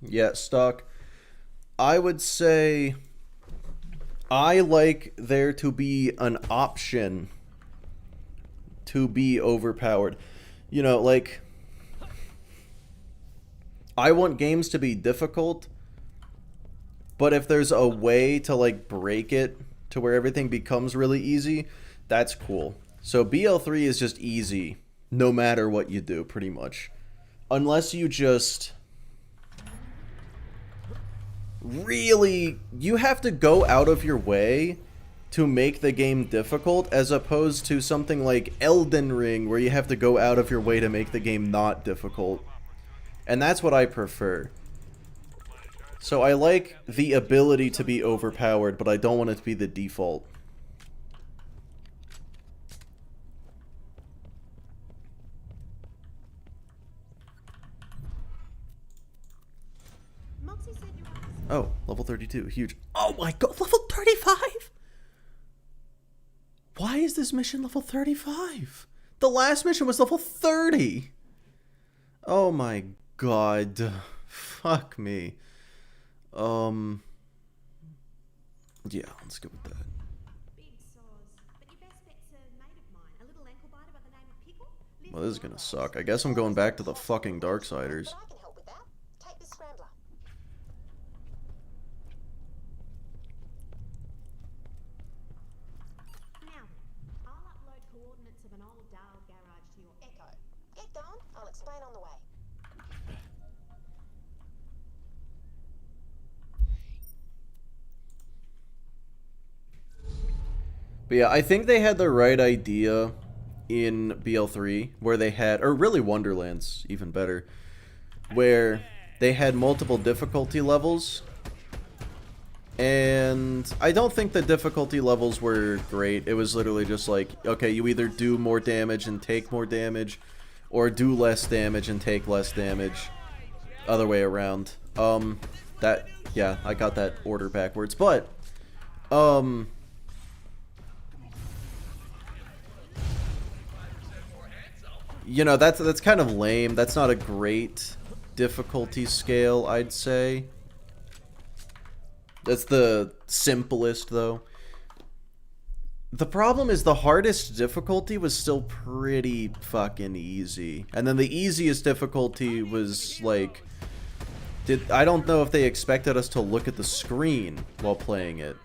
Yeah, stock. I would say I like there to be an option to be overpowered. You know, like, I want games to be difficult, but if there's a way to, like, break it to where everything becomes really easy, that's cool. So BL3 is just easy, no matter what you do, pretty much. Unless you just... really... you have to go out of your way to make the game difficult, as opposed to something like Elden Ring, where you have to go out of your way to make the game not difficult. And that's what I prefer. So I like the ability to be overpowered, but I don't want it to be the default. Moxie said you were... Oh, level 32, huge. Oh my god, level 35?! Why is this mission level 35? The last mission was level 30! Oh my god. Fuck me. Yeah, let's go with that. Big saws. But your best bet's a mate of mine. A little ankle biter by the name of Pickle. Well, this is gonna suck. I guess I'm going back to the fucking Darksiders. But I can help with that. Take this scrambler. Now then, I'll upload coordinates of an old Dial garage to your Echo. Get going. I'll explain on the way. But yeah, I think they had the right idea in BL3, where they had, or really Wonderlands, even better, where they had multiple difficulty levels. And I don't think the difficulty levels were great. It was literally just like, okay, you either do more damage and take more damage, or do less damage and take less damage. Other way around. Yeah, I got that order backwards. But, you know, that's kind of lame. That's not a great difficulty scale, I'd say. That's the simplest, though. The problem is the hardest difficulty was still pretty fucking easy. And then the easiest difficulty was, like... I don't know if they expected us to look at the screen while playing it.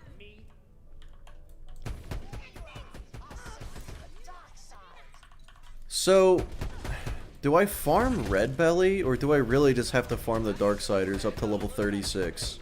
So, do I farm Red Belly, or do I really just have to farm the Darksiders up to level 36?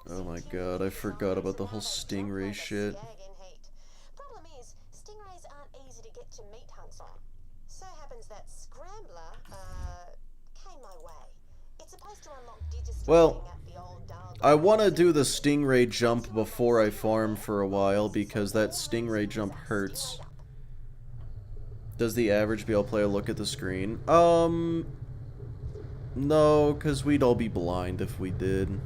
Oh my god, I forgot about the whole Stingray shit. Problem is, stingrays aren't easy to get to meat hunts on. So happens that Scrambler, came my way. It's supposed to unlock Digistore. Well, I want to do the Stingray jump before I farm for a while, because that Stingray jump hurts. Does the average BL player look at the screen? No, because we'd all be blind if we did.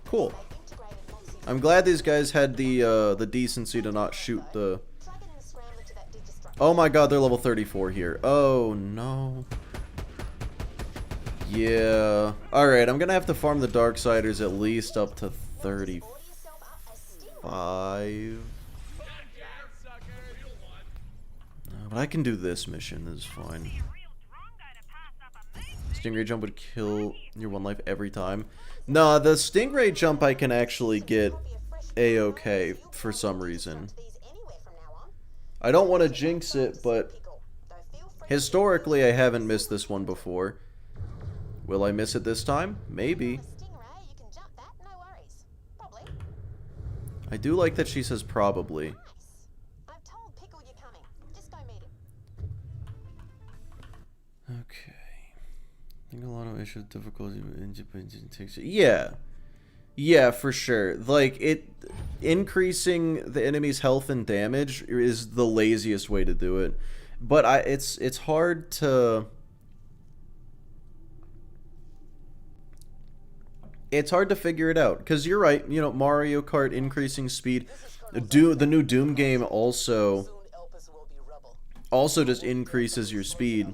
Cool. I'm glad these guys had the decency to not shoot the... Oh my god, they're level 34 here. Oh no. Yeah. Alright, I'm gonna have to farm the Darksiders at least up to 35. But I can do this mission, this is fine. Stingray jump would kill your one life every time. Nah, the Stingray jump I can actually get a-okay for some reason. I don't want to jinx it, but Historically, I haven't missed this one before. Will I miss it this time? Maybe. Stingray, you can jump that, no worries. Probably. I do like that she says probably. Nice. I've told Pickle you're coming. Just go meet him. Okay. I think a lot of issues, difficulty with independent takes. Yeah. Yeah, for sure. Like, increasing the enemy's health and damage is the laziest way to do it. But it's hard to... It's hard to figure it out, because you're right, you know, Mario Kart increasing speed. The new Doom game also just increases your speed.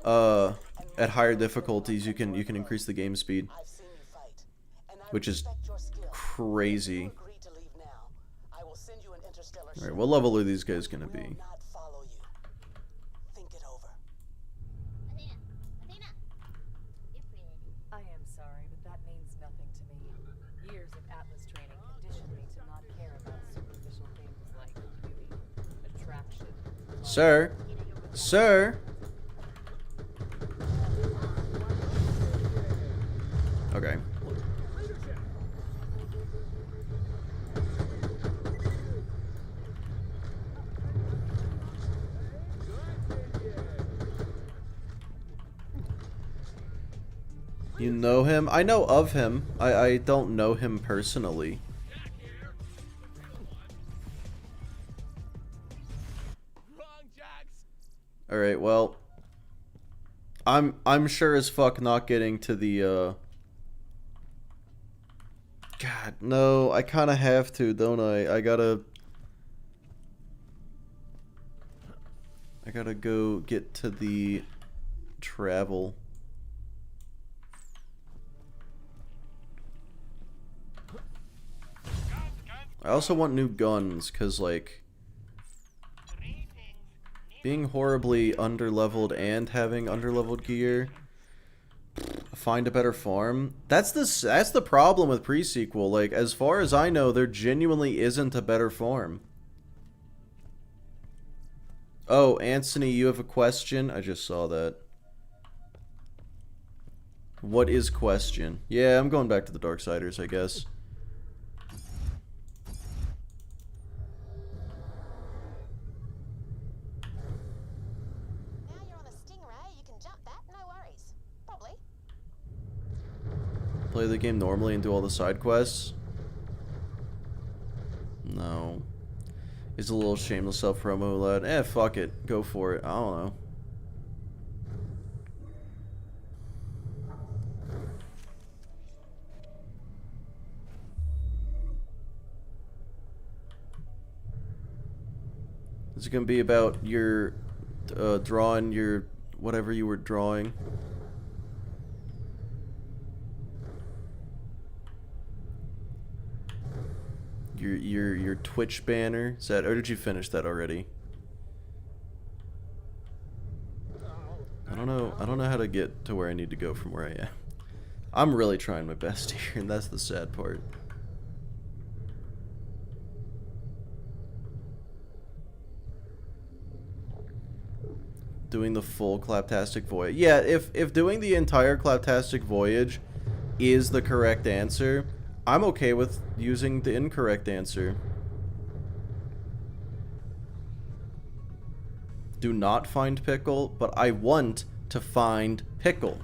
At higher difficulties, you can increase the game speed, which is crazy. All right, what level are these guys gonna be? I am sorry, but that means nothing to me. Years of Atlas training conditioned me to not care about superficial things like beauty, attraction. Sir? Sir? Okay. You know him? I know of him. I don't know him personally. Alright, well. I'm sure as fuck not getting to the God, no, I kinda have to, don't I? I gotta go get to the travel. I also want new guns, cause like being horribly underleveled and having underleveled gear. Find a better farm. That's the problem with pre-sequel. Like, as far as I know, there genuinely isn't a better farm. Oh, Anthony, you have a question? I just saw that. What is question? Yeah, I'm going back to the Darksiders, I guess. Now you're on a Stingray, you can jump that, no worries. Probably. Play the game normally and do all the side quests? No. It's a little shameless self-promo, lad. Eh, fuck it. Go for it. I don't know. Is it gonna be about your drawing your whatever you were drawing? Your Twitch banner? Is that, or did you finish that already? I don't know how to get to where I need to go from where I am. I'm really trying my best here, and that's the sad part. Doing the full Claptastic Voyage. Yeah, if doing the entire Claptastic Voyage is the correct answer, I'm okay with using the incorrect answer. Do not find Pickle, but I want to find Pickle.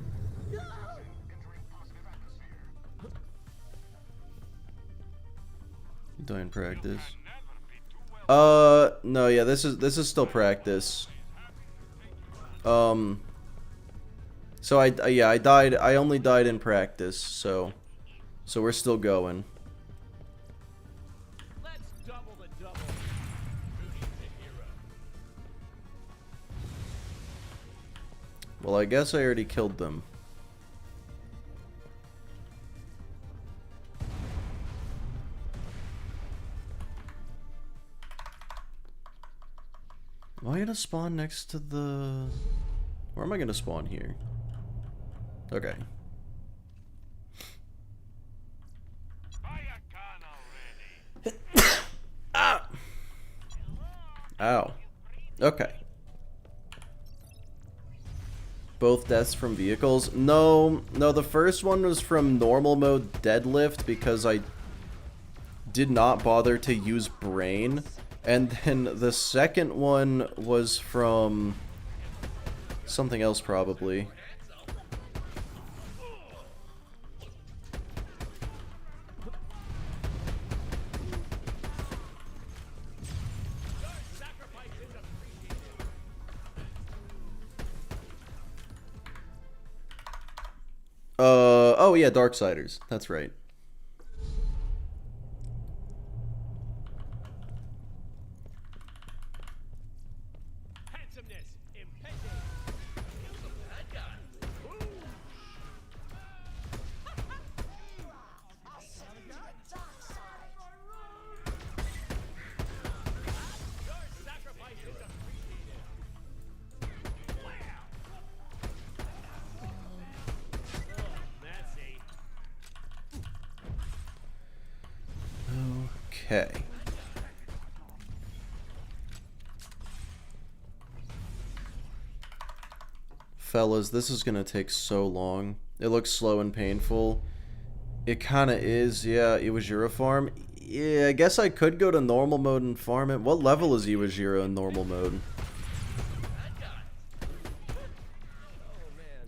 Die in practice. No, yeah, this is still practice. So I died. I only died in practice, so we're still going. Let's double the double. Well, I guess I already killed them. Am I gonna spawn next to the... Where am I gonna spawn here? Okay. Ah! Ow. Okay. Both deaths from vehicles? No, the first one was from normal mode deadlift because I did not bother to use brain. And then the second one was from something else probably. Oh yeah, Darksiders. That's right. Handsomeness impending. Kill the bad guy. Your sacrifice is appreciated. Wow. Messy. Okay. Fellas, this is gonna take so long. It looks slow and painful. It kinda is, yeah. Iwajiro farm. Yeah, I guess I could go to normal mode and farm it. What level is Iwajiro in normal mode?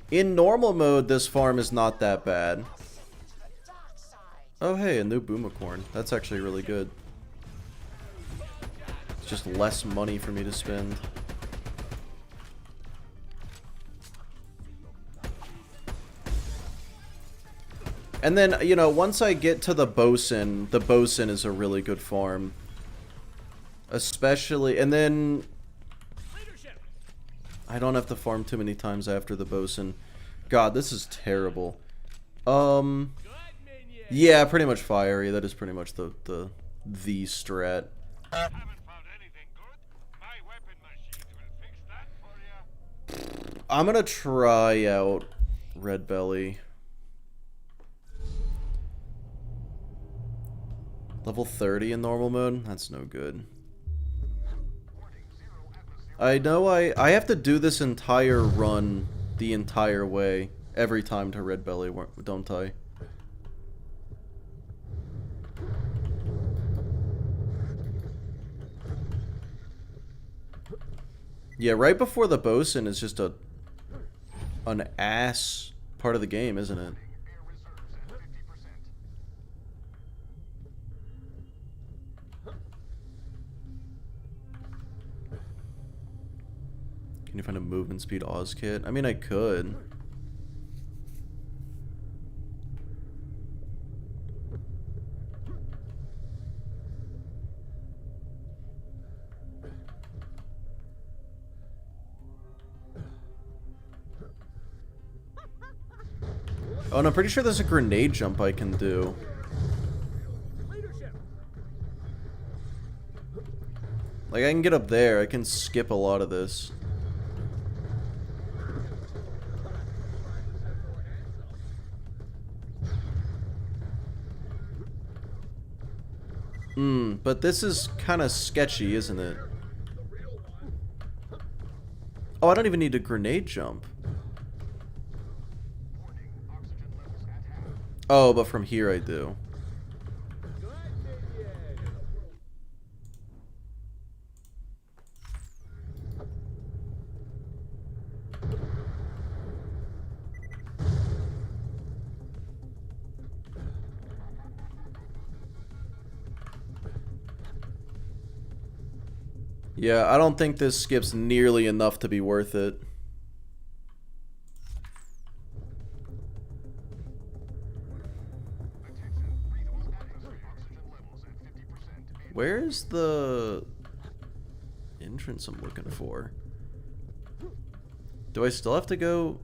In normal mode, this farm is not that bad. Oh hey, a new Boomicorn. That's actually really good. It's just less money for me to spend. And then, you know, once I get to the bosun is a really good farm. Especially, and then I don't have to farm too many times after the bosun. God, this is terrible. Yeah, pretty much fiery. That is pretty much the strat. I'm gonna try out Red Belly. Level 30 in normal mode? That's no good. I know I have to do this entire run the entire way every time to Red Belly, don't I? Yeah, right before the bosun is just an ass part of the game, isn't it? Can you find a movement speed Oz kit? I mean, I could. Oh, and I'm pretty sure there's a grenade jump I can do. Like, I can get up there. I can skip a lot of this. But this is kind of sketchy, isn't it? Oh, I don't even need a grenade jump. Oh, but from here I do. Yeah, I don't think this skips nearly enough to be worth it. Where's the entrance I'm looking for? Do I still have to go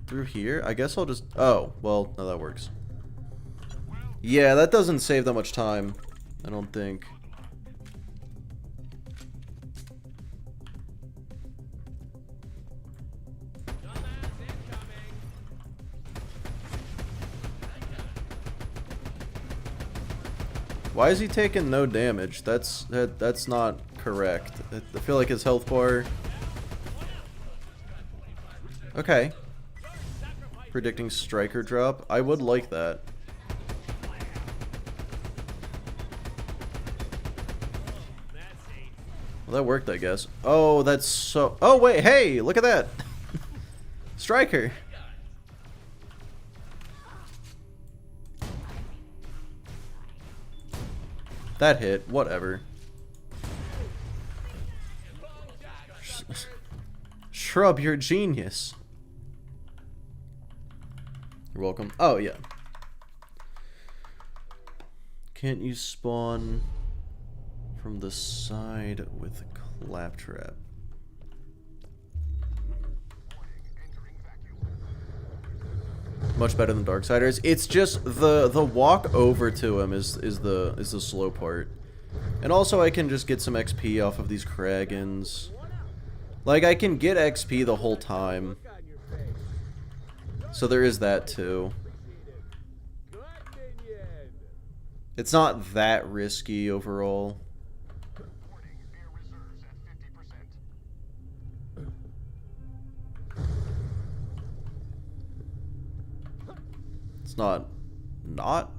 through here? I guess I'll just... Oh, well, no, that works. Yeah, that doesn't save that much time, I don't think. Why is he taking no damage? That's not correct. I feel like his health bar... Okay. Predicting striker drop. I would like that. Well, that worked, I guess. Oh, that's so... Oh, wait, hey, look at that. Striker. That hit, whatever. Shrub, you're a genius. You're welcome. Oh, yeah. Can't you spawn from the side with claptrap? Much better than Darksiders. It's just the walk over to him is the slow part. And also I can just get some XP off of these Kragans. Like, I can get XP the whole time. So there is that too. It's not that risky overall. It's not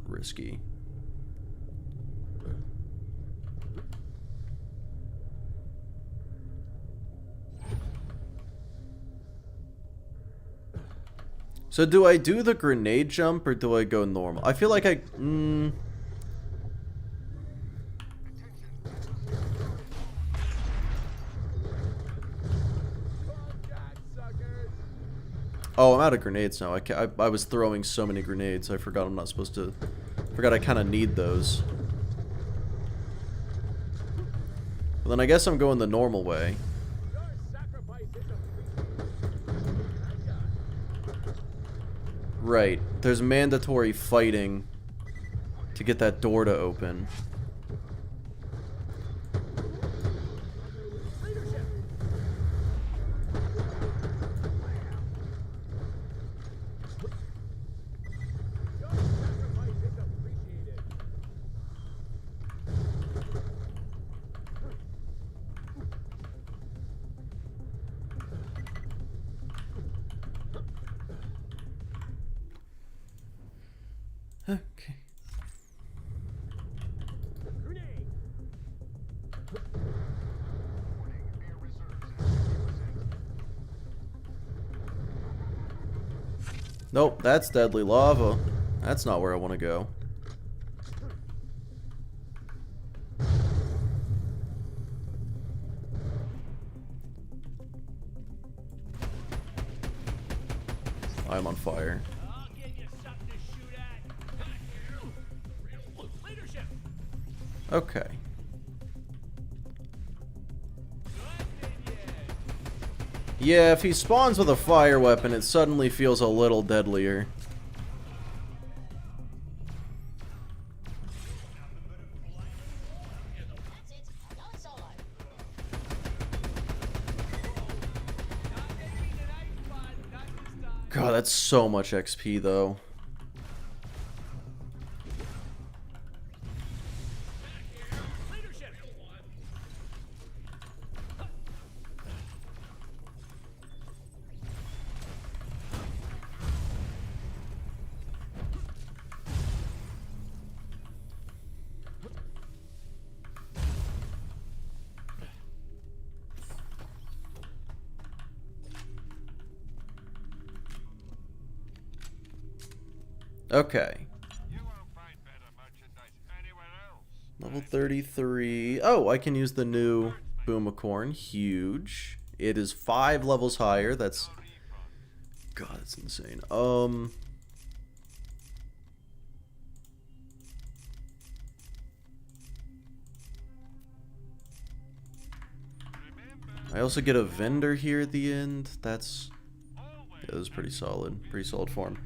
risky. So do I do the grenade jump or do I go normal? I feel like I... Oh, I'm out of grenades now. I was throwing so many grenades. I forgot I'm not supposed to... Forgot I kind of need those. But then I guess I'm going the normal way. Right. There's mandatory fighting to get that door to open. Okay. Nope, that's deadly lava. That's not where I want to go. I'm on fire. Okay. Yeah, if he spawns with a fire weapon, it suddenly feels a little deadlier. God, that's so much XP, though. Okay. Level 33. Oh, I can use the new Boomicorn. Huge. It is 5 levels higher. That's... God, that's insane. I also get a vendor here at the end. That's... Yeah, that was pretty solid. Pretty solid form.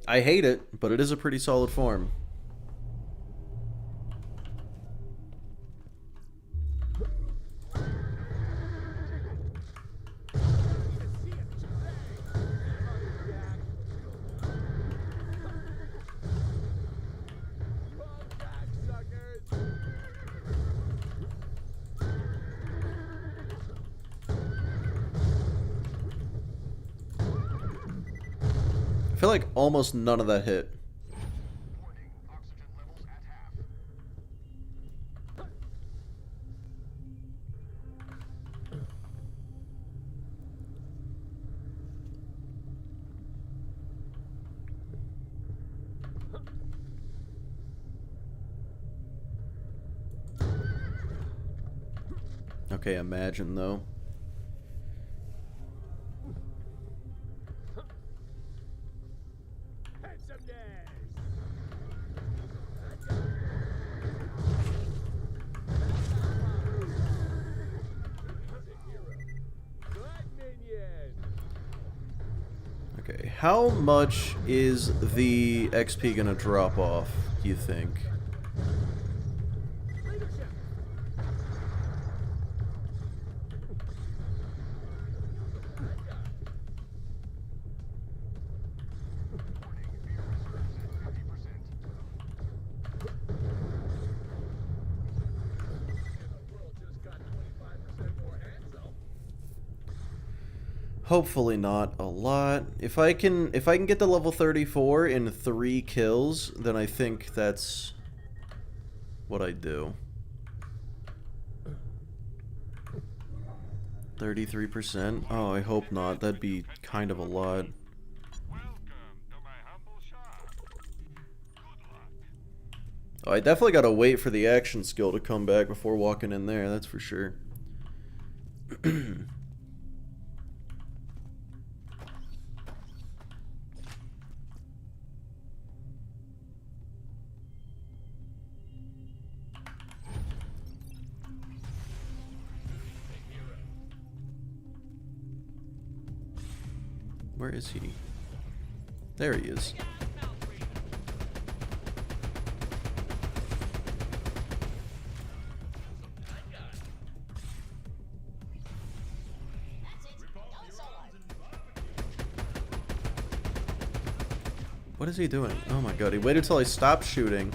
I hate it, but it is a pretty solid form. feel like almost none of that hit. Okay, imagine though. Okay, how much is the XP gonna drop off, do you think? Hopefully not a lot. If I can get to level 34 in 3 kills, then I think that's what I do. 33%? Oh, I hope not. That'd be kind of a lot. Oh, I definitely gotta wait for the action skill to come back before walking in there, that's for sure. Where is he? There he is. What is he doing? Oh my god, he waited till I stopped shooting.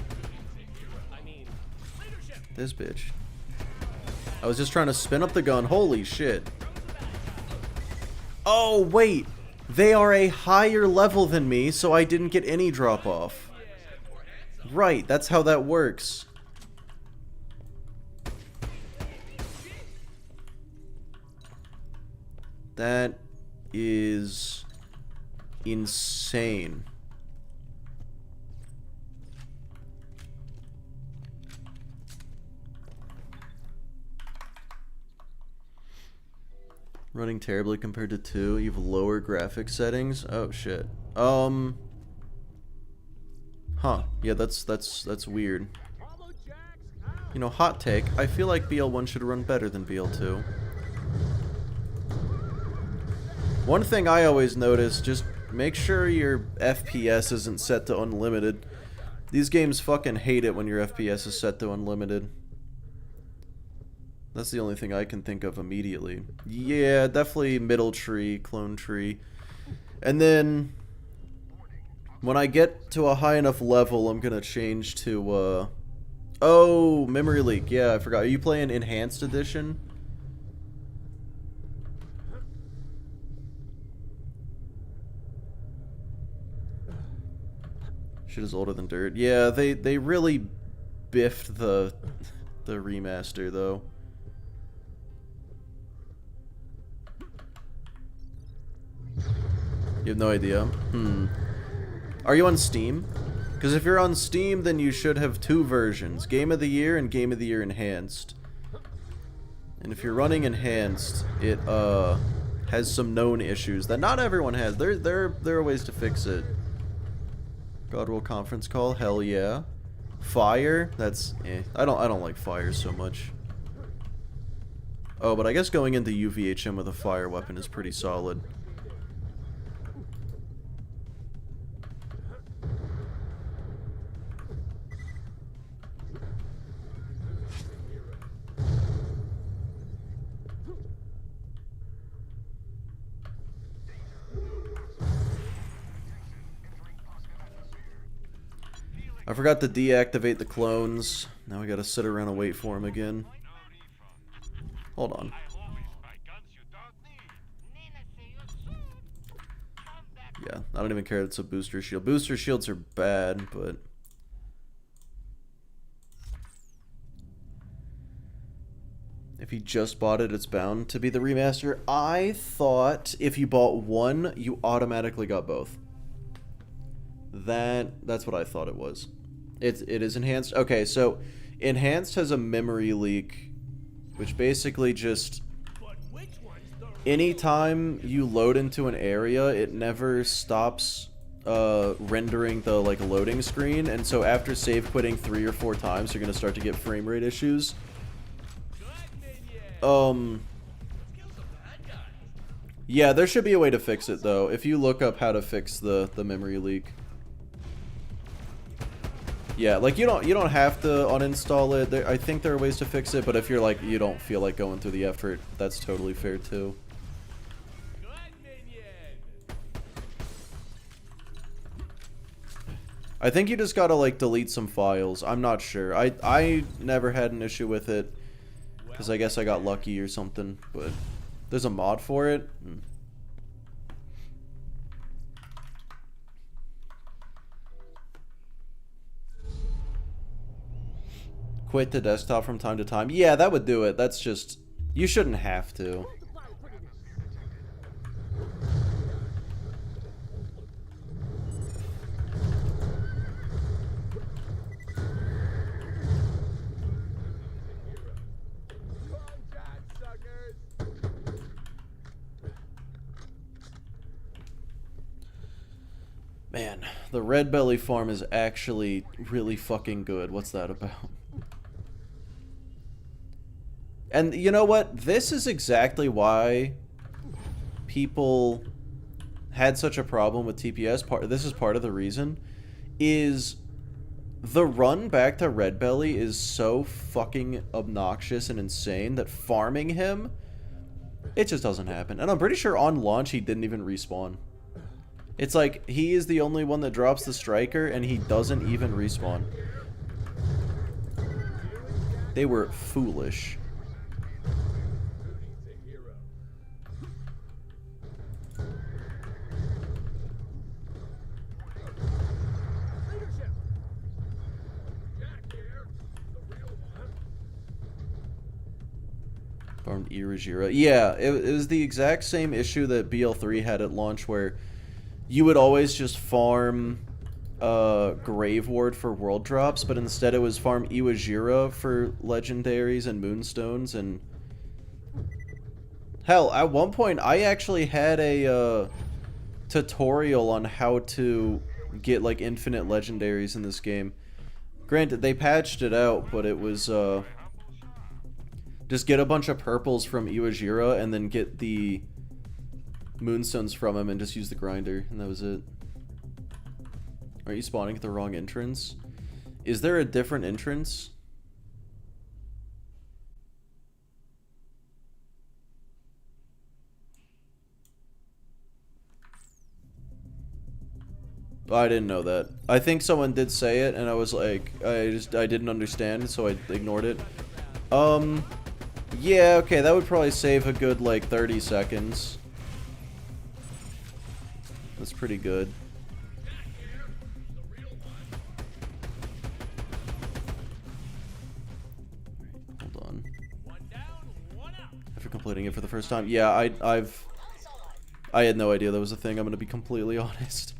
This bitch. I was just trying to spin up the gun. Holy shit. Oh, wait. They are a higher level than me, so I didn't get any drop off. Right, that's how that works. That is insane. Running terribly compared to 2. You have lower graphic settings. Oh shit. Huh. Yeah, that's weird. You know, hot take. I feel like BL1 should run better than BL2. One thing I always notice, just make sure your FPS isn't set to unlimited. These games fucking hate it when your FPS is set to unlimited. That's the only thing I can think of immediately. Yeah, definitely middle tree, clone tree. And then, when I get to a high enough level, I'm gonna change to, oh, memory leak. Yeah, I forgot. Are you playing Enhanced Edition? Shit is older than dirt. Yeah, they really biffed the remaster, though. You have no idea? Are you on Steam? Because if you're on Steam, then you should have 2 versions. Game of the Year and Game of the Year Enhanced. And if you're running Enhanced, it has some known issues that not everyone has. There are ways to fix it. Godroll conference call, hell yeah. Fire, that's I don't like fire so much. Oh, but I guess going into UVHM with a fire weapon is pretty solid. I forgot to deactivate the clones. Now we gotta sit around and wait for him again. Hold on. Yeah, I don't even care if it's a booster shield. Booster shields are bad, but... If you just bought it, it's bound to be the remaster. I thought if you bought one, you automatically got both. That's what I thought it was. It is enhanced. Okay, so enhanced has a memory leak, which basically just anytime you load into an area, it never stops rendering the like loading screen, and so after save quitting 3 or 4 times, you're gonna start to get frame rate issues. Yeah, there should be a way to fix it though. If you look up how to fix the memory leak. Yeah, like you don't have to uninstall it. I think there are ways to fix it, but if you're like you don't feel like going through the effort, that's totally fair too. I think you just gotta like delete some files. I'm not sure. I never had an issue with it because I guess I got lucky or something, but there's a mod for it. Quit the desktop from time to time. Yeah, that would do it. That's just... You shouldn't have to. Man, the Red Belly farm is actually really fucking good. What's that about? And you know what? This is exactly why people had such a problem with TPS. This is part of the reason. Is the run back to Red Belly is so fucking obnoxious and insane that farming him, it just doesn't happen. And I'm pretty sure on launch he didn't even respawn. It's like he is the only one that drops the striker and he doesn't even respawn. They were foolish. Farmed Irajira. Yeah, it was the exact same issue that BL3 had at launch where you would always just farm Grave Ward for world drops, but instead it was farm Iwajira for legendaries and moonstones, and hell, at one point I actually had a tutorial on how to get like infinite legendaries in this game. Granted, they patched it out, but it was just get a bunch of purples from Iwajira and then get the moonstones from him and just use the grinder, and that was it. Are you spawning at the wrong entrance? Is there a different entrance? Oh, I didn't know that. I think someone did say it and I was like, I didn't understand, so I ignored it. Yeah, okay, that would probably save a good like 30 seconds. That's pretty good. Hold on. After completing it for the first time, yeah, I had no idea that was a thing. I'm gonna be completely honest.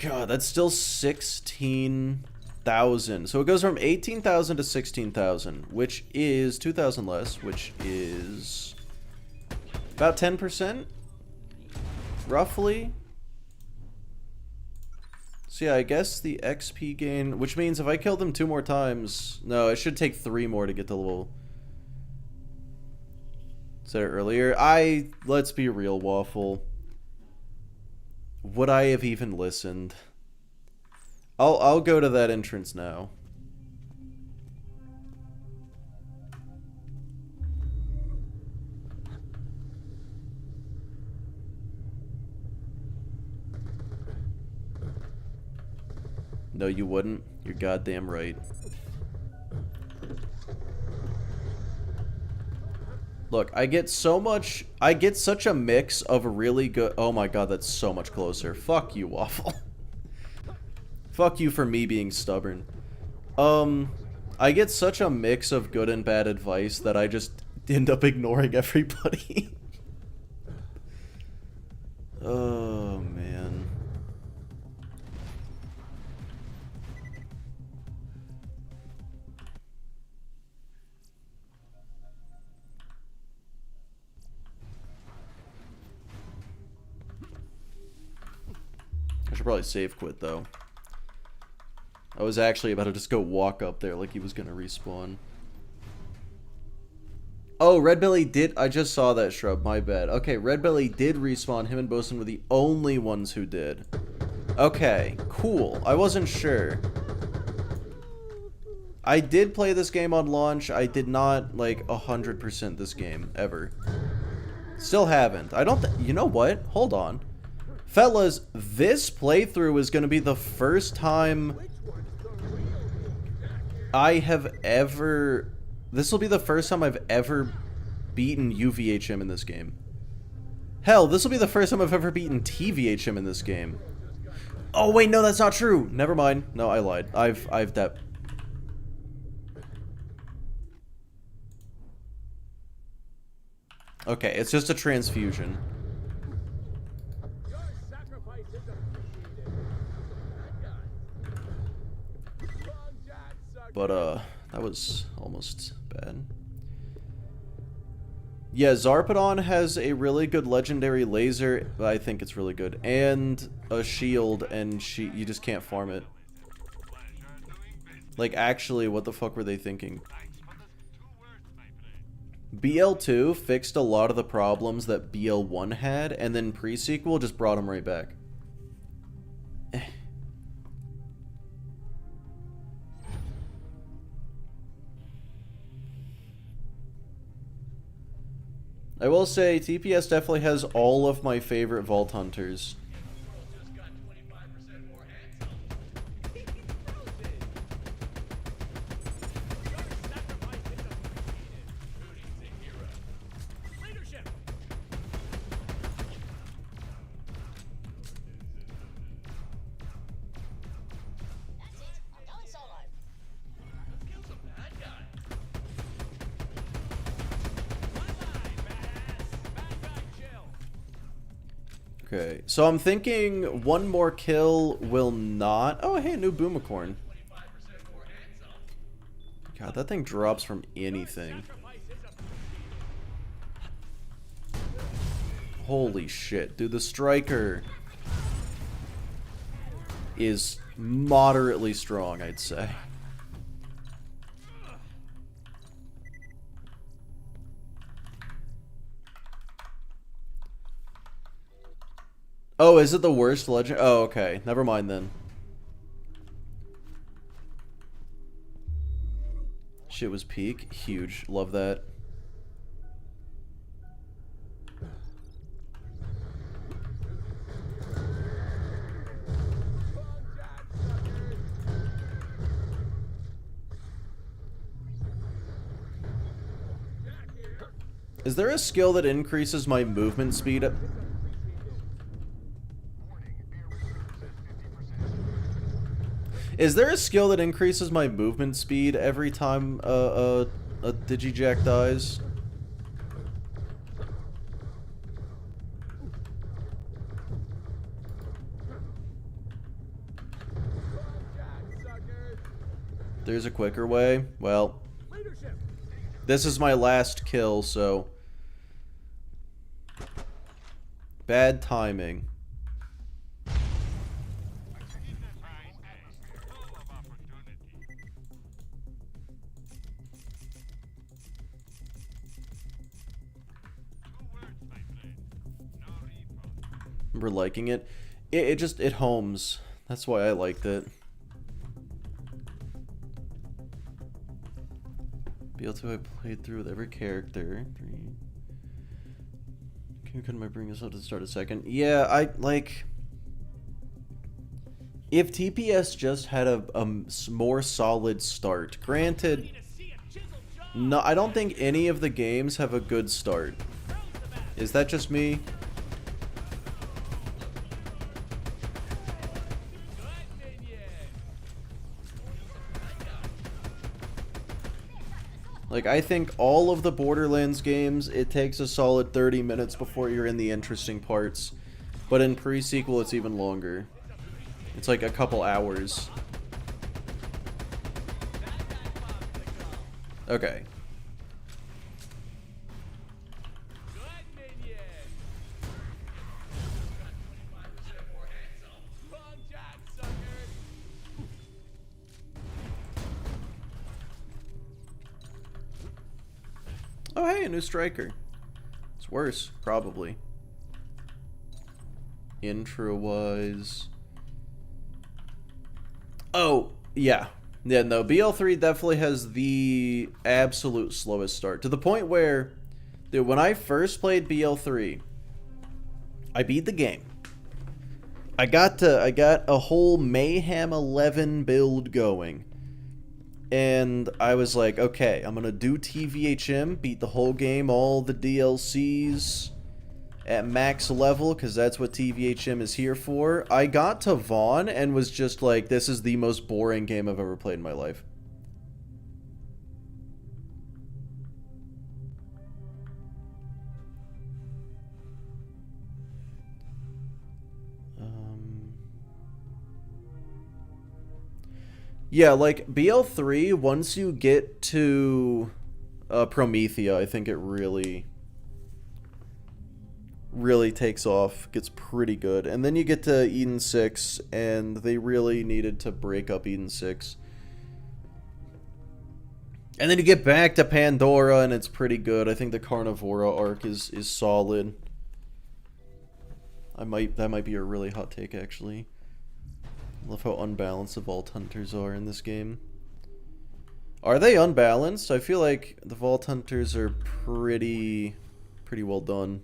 God, that's still 16,000. So it goes from 18,000 to 16,000, which is 2,000 less, which is about 10%, roughly. So yeah, I guess the XP gain, which means if I kill them 2 more times, no, it should take 3 more to get to level. Said it earlier. Let's be real, Waffle. Would I have even listened? I'll go to that entrance now. No, you wouldn't. You're goddamn right. Look, I get such a mix of really good... Oh my god, that's so much closer. Fuck you, Waffle. Fuck you for me being stubborn. I get such a mix of good and bad advice that I just end up ignoring everybody. Oh, man. I should probably save quit, though. I was actually about to just go walk up there like he was gonna respawn. Oh, Redbelly did... I just saw that, Shrub. My bad. Okay, Redbelly did respawn. Him and Bosun were the only ones who did. Okay, cool. I wasn't sure. I did play this game on launch. I did not, like, 100% this game, ever. Still haven't. I don't... You know what? Hold on. Fellas, this playthrough is going to be the first time I have ever... This will be the first time I've ever beaten UVHM in this game. Hell, this will be the first time I've ever beaten TVHM in this game. Oh, wait, no, that's not true. Never mind. No, I lied. I've that... Okay, it's just a transfusion. But, that was almost bad. Yeah, Zarpedon has a really good legendary laser. I think it's really good. And a shield, and you just can't farm it. Like, actually, what the fuck were they thinking? BL2 fixed a lot of the problems that BL1 had, and then pre-sequel just brought them right back. I will say, TPS definitely has all of my favorite Vault Hunters. Okay, so I'm thinking one more kill will not... Oh, hey, new Boomicorn. God, that thing drops from anything. Holy shit, dude, the Striker is moderately strong, I'd say. Oh, is it the worst legend? Oh, okay. Never mind then. Shit was peak. Huge. Love that. Is there a skill that increases my movement speed? Is there a skill that increases my movement speed every time a Digijack dies? There's a quicker way. Well, this is my last kill, so... Bad timing. Remember liking it? It homes. That's why I liked it. BL2 I played through with every character. Couldn't I bring this up to start a second? Yeah, I like... If TPS just had a more solid start, granted, no, I don't think any of the games have a good start. Is that just me? Like, I think all of the Borderlands games, it takes a solid 30 minutes before you're in the interesting parts. But in pre-sequel, it's even longer. It's like a couple hours. Okay. Oh, hey, a new striker. It's worse, probably. Intro-wise. Oh, yeah. Yeah, no, BL3 definitely has the absolute slowest start. To the point where, dude, when I first played BL3, I beat the game. I got a whole Mayhem 11 build going. And I was like, okay, I'm gonna do TVHM, beat the whole game, all the DLCs at max level, because that's what TVHM is here for. I got to Vaughn and was just like, this is the most boring game I've ever played in my life. Yeah, like, BL3, once you get to Promethea, I think it really takes off, gets pretty good. And then you get to Eden 6, and they really needed to break up Eden 6. And then you get back to Pandora, and it's pretty good. I think the Carnivora arc is solid. That might be a really hot take, actually. I love how unbalanced the Vault Hunters are in this game. Are they unbalanced? I feel like the Vault Hunters are pretty well done.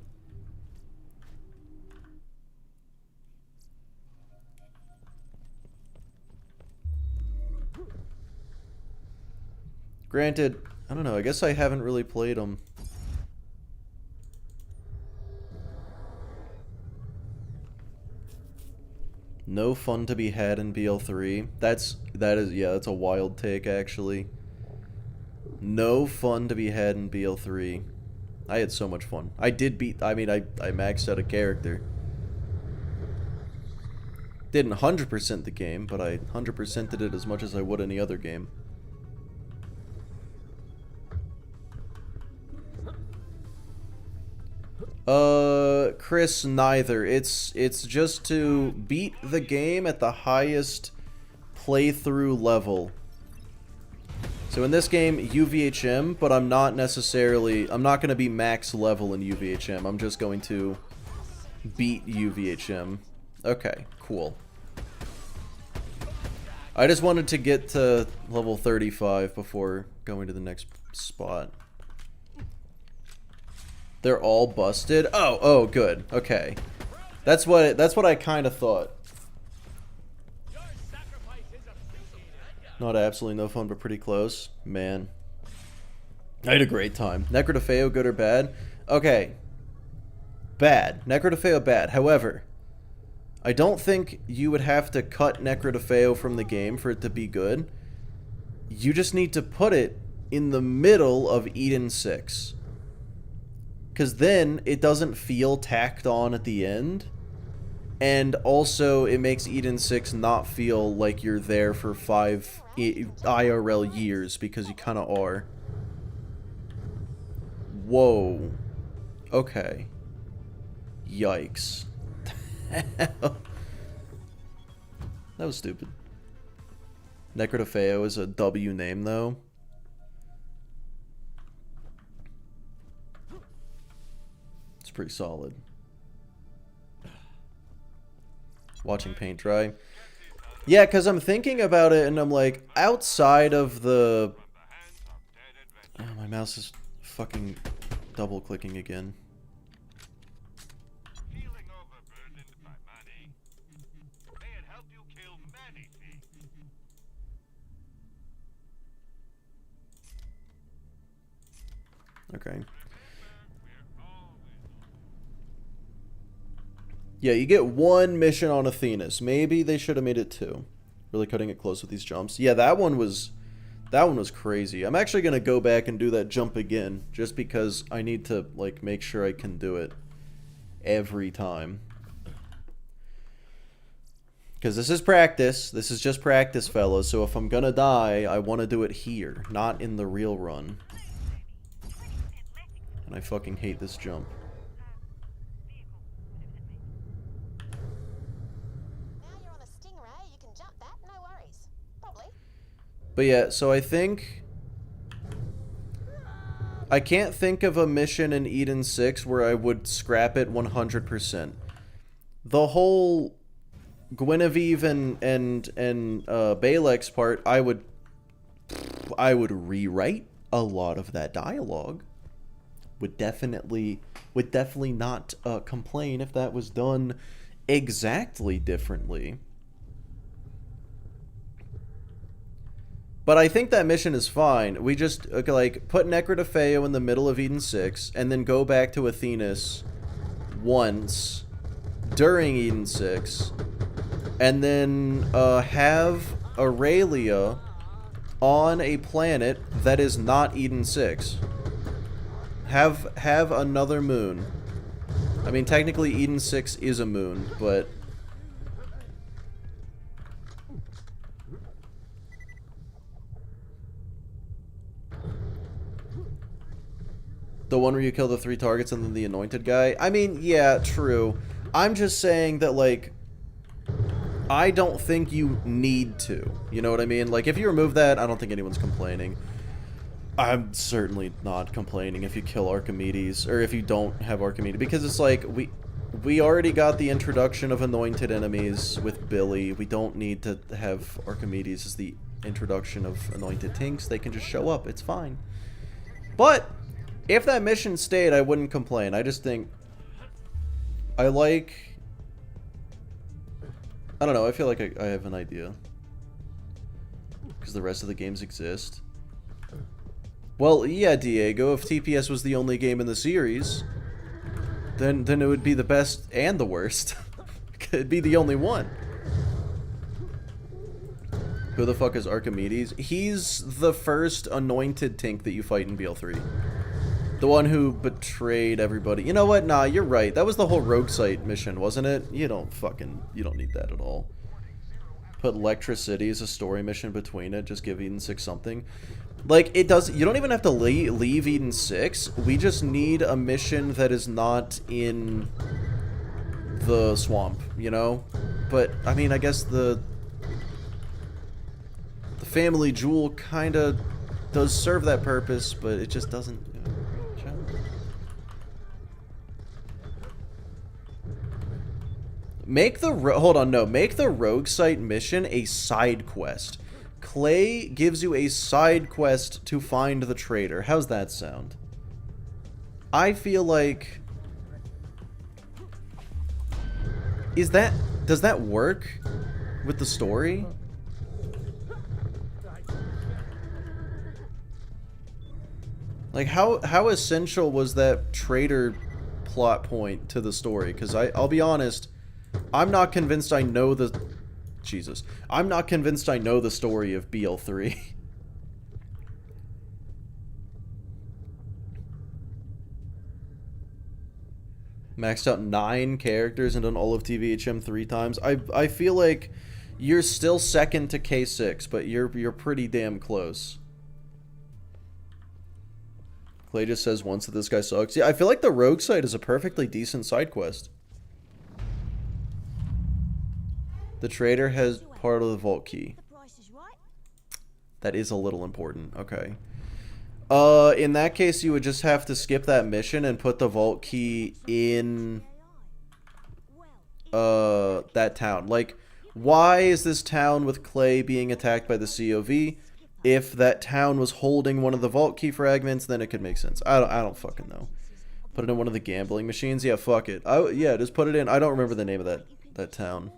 Granted, I don't know, I guess I haven't really played them. No fun to be had in BL3. That's a wild take, actually. No fun to be had in BL3. I had so much fun. I maxed out a character. Didn't 100% the game, but I 100%ed it as much as I would any other game. Chris, neither. It's just to beat the game at the highest playthrough level. So in this game, UVHM, but I'm not going to be max level in UVHM. I'm just going to beat UVHM. Okay, cool. I just wanted to get to level 35 before going to the next spot. They're all busted? Oh, good. Okay. That's what I kind of thought. Not absolutely no fun, but pretty close. Man. I had a great time. Necrodefeo, good or bad? Okay. Bad. Necrodefeo, bad. However, I don't think you would have to cut Necrodefeo from the game for it to be good. You just need to put it in the middle of Eden 6. Because then it doesn't feel tacked on at the end. And also it makes Eden 6 not feel like you're there for 5 IRL years, because you kind of are. Whoa. Okay. Yikes. That was stupid. Necrodefeo is a W name, though. It's pretty solid. Watching paint dry. Yeah, because I'm thinking about it, and I'm like, outside of the... Oh, my mouse is fucking double-clicking again. Okay. Yeah, you get 1 mission on Athenas. Maybe they should have made it 2. Really cutting it close with these jumps. Yeah, that one was crazy. I'm actually gonna go back and do that jump again, just because I need to like make sure I can do it every time. Because this is practice. This is just practice, fellas. So if I'm gonna die, I want to do it here, not in the real run. And I fucking hate this jump. Now you're on a Stingray, you can jump that, no worries. Probably. But yeah, so I think... I can't think of a mission in Eden 6 where I would scrap it 100%. The whole Guinevere and Balex part, I would rewrite a lot of that dialogue. Would definitely not complain if that was done exactly differently. But I think that mission is fine. We just, like, put Necrodefeo in the middle of Eden 6, and then go back to Athenas once during Eden 6, and then have Aurelia on a planet that is not Eden 6. Have another moon. I mean, technically Eden 6 is a moon, but... The one where you kill the 3 targets and then the anointed guy? I mean, yeah, true. I'm just saying that, like, I don't think you need to. You know what I mean? Like, if you remove that, I don't think anyone's complaining. I'm certainly not complaining if you kill Archimedes, or if you don't have Archimedes, because it's like, we already got the introduction of anointed enemies with Billy. We don't need to have Archimedes as the introduction of anointed tinks. They can just show up. It's fine. But if that mission stayed, I wouldn't complain. I just think I like... I don't know, I feel like I have an idea. Because the rest of the games exist. Well, yeah, Diego, if TPS was the only game in the series, then it would be the best and the worst. It'd be the only one. Who the fuck is Archimedes? He's the first anointed tink that you fight in BL3. The one who betrayed everybody. You know what? Nah, you're right. That was the whole rogue site mission, wasn't it? You don't need that at all. Put Electricity as a story mission between it. Just give Eden 6 something. Like, it does... You don't even have to leave Eden 6. We just need a mission that is not in the swamp, you know? But, I mean, I guess the family jewel kind of does serve that purpose, but it just doesn't... Make the make the rogue site mission a side quest. Clay gives you a side quest to find the traitor. How's that sound? I feel like... does that work with the story? Like, how essential was that traitor plot point to the story? Because I'll be honest, I'm not convinced I know the... Jesus. I'm not convinced I know the story of BL3. Maxed out 9 characters and done all of TVHM 3 times. I feel like you're still second to K6, but you're pretty damn close. Clay just says once that this guy sucks. Yeah, I feel like the rogue site is a perfectly decent side quest. The traitor has part of the vault key. That is a little important. Okay. In that case, you would just have to skip that mission and put the vault key in that town. Like, why is this town with Clay being attacked by the COV? If that town was holding one of the vault key fragments, then it could make sense. I don't fucking know. Put it in one of the gambling machines? Yeah, fuck it. Yeah, just put it in. I don't remember the name of that town.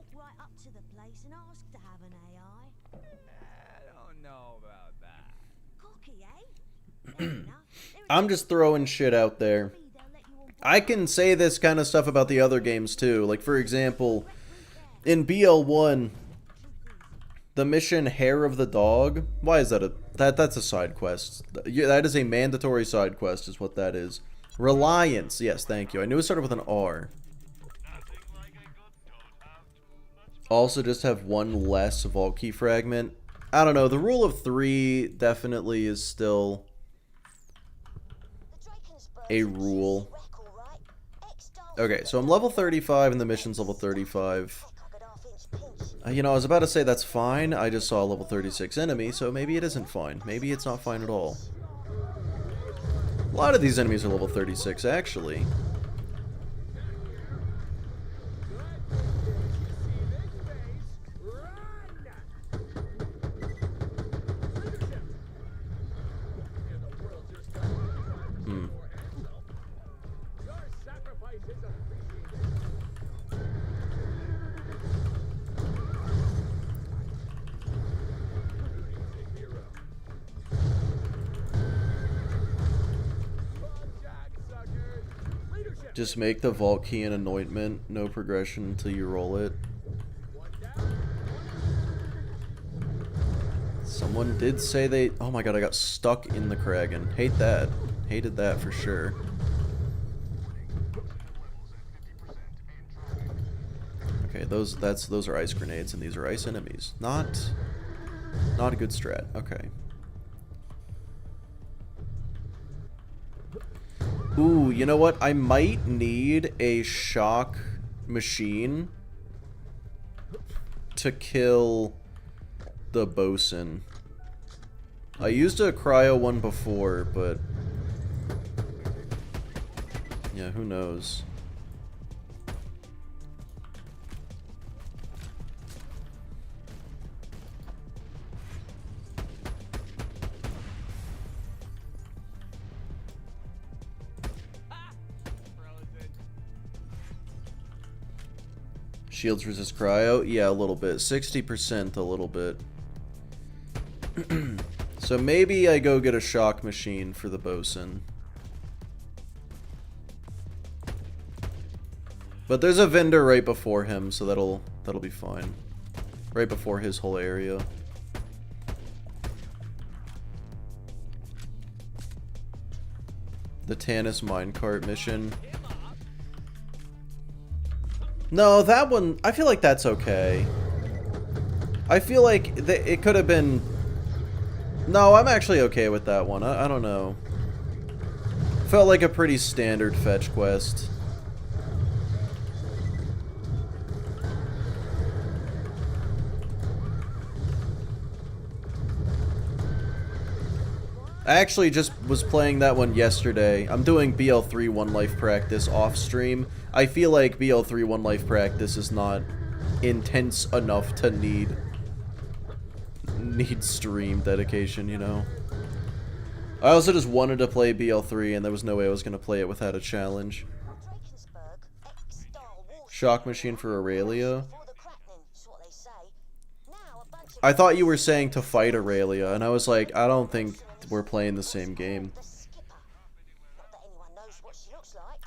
I don't know about that. Cocky, eh? Fair enough. There I'm just throwing shit out there. I can say this kind of stuff about the other games too. Like, for example, in BL1, the mission Hair of the Dog. Why is that that's a side quest? That is a mandatory side quest, is what that is. Reliance. Yes, thank you. I knew it started with an R. Also, just have one less vault key fragment. I don't know. The rule of 3 definitely is still a rule. Okay, so I'm level 35 and the mission's level 35. You know, I was about to say that's fine. I just saw a level 36 enemy, so maybe it isn't fine. Maybe it's not fine at all. A lot of these enemies are level 36, actually. Just make the vault key an anointment. No progression until you roll it. Someone did say they... Oh my god, I got stuck in the Kraken. Hate that. Hated that for sure. Okay, those are ice grenades and these are ice enemies. Not a good strat. Okay. Ooh, you know what? I might need a shock machine to kill the bosun. I used a cryo one before, but yeah, who knows? Shields resist cryo? Yeah, a little bit. 60%, a little bit. So maybe I go get a shock machine for the bosun. But there's a vendor right before him, so that'll be fine. Right before his whole area. The Tannis minecart mission. No, that one, I feel like that's okay. I feel like it could have been... No, I'm actually okay with that one. I don't know. Felt like a pretty standard fetch quest. I actually just was playing that one yesterday. I'm doing BL3 One Life practice off stream. I feel like BL3 One Life practice is not intense enough to need stream dedication, you know? I also just wanted to play BL3 and there was no way I was going to play it without a challenge. Shock machine for Aurelia? I thought you were saying to fight Aurelia, and I was like, I don't think we're playing the same game.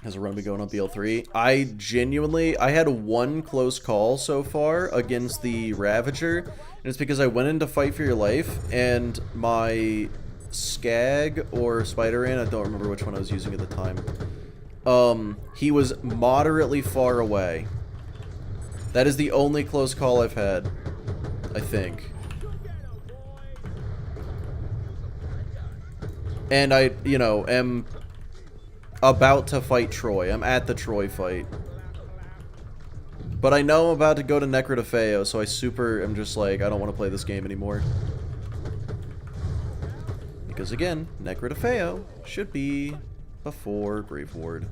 Has a run be going on BL3? I had one close call so far against the Ravager, and it's because I went in to fight for your life, and my Skag or Spider-Man, I don't remember which one I was using at the time, he was moderately far away. That is the only close call I've had, I think. And I, you know, am about to fight Troy. I'm at the Troy fight. But I know I'm about to go to Necrodefeo, so I'm just like, I don't want to play this game anymore. Because again, Necrodefeo should be before Grave Ward.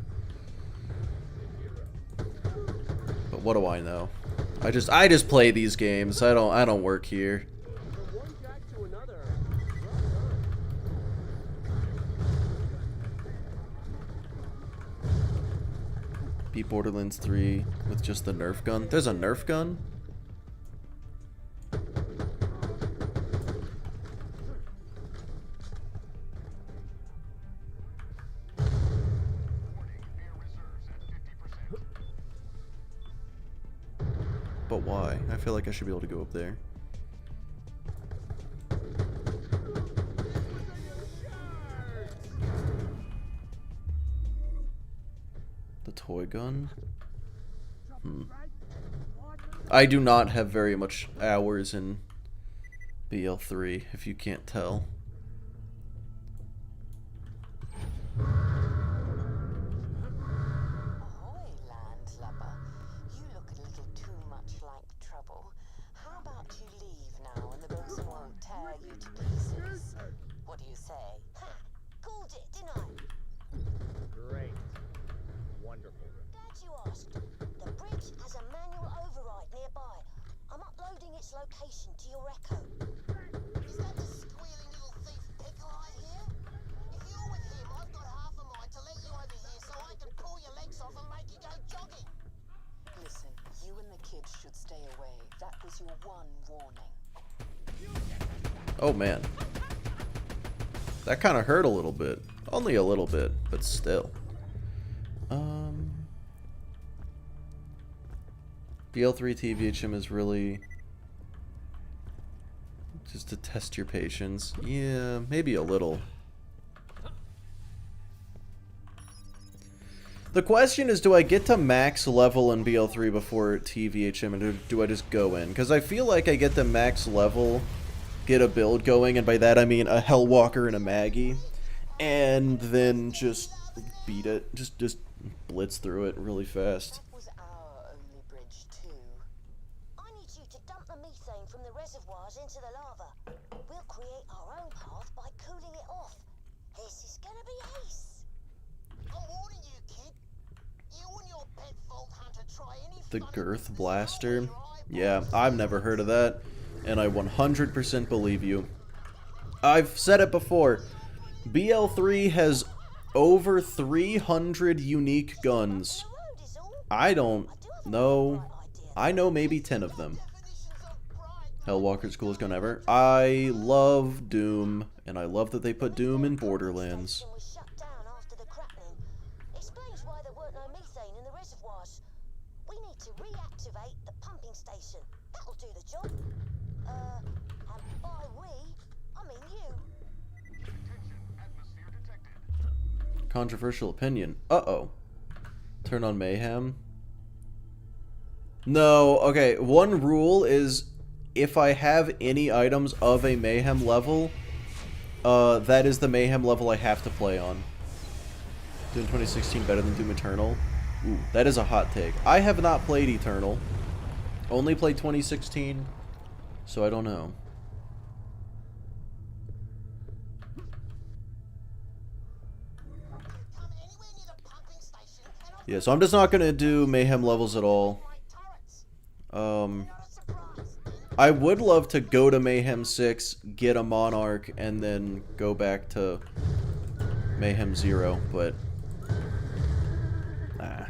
But what do I know? I just play these games. I don't work here. Beat Borderlands 3 with just the Nerf gun. There's a Nerf gun? But why? I feel like I should be able to go up there. The toy gun? I do not have very much hours in BL3, if you can't tell. Ahoy, landlubber. You look a little too much like trouble. How about you leave now and the bosun won't tear you to pieces? What do you say? Ha! Called it, didn't I? Great. Wonderful. Glad you asked. The bridge has a manual override nearby. I'm uploading its location to your echo. Is that the squealing little thief pickle I hear? If you're with him, I've got half a mind to let you over here so I can pull your legs off and make you go jogging. Listen, you and the kids should stay away. That was your one warning. Oh man. That kind of hurt a little bit. Only a little bit, but still. BL3 TVHM is really just to test your patience. Yeah, maybe a little. The question is, do I get to max level in BL3 before TVHM, and do I just go in? Because I feel like I get to max level, get a build going, and by that I mean a Hellwalker and a Maggie, and then just beat it. Just blitz through it really fast. That was our only bridge too. I need you to dump the methane from the reservoirs into the lava. We'll create our own path by cooling it off. This is gonna be ace. I'm warning you, kid. You and your pet vault hunter try any The funny Girth business, Blaster? I'll roll your Yeah, eyeballs I've never heard of that, and I 100% believe you. I've said it before. BL3 has over 300 unique guns. I don't know. I know maybe 10 of them. Hellwalker's coolest gun ever. I love Doom, and I love that they put Doom in Borderlands. Was shut down after the cracking. Explains why there weren't no methane in the reservoirs. We need to reactivate the pumping station. That'll do the job. And by we, I mean you. Controversial opinion. Uh-oh. Turn on Mayhem. No, okay. One rule is if I have any items of a Mayhem level, that is the Mayhem level I have to play on. Doom 2016 better than Doom Eternal? Ooh, that is a hot take. I have not played Eternal. Only played 2016, so I don't know. Yeah, so I'm just not gonna do Mayhem levels at all. I would love to go to Mayhem 6, get a Monarch, and then go back to Mayhem 0, but nah.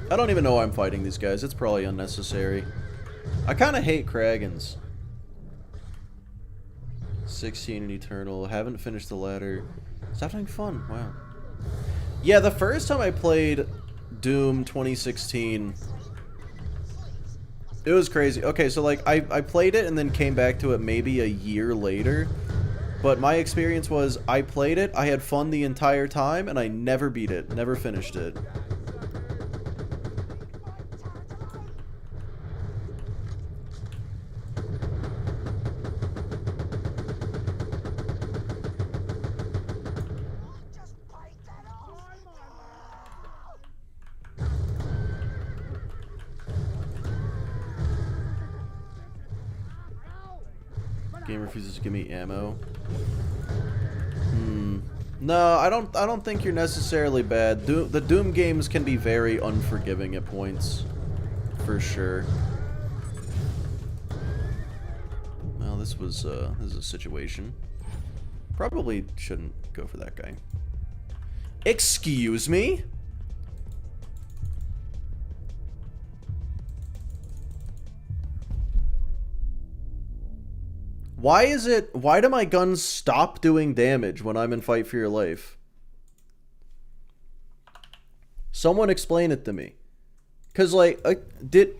I don't even know why I'm fighting these guys. It's probably unnecessary. I kind of hate Kragans. 16 and Eternal. Haven't finished the ladder. Stop having fun. Wow. Yeah, the first time I played Doom 2016, it was crazy. Okay, so like I played it and then came back to it maybe a year later. But my experience was I played it, I had fun the entire time, and I never beat it. Never finished it. Game refuses to give me ammo. No, I don't think you're necessarily bad. The Doom games can be very unforgiving at points, for sure. Well, this is a situation. Probably shouldn't go for that guy. Excuse me? Why do my guns stop doing damage when I'm in Fight for Your Life? Someone explain it to me. Cause like, did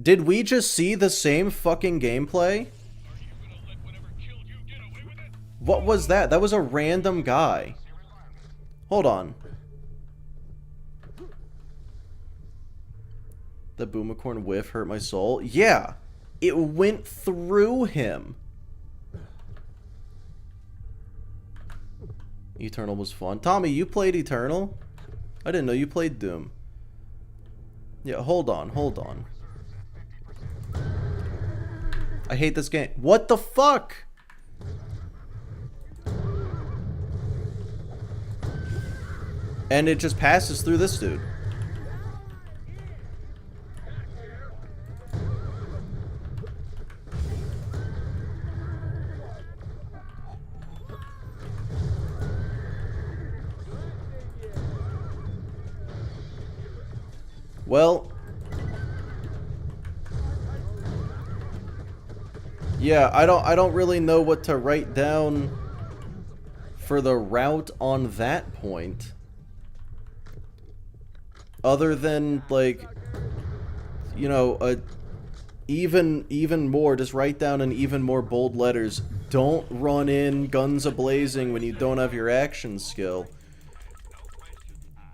we just see the same fucking gameplay? What was that? That was a random guy. Hold on. The Boomicorn whiff hurt my soul. Yeah, it went through him. Eternal was fun. Tommy, you played Eternal? I didn't know you played Doom. Yeah, hold on, hold on. I hate this game. What the fuck? And it just passes through this dude. Well, yeah, I don't really know what to write down for the route on that point. Other than, like, you know, even more, just write down in even more bold letters. Don't run in guns a-blazing when you don't have your action skill.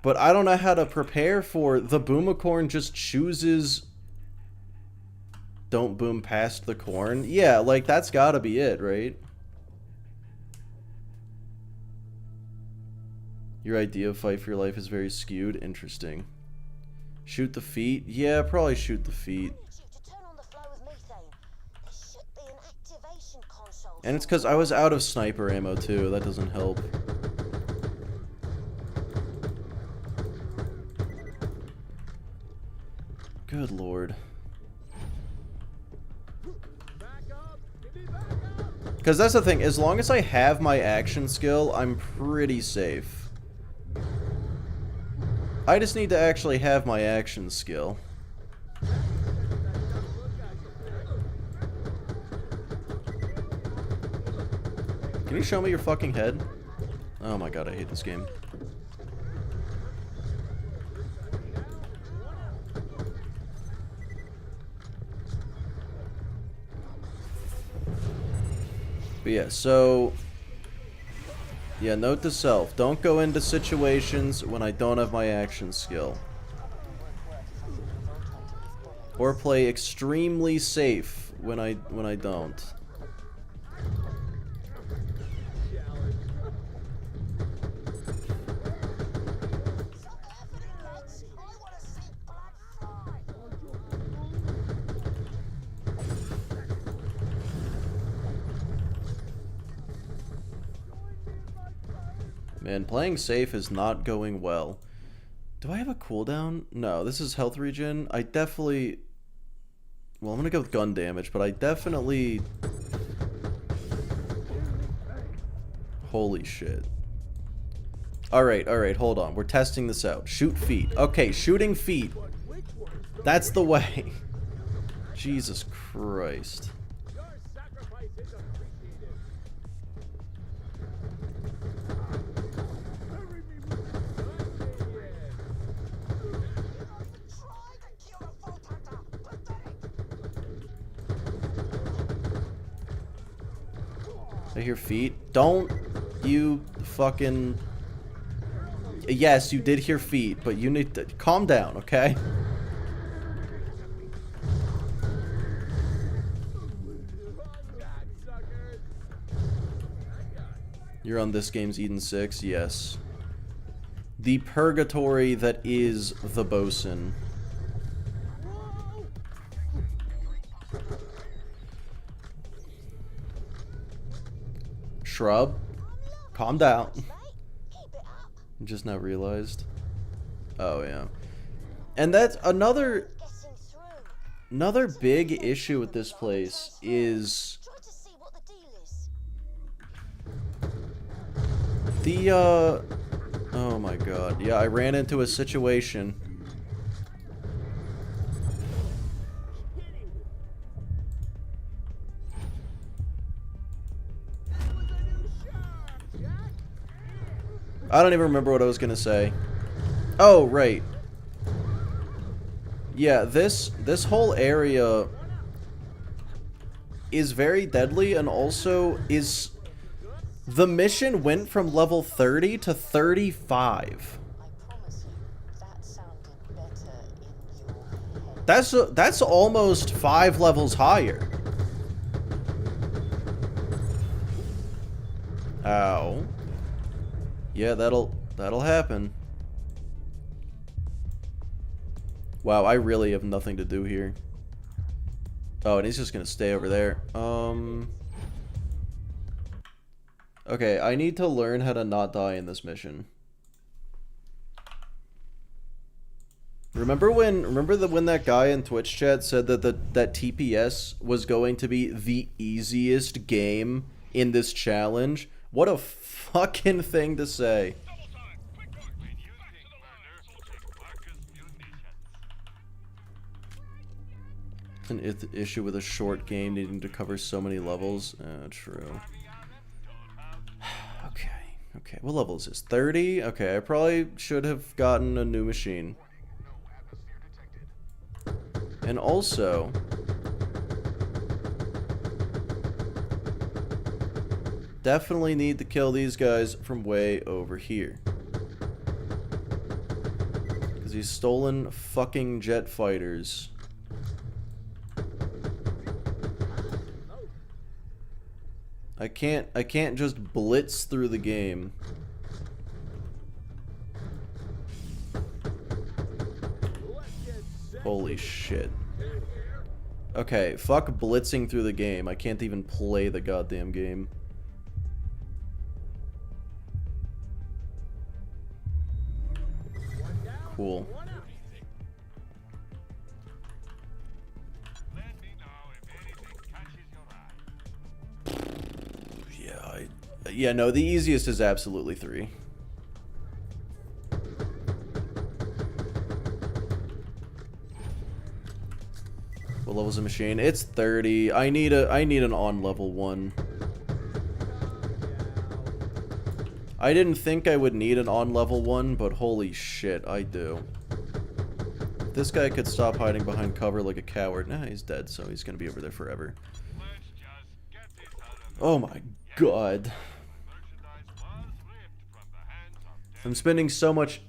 But I don't know how to prepare for the Boomicorn just chooses don't boom past the corn. Yeah, like that's gotta be it, right? Your idea of Fight for Your Life is very skewed. Interesting. Shoot the feet? Yeah, probably shoot the feet. And it's because I was out of sniper ammo too. That doesn't help. Good lord. Because that's the thing, as long as I have my action skill, I'm pretty safe. I just need to actually have my action skill. Can you show me your fucking head? Oh my god, I hate this game. But yeah, so... yeah, note to self. Don't go into situations when I don't have my action skill. Or play extremely safe when I don't. Man, playing safe is not going well. Do I have a cooldown? No, this is health regen. I definitely... well, I'm gonna go with gun damage, but I definitely... holy shit. Alright, hold on. We're testing this out. Shoot feet. Okay, shooting feet. That's the way. Jesus Christ. I hear feet. Don't you fucking... yes, you did hear feet, but you need to calm down, okay? You're on this game's Eden 6, yes. The purgatory that is the bosun. Shrub, calm down. Just now realized. Oh yeah, and that's another big issue with this place is the oh my god, yeah, I ran into a situation. I don't even remember what I was gonna say. Oh, right. Yeah, this whole area is very deadly, and also is... The mission went from level 30 to 35. I promise you, that sounded better in your head. That's almost 5 levels higher. Ow. Yeah, that'll happen. Wow, I really have nothing to do here. Oh, and he's just gonna stay over there. Okay, I need to learn how to not die in this mission. Remember when that guy in Twitch chat said that that TPS was going to be the easiest game in this challenge? What a fucking thing to say. It's an issue with a short game needing to cover so many levels. True. Okay, what level is this? 30? Okay, I probably should have gotten a new machine. And also... definitely need to kill these guys from way over here. Because he's stolen fucking jet fighters. I can't just blitz through the game. Holy shit. Okay, fuck blitzing through the game. I can't even play the goddamn game. Cool. Yeah, no, the easiest is absolutely 3. What level's the machine? It's 30. I need an on level 1. I didn't think I would need an on level 1, but holy shit, I do. If this guy could stop hiding behind cover like a coward. Nah, he's dead, so he's gonna be over there forever. Oh my god. I'm spending so much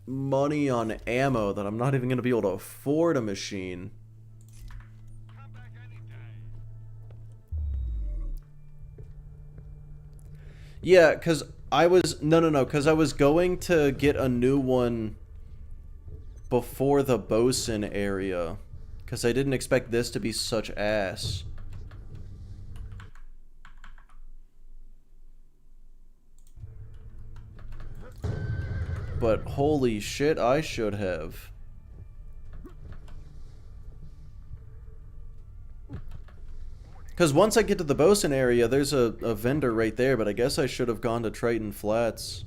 money on ammo that I'm not even going to be able to afford a machine. Yeah, because I was... No, because I was going to get a new one before the bosun area. Because I didn't expect this to be such ass. But holy shit, I should have. Because once I get to the bosun area, there's a vendor right there, but I guess I should have gone to Triton Flats.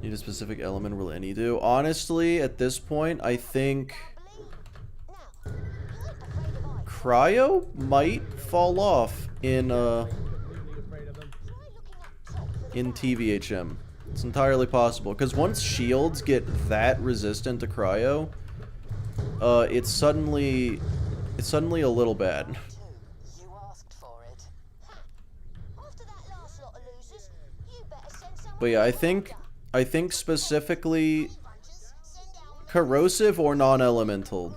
Need a specific element, will any do? Honestly, at this point, I think cryo might fall off in TVHM. It's entirely possible, because once shields get that resistant to cryo, it's suddenly a little bad. But yeah, I think specifically corrosive or non-elemental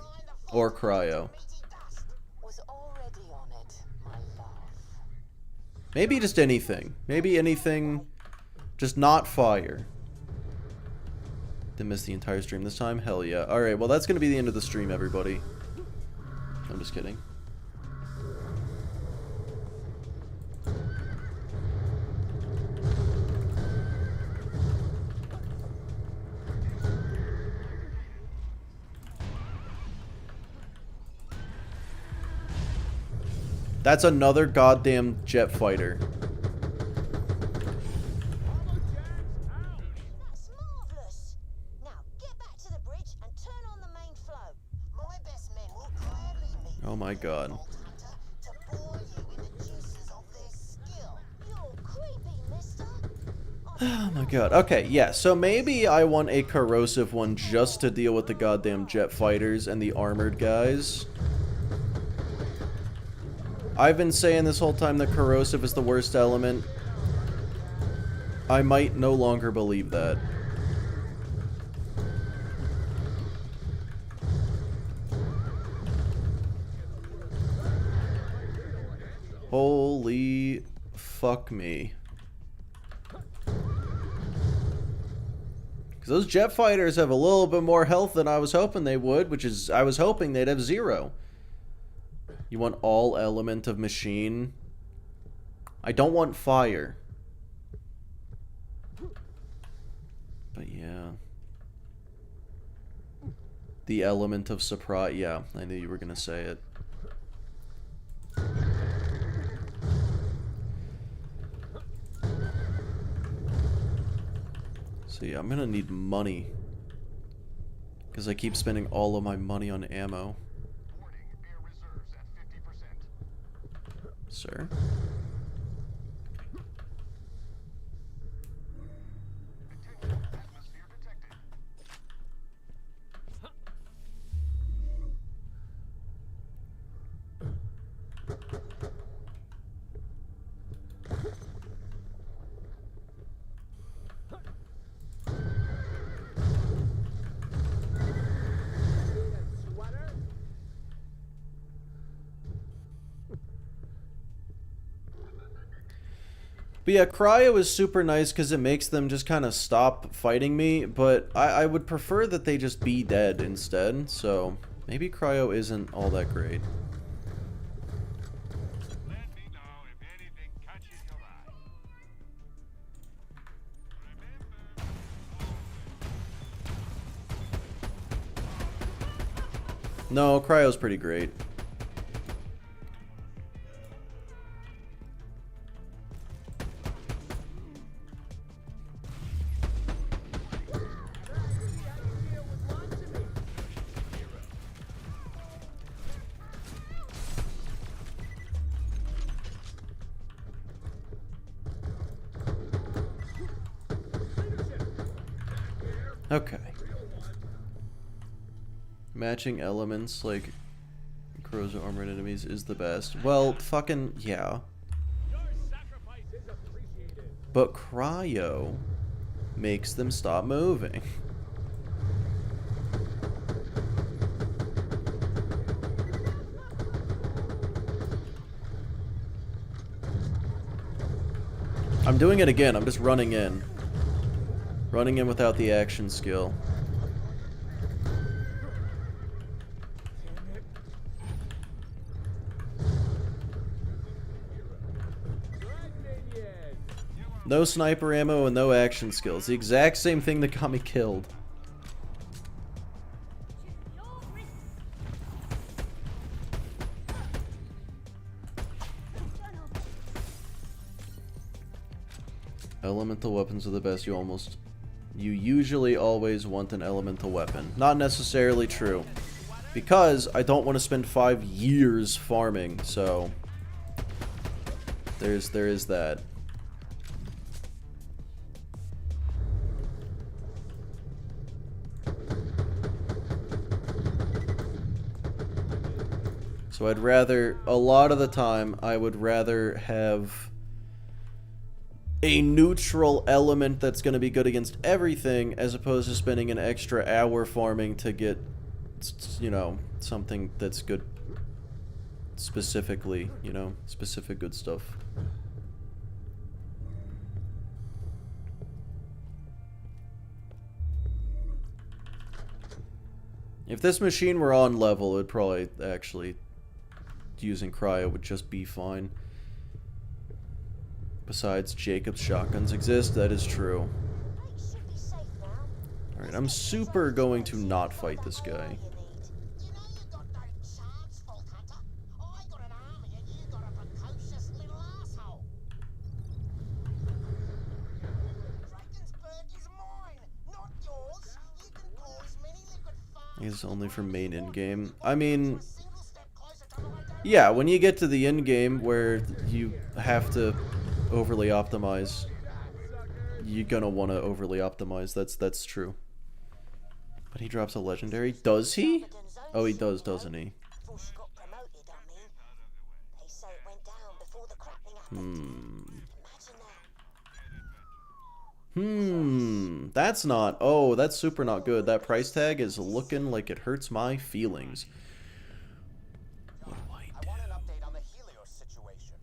or cryo. Maybe just anything. Maybe anything, just not fire. Didn't miss the entire stream this time? Hell yeah. Alright, well that's gonna be the end of the stream, everybody. I'm just kidding. That's another goddamn jet fighter. That's marvelous. Now get back my god. Vault Hunter to bore you in the juices of their skill. You're creepy, mister. Oh my god. Okay, yeah, so maybe I want a corrosive one just to deal with the goddamn jet fighters and the armored guys. I've been saying this whole time that corrosive is the worst element. I might no longer believe that. Holy fuck me. Because those jet fighters have a little bit more health than I was hoping they would, which is, I was hoping they'd have 0. You want all element of machine? I don't want fire. But yeah. The element of surprise. Yeah, I knew you were gonna say it. So yeah, I'm gonna need money. Because I keep spending all of my money on ammo. Sir? But yeah, cryo is super nice because it makes them just kind of stop fighting me, but I would prefer that they just be dead instead, so maybe cryo isn't all that great. Let me know if anything catches your eye. No, cryo's pretty great. Okay. Matching elements like corrosive armored enemies is the best. Well, fucking yeah. But cryo makes them stop moving. I'm doing it again. I'm just running in. Running in without the action skill. No sniper ammo and no action skills. The exact same thing that got me killed. Elemental weapons are the best. You usually always want an elemental weapon. Not necessarily true. Because I don't want to spend 5 years farming, so there is that. So I'd rather, a lot of the time, I would rather have a neutral element that's going to be good against everything, as opposed to spending an extra hour farming to get, you know, something that's good specifically, you know, specific good stuff. If this machine were on level, it would probably actually, using cryo would just be fine. Besides, Jacob's shotguns exist, that is true. Alright, I'm super going to not fight this guy. He's only for main in-game. I mean, Yeah, when you get to the end game where you have to overly optimize, you're gonna want to overly optimize. That's true. But he drops a legendary. Does he? Oh, he does, doesn't he? Before she got promoted, I mean. They say it went down before the cracking happened. Imagine that. That's not... Oh, that's super not good. That price tag is looking like it hurts my feelings. What do I do? I want an update on the Helios situation.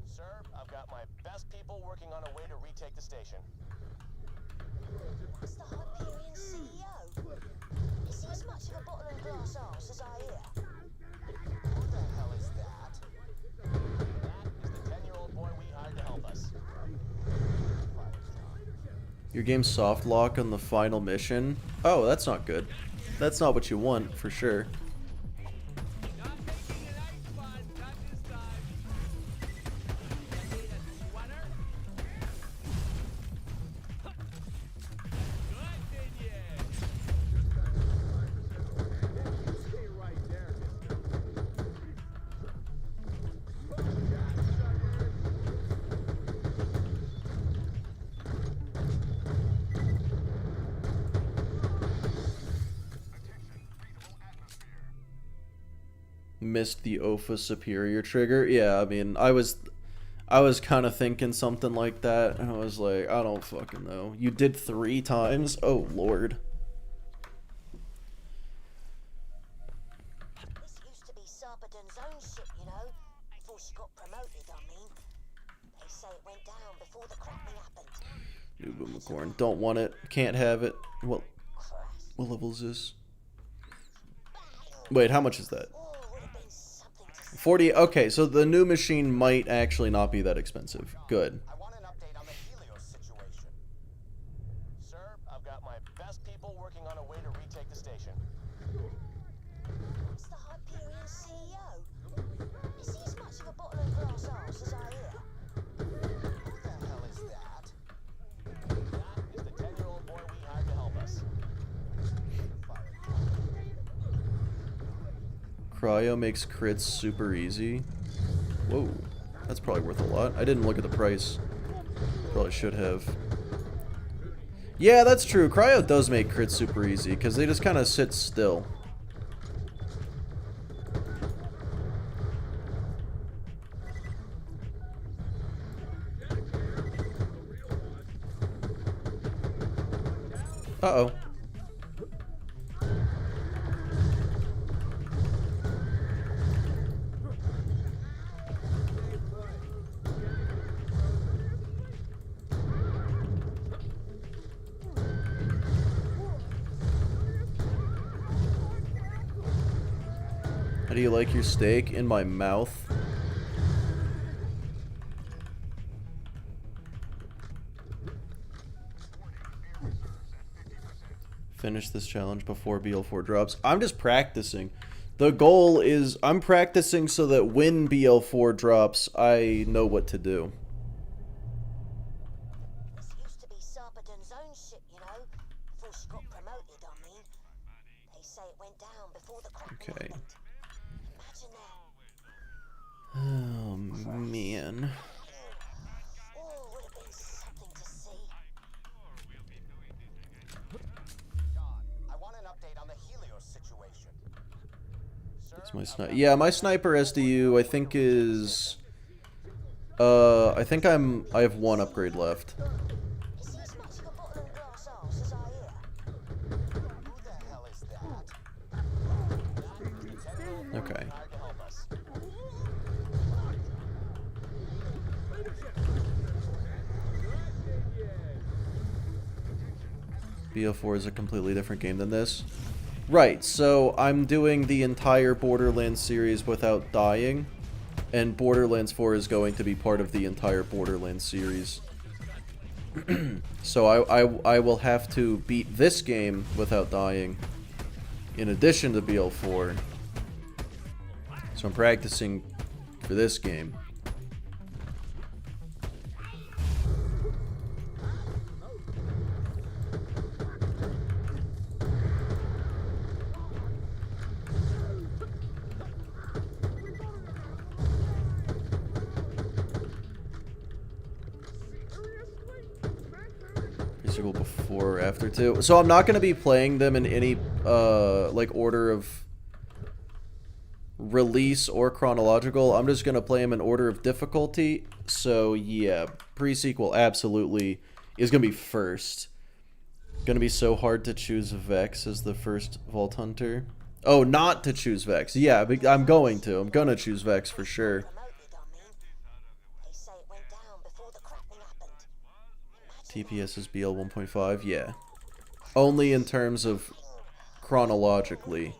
Sir, I've got my best people working on a way to retake the station. That's the Hyperion CEO. Is he as much of a bottle and glass arse as I hear? Who the hell is that? That is the 10-year-old boy we hired to help us. Your game's soft lock on the final mission. Oh, that's not good. That's not what you want, for sure. Not making an ice spot, not this time. You need a sweater? Good, Minion. Stay right there, Missed the OFA superior trigger. Yeah, I mean, I was kind of thinking something like that, and I was like, I don't fucking know. You did 3 times? Oh, Lord. This used to be Sarpedon's own ship, you know. Before she got promoted, I mean. They say it went down before the cracking happened. Noob McCorn. Don't want it. Can't have it. What level is this? Wait, how much is that? 40. Okay, so the new machine might actually not be that expensive. Good. I want an update on the Helios situation. Sir, I've got my best people working on a way to retake the station. That's the Hyperion CEO. Is he as much of a bottle and glass arse as I hear? Who the hell is that? That is the 10-year-old boy we hired to help us. Cryo makes crits super easy. Whoa, that's probably worth a lot. I didn't look at the price. Probably should have. Yeah, that's true. Cryo does make crits super easy because they just kind of sit still. Uh-oh. How do you like your steak? In my mouth. Finish this challenge before BL4 drops. I'm just practicing. The goal is I'm practicing so that when BL4 drops, I know what to do. This used to be Sarpedon's own ship, you know. Before she got promoted, I mean. They say it went down before the cracking Okay. happened. Imagine that. Oh, man. Oh, would have been something to see. I want an update on the Helios situation. Sir, That's my sniper. Yeah, my sniper SDU I think is I think I have 1 upgrade left. Is he as much of a bottle and glass arse as I hear? who the hell is that? That is the 10-year-old boy Okay. we hired to help us. BO4 is a completely different game than this. Right, so I'm doing the entire Borderlands series without dying, and Borderlands 4 is going to be part of the entire Borderlands series. So I will have to beat this game without dying, in addition to BL4. So I'm practicing for this game. Pre-sequel before or after 2. So I'm not going to be playing them in any, like, order of release or chronological. I'm just going to play them in order of difficulty. So, yeah, pre-sequel absolutely is going to be first. Going to be so hard to choose Vex as the first Vault Hunter. Oh, not to choose Vex. Yeah, I'm going to. I'm going to choose Vex for sure. TPS is BL 1.5, yeah. Only in terms of chronologically.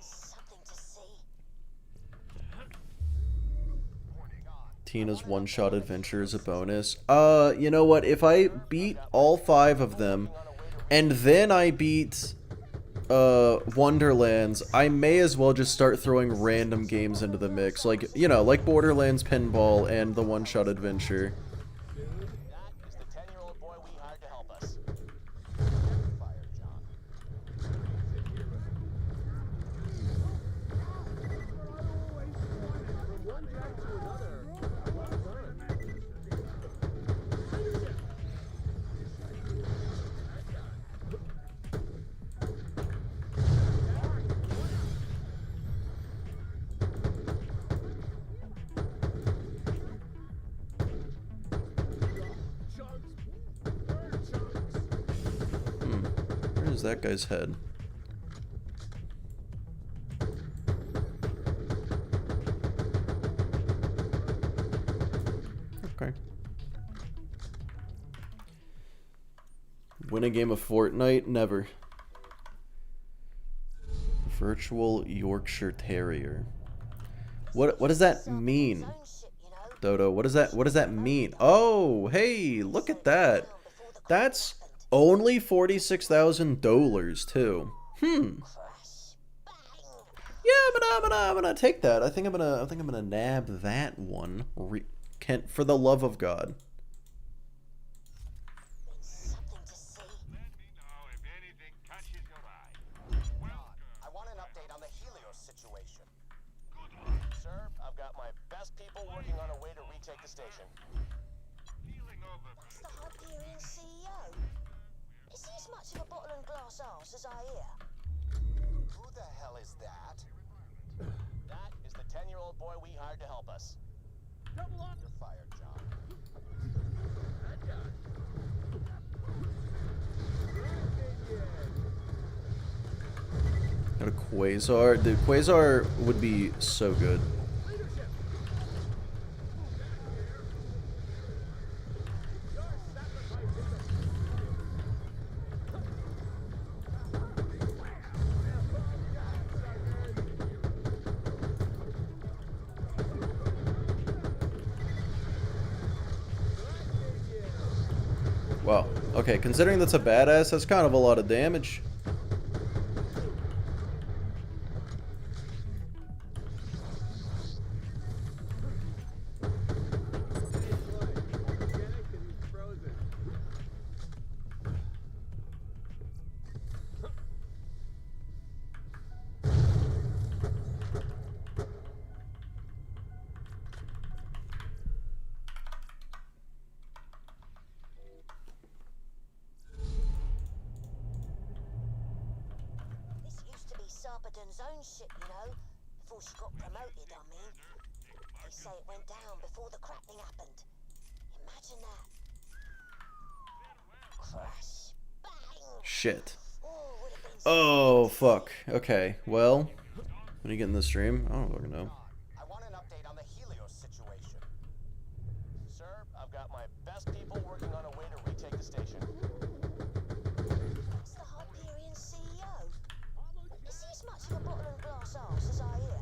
Tina's one-shot adventure is a bonus. You know what? If I beat all 5 of them, and then I beat Wonderlands, I may as well just start throwing random games into the mix. Like, you know, like Borderlands Pinball and the one-shot adventure. Where's that guy's head? Okay. Win a game of Fortnite? Never. Virtual Yorkshire Terrier. What does that mean? Dodo, what does that mean? Oh, hey, look at that. That's only $46,000 too. Yeah, I'm gonna take that. I think I'm gonna nab that one. Kent, for the love of God. I want an update on the Helios situation. Sir, I've got my best people working on a way to retake the station. That's the Hyperion CEO. Is he as much of a bottle and glass arse as I hear? Who the hell is that? That is the 10-year-old boy we hired to help us. Double up! You're fired, John. Got a Quasar. Dude, Quasar would be so good. Wow. Okay, considering that's a badass, that's kind of a lot of damage. own ship, you know, before she got promoted, I mean. They say it went down before the crackling happened. Imagine that. Crash. Bang. Shit. Oh, fuck. Okay, well, when you get in the stream, I don't fucking know. I want an update on the Helios situation. Sir, I've got my best people working on a way to retake the station. That's the Hyperion CEO. Is he as much of a bottle and glass arse as I hear?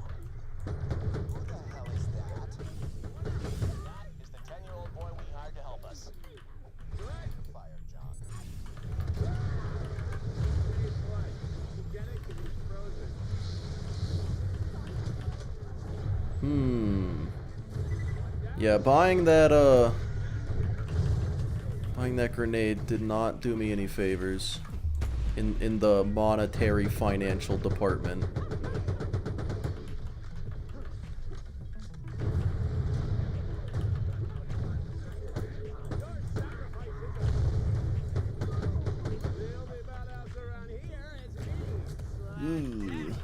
Who the hell is that? That is the 10-year-old boy we hired to help us. You're fired, John. Yeah, buying that grenade did not do me any favors in the monetary financial department. Ooh.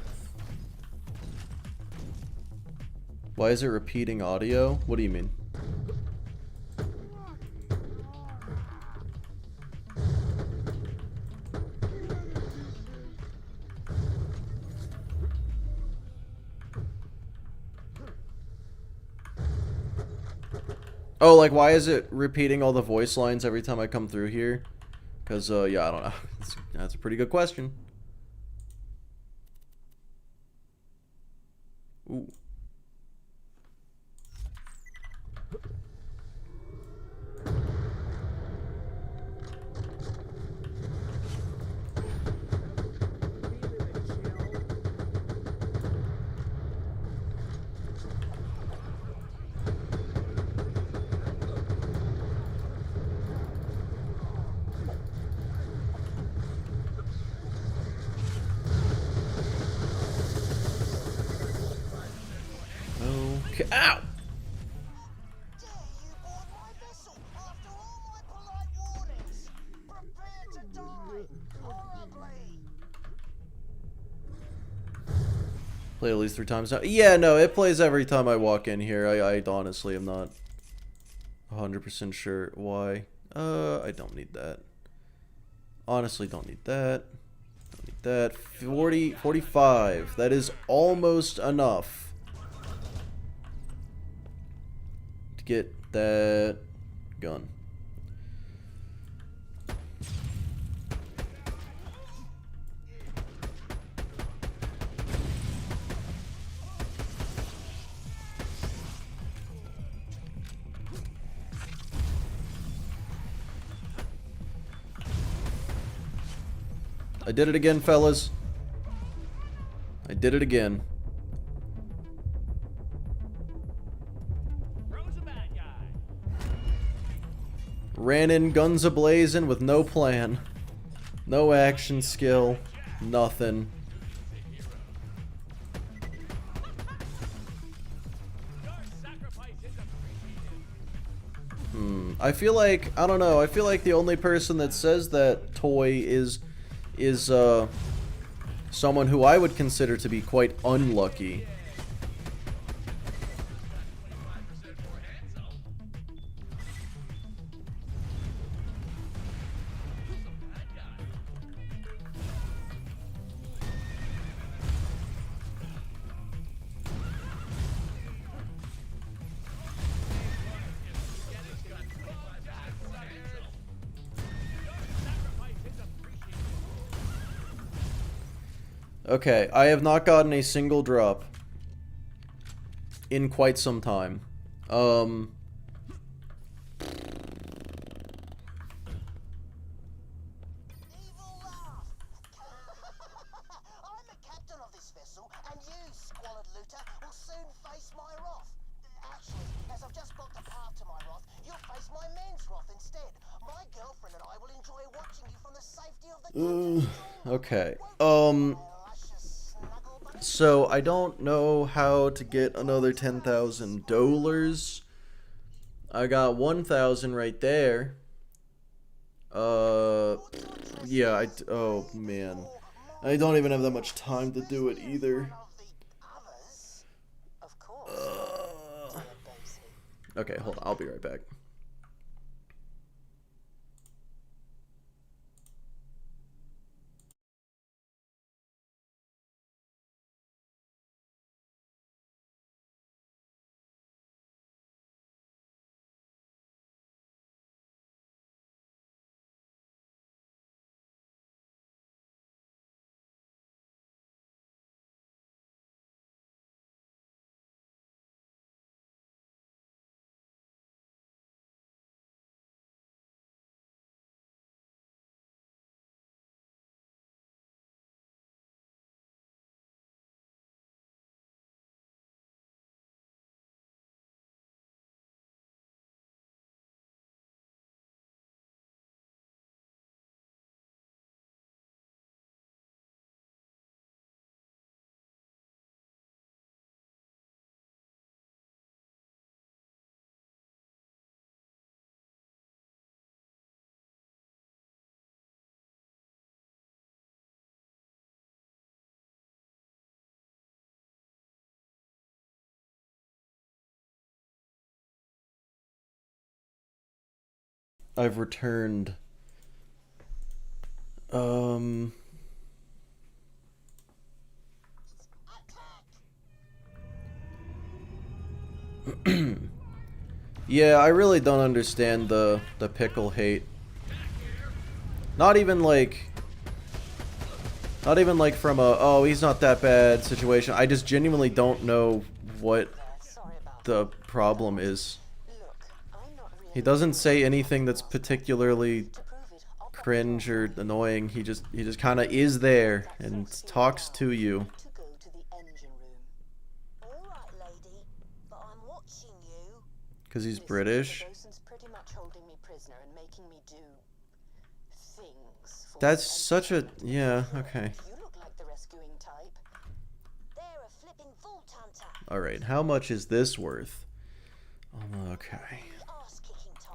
Why is it repeating audio? What do you mean? Oh, like, why is it repeating all the voice lines every time I come through here? Because, yeah, I don't know. That's a pretty good question. Ooh. Okay. Ow! Play at least 3 times now. Yeah, no, it plays every time I walk in here. I honestly am not 100% sure why. I don't need that. Honestly, don't need that. Don't need that. 45. That is almost enough to get that gun. I did it again, fellas. I did it again. Ran in guns a-blazing with no plan. No action skill. Nothing. I feel like, I don't know, I feel like the only person that says that toy is someone who I would consider to be quite unlucky. Okay, I have not gotten a single drop in quite some time. I'm the captain of this vessel, and you, squalid looter, will soon face my wrath. Actually, as I've just blocked the path to my wrath, you'll face my men's wrath instead. My girlfriend and I will enjoy watching you from the safety of the Okay. So I don't know how to get another $10,000. I got 1,000 right there. Yeah, oh man. I don't even have that much time to do it either. Okay, hold on. I'll be right back. I've returned. Yeah, I really don't understand the pickle hate. Not even like from a, oh, he's not that bad situation. I just genuinely don't know what the problem is. He doesn't say anything that's particularly cringe or annoying. He just kind of is there and talks to you. Because he's British. That's such a... yeah, okay. Alright, how much is this worth? Okay.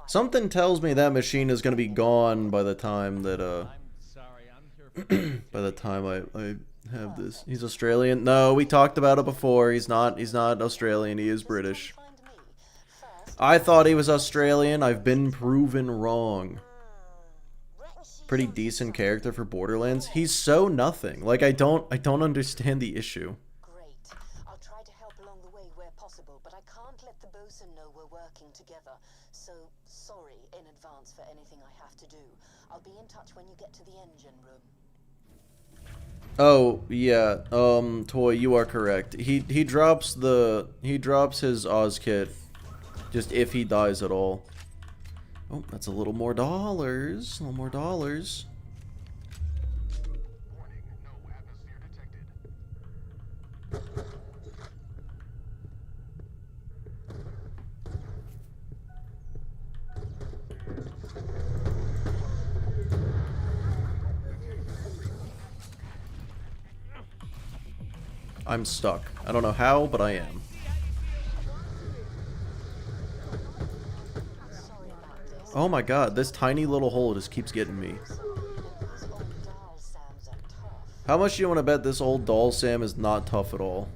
Something tells me that machine is going to be gone by the time that, by the time I have this. He's Australian? No, we talked about it before. He's not Australian. He is British. I thought he was Australian. I've been proven wrong. Pretty decent character for Borderlands. He's so nothing. Like, I don't understand the issue. Great. I'll try to help along the way where possible, but I can't let the bosun know we're working together. So, sorry in advance for anything I have to do. I'll be in touch when you get to the engine room. Oh, yeah. Toy, you are correct. He drops his Oz kit just if he dies at all. Oh, that's a little more dollars. A little more dollars. I'm stuck. I don't know how, but I am. Oh my god, this tiny little hole just keeps getting me. How much do you want to bet this old doll Sam is not tough at all?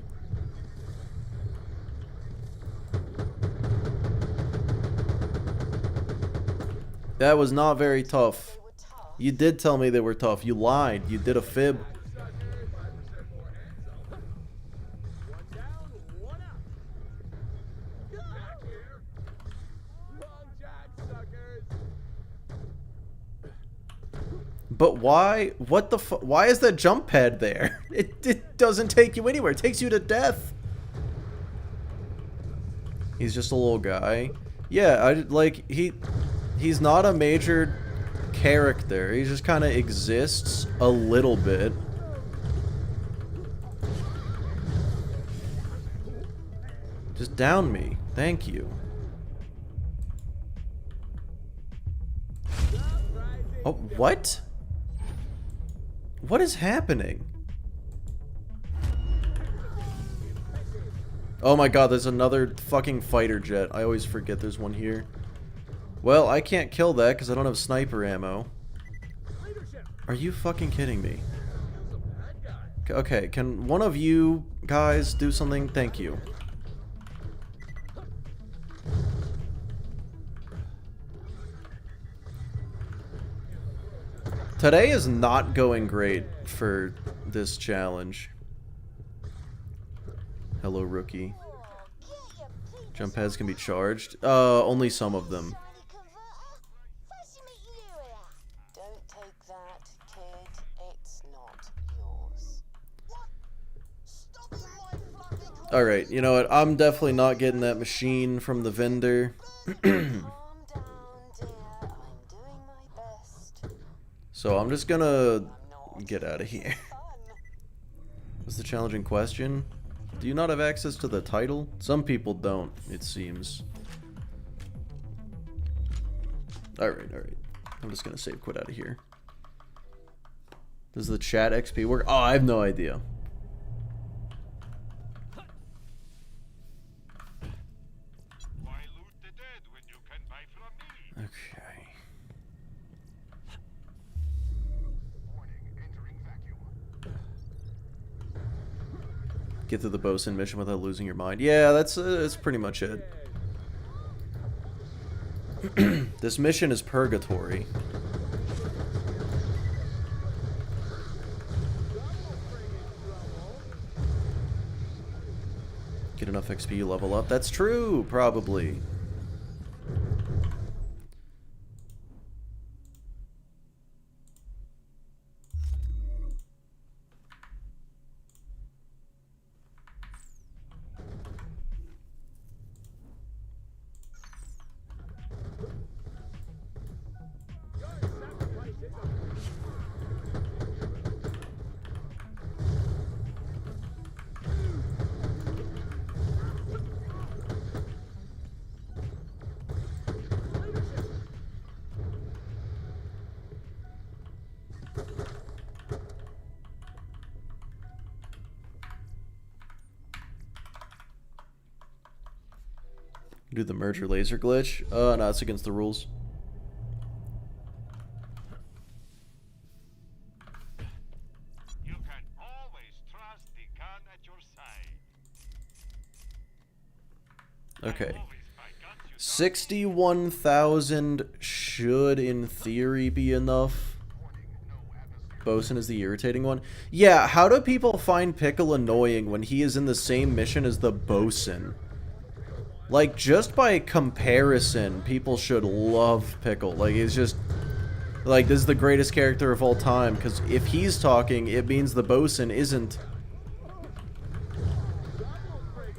That was not very tough. You did tell me they were tough. You lied. You did a fib. But why? What the why is that jump pad there? It doesn't take you anywhere. It takes you to death. He's just a little guy. Yeah, he's not a major character. He just kind of exists a little bit. Just down me. Thank you. Oh, what? What is happening? Oh my god, there's another fucking fighter jet. I always forget there's one here. Well, I can't kill that because I don't have sniper ammo. Are you fucking kidding me? Okay, can one of you guys do something? Thank you. Today is not going great for this challenge. Hello, rookie. Jump pads can be charged. Only some of them. Don't take that, kid. It's not yours. Alright, you know what? I'm definitely not getting that machine from the vendor. So I'm just gonna get out of here. What's the challenging question? Do you not have access to the title? Some people don't, it seems. Alright, alright. I'm just gonna save quit out of here. Does the chat XP work? Oh, I have no idea. Okay. Get through the bosun mission without losing your mind. Yeah, that's pretty much it. This mission is purgatory. Get enough XP, you level up. That's true, probably. Do the merger laser glitch? No, it's against the rules. You can always trust the gun at your side. Okay. 61,000 should, in theory, be enough. Bosun is the irritating one. Yeah, how do people find Pickle annoying when he is in the same mission as the Bosun? Like, just by comparison, people should love Pickle. Like, it's just... Like, this is the greatest character of all time, because if he's talking, it means the Bosun isn't.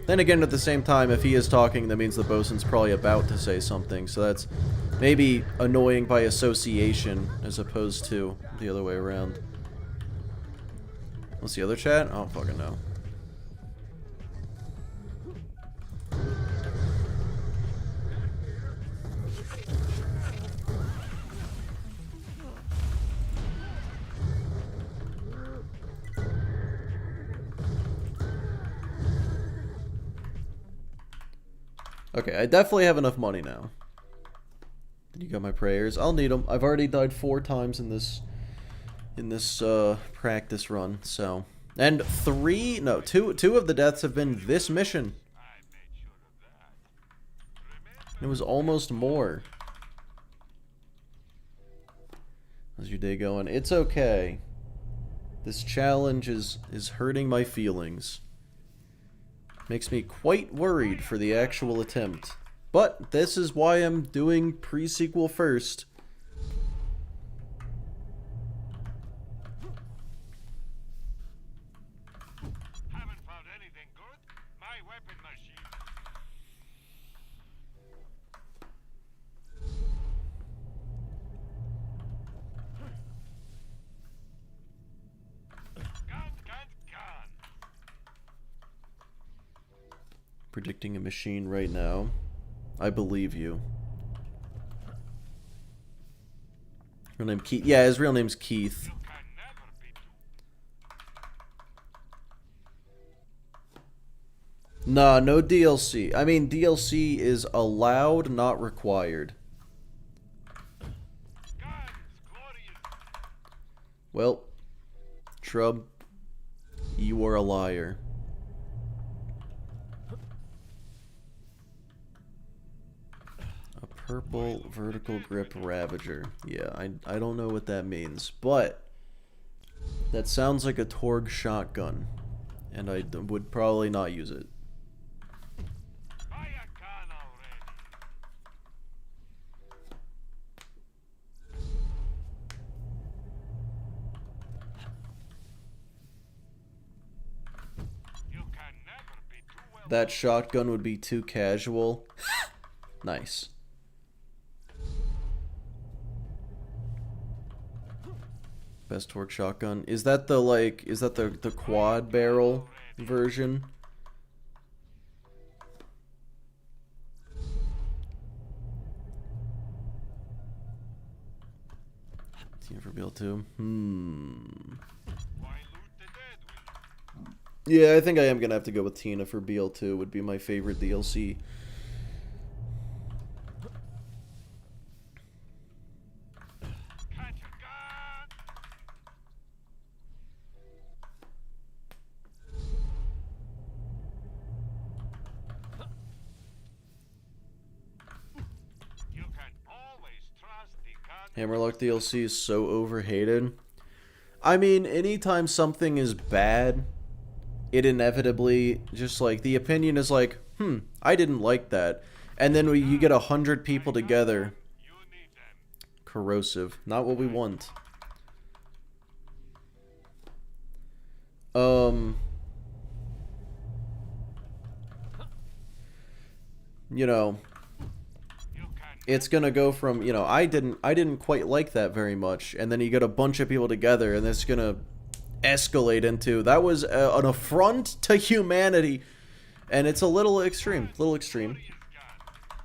Then again, at the same time, if he is talking, that means the Bosun's probably about to say something, so that's maybe annoying by association, as opposed to the other way around. What's the other chat? I don't fucking know. Okay, I definitely have enough money now. You got my prayers. I'll need them. I've already died 4 times in this practice run, so. And 2 of the deaths have been this mission. It was almost more. How's your day going? It's okay. This challenge is hurting my feelings. Makes me quite worried for the actual attempt. But this is why I'm doing pre-sequel first. Haven't found anything good? My weapon machine. Gun. Predicting a machine right now. I believe you. Real name Keith. Yeah, his real name's Keith. Nah, no DLC. I mean, DLC is allowed, not required. Well, Trub, you are a liar. A purple vertical grip Ravager. Yeah, I don't know what that means, but that sounds like a Torg shotgun, and I would probably not use it. That shotgun would be too casual. Nice. Best torque shotgun. Is that the the quad barrel version? Do you ever be able to? Yeah, I think I am gonna have to go with Tina for BL2. Would be my favorite DLC. Hammerlock DLC is so overhated. I mean, anytime something is bad, it inevitably just like the opinion is like, I didn't like that, and then you get 100 people together. Corrosive, not what we want. You know, it's gonna go from, you know, I didn't quite like that very much, and then you get a bunch of people together, and it's gonna escalate into that was an affront to humanity, and it's a little extreme,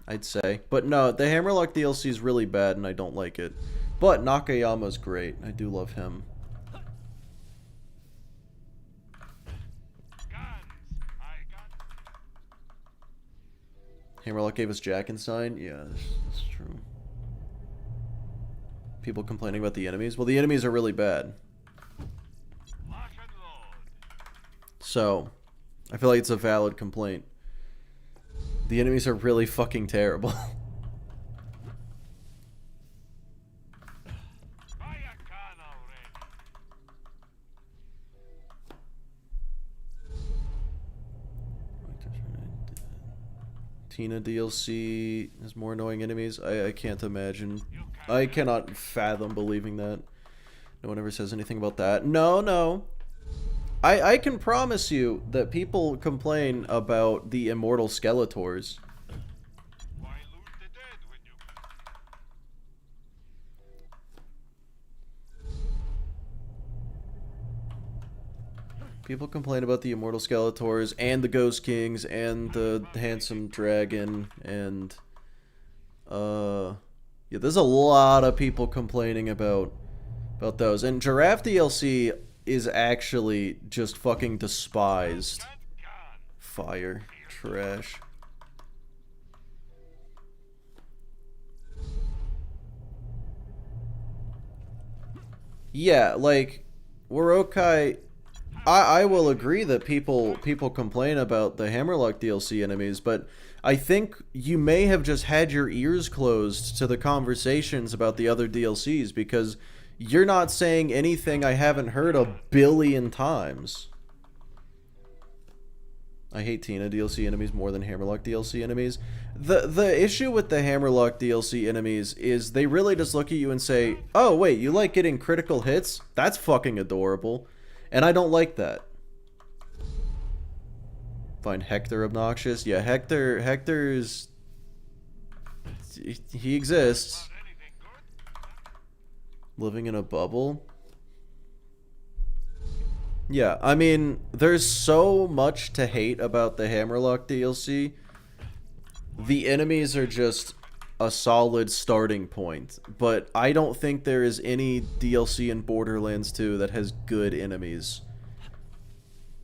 I'd say. But no, the Hammerlock DLC is really bad, and I don't like it. But Nakayama's great. I do love him. Hammerlock gave us Jackenstein? Yeah, that's true. People complaining about the enemies? Well, the enemies are really bad. So, I feel like it's a valid complaint. The enemies are really fucking terrible. Tina DLC has more annoying enemies. I can't imagine. I cannot fathom believing that. No one ever says anything about that. No. I can promise you that people complain about the immortal Skeletors. People complain about the immortal Skeletors and the Ghost Kings and the handsome dragon and yeah, there's a lot of people complaining about those. And Giraffe DLC is actually just fucking despised. Fire. Trash. Yeah, like Warokai, I will agree that people complain about the Hammerlock DLC enemies, but I think you may have just had your ears closed to the conversations about the other DLCs, because you're not saying anything I haven't heard a billion times. I hate Tina DLC enemies more than Hammerlock DLC enemies. The issue with the Hammerlock DLC enemies is they really just look at you and say, oh wait, you like getting critical hits? That's fucking adorable. And I don't like that. Find Hector obnoxious? Yeah, Hector's... he exists. Living in a bubble? Yeah, I mean, there's so much to hate about the Hammerlock DLC. The enemies are just a solid starting point, but I don't think there is any DLC in Borderlands 2 that has good enemies.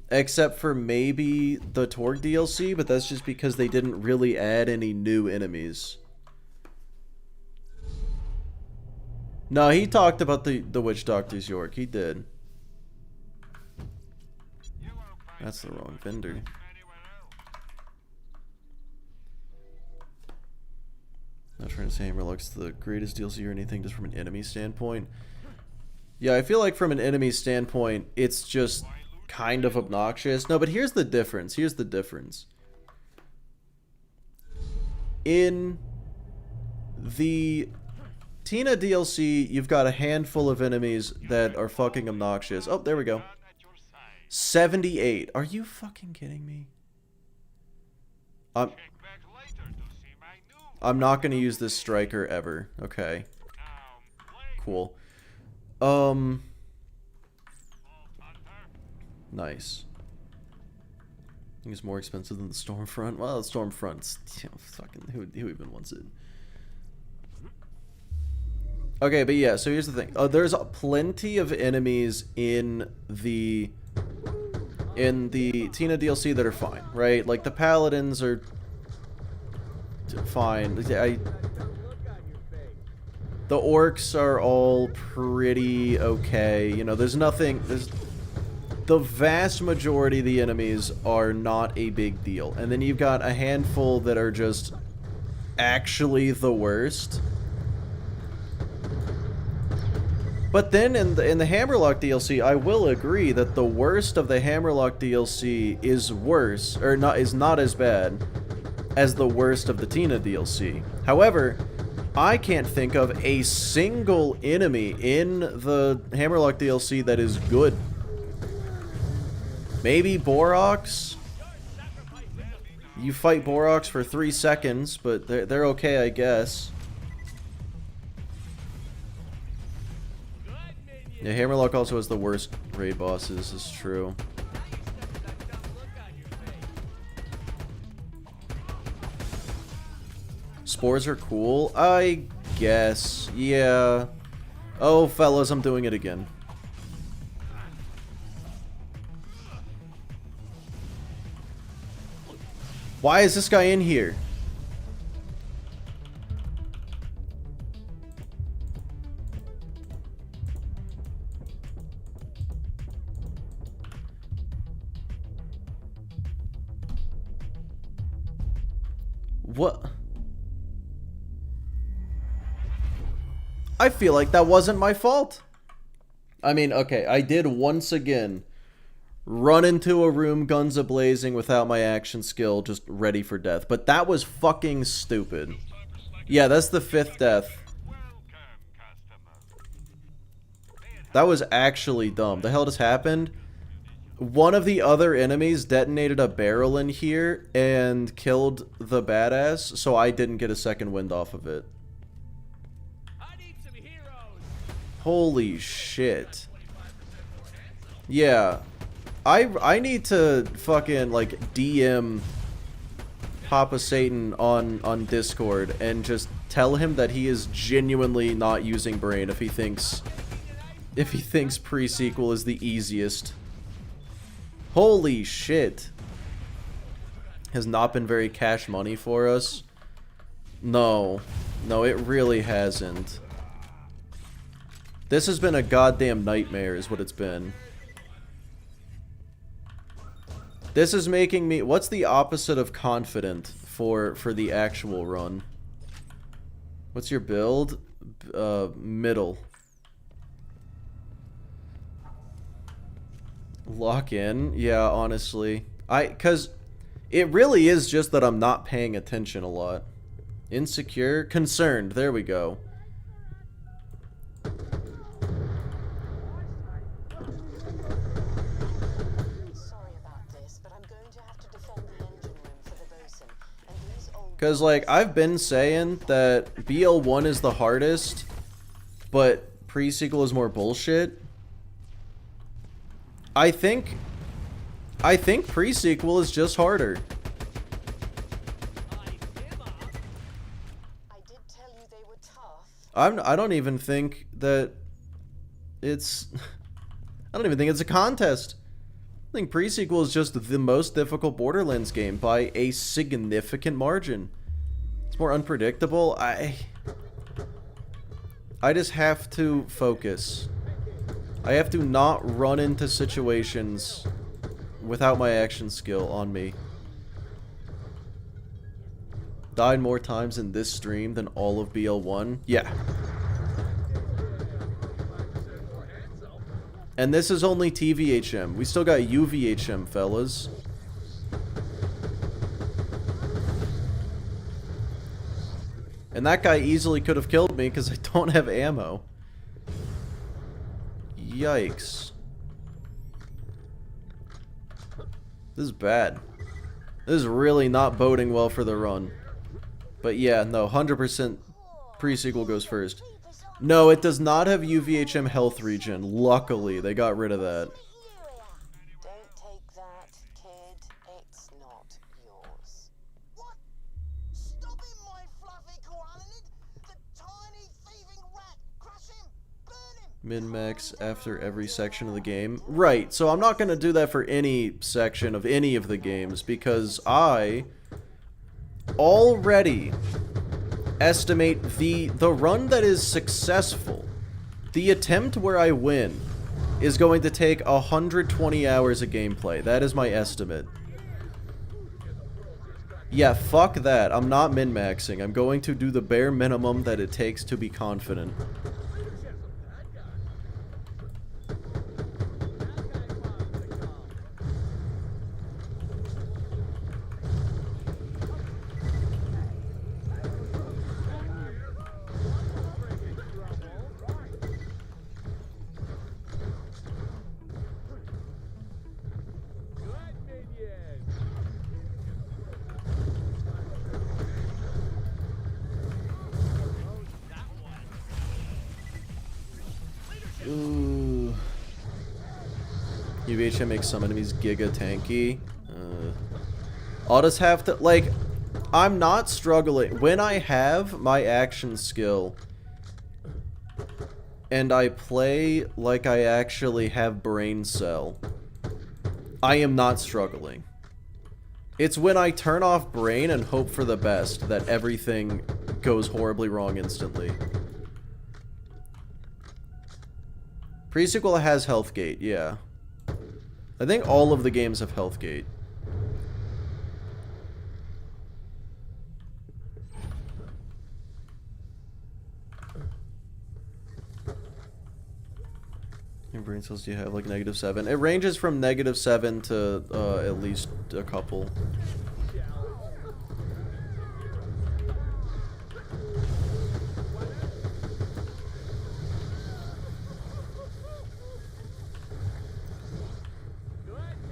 Except for maybe the Torg DLC, but that's just because they didn't really add any new enemies. No, he talked about the Witch Doctor's York. He did. That's the wrong vendor. Not trying to say Hammerlock's the greatest DLC or anything, just from an enemy standpoint. Yeah, I feel like from an enemy standpoint, it's just kind of obnoxious. No, but here's the difference. Here's the difference. In the Tina DLC, you've got a handful of enemies that are fucking obnoxious. Oh, there we go. 78. Are you fucking kidding me? I'm not going to use this striker ever. Okay. Cool. Nice. I think it's more expensive than the Stormfront. Well, the Stormfront's... You know, fucking... Who even wants it? Okay, but yeah, so here's the thing. There's plenty of enemies in the Tina DLC that are fine, right? Like, the Paladins are... fine. The orcs are all pretty okay. You know, there's nothing... The vast majority of the enemies are not a big deal. And then you've got a handful that are just actually the worst. But then in the Hammerlock DLC, I will agree that the worst of the Hammerlock DLC is worse, or is not as bad as the worst of the Tina DLC. However, I can't think of a single enemy in the Hammerlock DLC that is good. Maybe Borox? You fight Borox for 3 seconds, but they're okay, I guess. Yeah, Hammerlock also has the worst raid bosses, is true. Spores are cool? I guess. Yeah. Oh, fellas, I'm doing it again. Why is this guy in here? What? I feel like that wasn't my fault. I mean, okay, I did once again run into a room guns a-blazing without my action skill, just ready for death. But that was fucking stupid. Yeah, that's the 5th death. That was actually dumb. The hell just happened? One of the other enemies detonated a barrel in here and killed the badass, so I didn't get a second wind off of it. Holy shit. Yeah. I need to fucking, like, DM Papa Satan on Discord and just tell him that he is genuinely not using brain if he thinks pre-sequel is the easiest. Holy shit. Has not been very cash money for us. No. No, it really hasn't. This has been a goddamn nightmare is what it's been. This is making me... What's the opposite of confident for the actual run? What's your build? Middle. Lock in? Yeah, honestly. Because it really is just that I'm not paying attention a lot. Insecure? Concerned. There we go. Because, like, I've been saying that BL1 is the hardest, but pre-sequel is more bullshit. I think pre-sequel is just harder. I don't even think that it's... I don't even think it's a contest. I think pre-sequel is just the most difficult Borderlands game by a significant margin. It's more unpredictable. I just have to focus. I have to not run into situations without my action skill on me. Died more times in this stream than all of BL1? Yeah. And this is only TVHM. We still got UVHM, fellas. And that guy easily could have killed me because I don't have ammo. Yikes. This is bad. This is really not boding well for the run. But yeah, no, 100% pre-sequel goes first. No, it does not have UVHM health regen. Luckily, they got rid of that. Don't take that, kid. It's not yours. What? Stop him, my fluffy koalanid! The tiny thieving rat! Crush him! Burn him! Min-max after every section of the game. Right, so I'm not going to do that for any section of any of the games because I already estimate the run that is successful, the attempt where I win, is going to take 120 hours of gameplay. That is my estimate. Yeah, fuck that. I'm not min-maxing. I'm going to do the bare minimum that it takes to be confident. UVHM makes some enemies giga tanky. I'll just have to, like, I'm not struggling. When I have my action skill and I play like I actually have brain cell, I am not struggling. It's when I turn off brain and hope for the best that everything goes horribly wrong instantly. Pre-sequel has health gate, yeah. I think all of the games have health gate. How many brain cells do you have? Like -7. It ranges from -7 to at least a couple.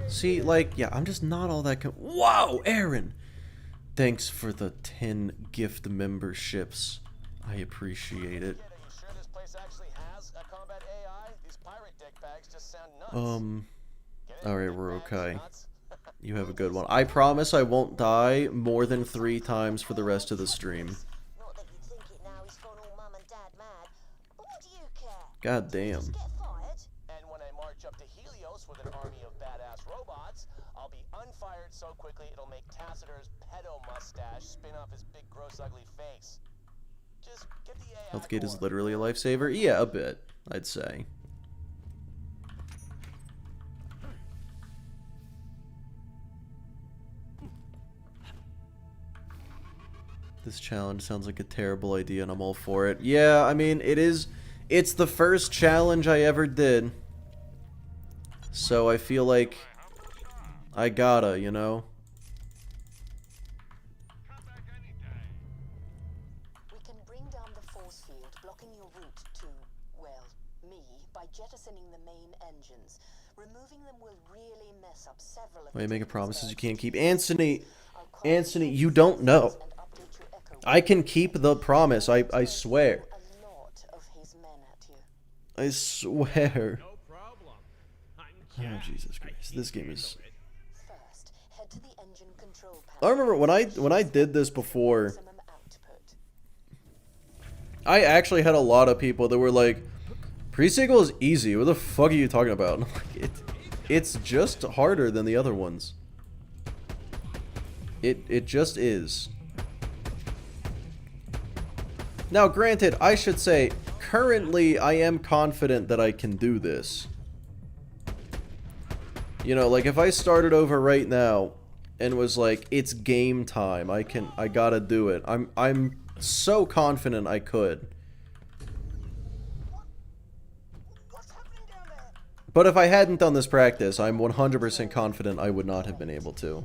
See, like, yeah, I'm just not all that. Wow, Aaron! Thanks for the 10 gift memberships. I appreciate it. Alright, we're okay. You have a good one. I promise I won't die more than 3 times for the rest of the stream. God damn. And when I march up to Helios with an army of badass robots, I'll be unfired so quickly it'll make Tacitur's pedo mustache spin off his big gross ugly face. Just get the AI. Healthgate is literally a lifesaver? Yeah, a bit, I'd say. This challenge sounds like a terrible idea and I'm all for it. Yeah, I mean, it is. It's the first challenge I ever did. So I feel like I gotta, you know? We can bring down the force field, blocking your route to, well, me, by jettisoning the main engines. Removing them will really mess up several of Why are you making promises you can't keep? Anthony, you don't know. I can keep the promise, I swear. I swear. Oh, Jesus Christ. This game is... I remember when I did this before, I actually had a lot of people that were like, pre-sequel is easy. What the fuck are you talking about? And I'm like, it's just harder than the other ones. It just is. Now, granted, I should say, currently, I am confident that I can do this. You know, like, if I started over right now and was like, it's game time, I gotta do it. I'm so confident I could. But if I hadn't done this practice, I'm 100% confident I would not have been able to.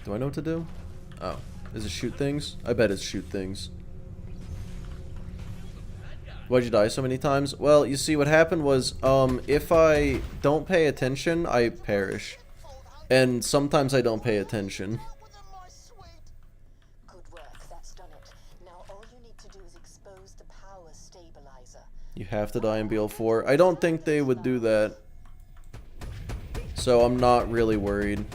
Do I know what to do? Oh. Is it shoot things? I bet it's shoot things. Why'd you die so many times? Well, you see, what happened was, if I don't pay attention, I perish. And sometimes I don't pay attention. You have to die in BL4. I don't think they would do that. So I'm not really worried.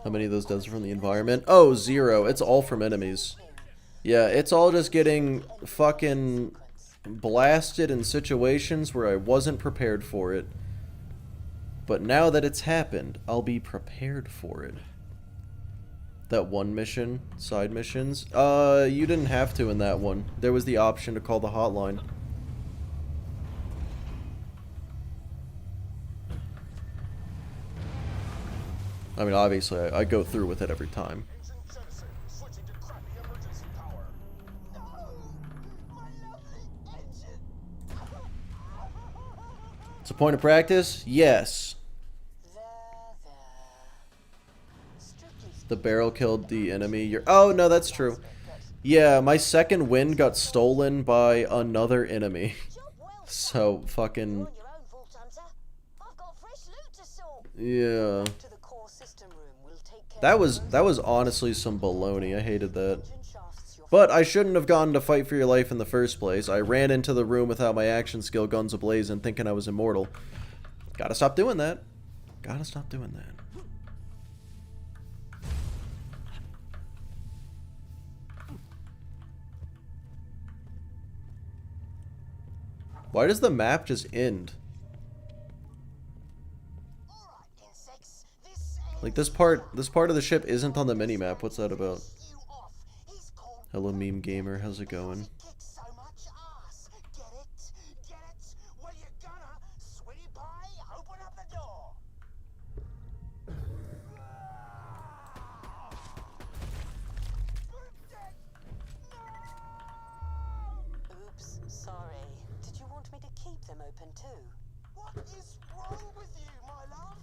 How many of those deaths are from the environment? Oh, 0. It's all from enemies. Yeah, it's all just getting fucking blasted in situations where I wasn't prepared for it. But now that it's happened, I'll be prepared for it. That one mission, side missions. You didn't have to in that one. There was the option to call the hotline. I mean, obviously, I go through with it every time. Agent Jettison, switching to crappy emergency power. No! My lovely engine! It's a point of practice? Yes. The barrel killed the enemy. Oh, no, that's true. Yeah, my second win got stolen by another enemy. So, fucking... Yeah. That was honestly some baloney. I hated that. But I shouldn't have gone to fight for your life in the first place. I ran into the room without my action skill, guns ablaze, and thinking I was immortal. Gotta stop doing that. Gotta stop doing that. Why does the map just end? Like this part of the ship isn't on the minimap. What's that about? Hello meme gamer, how's it going? Oops, sorry. Did you want me to keep them open too? What is wrong with you, my love?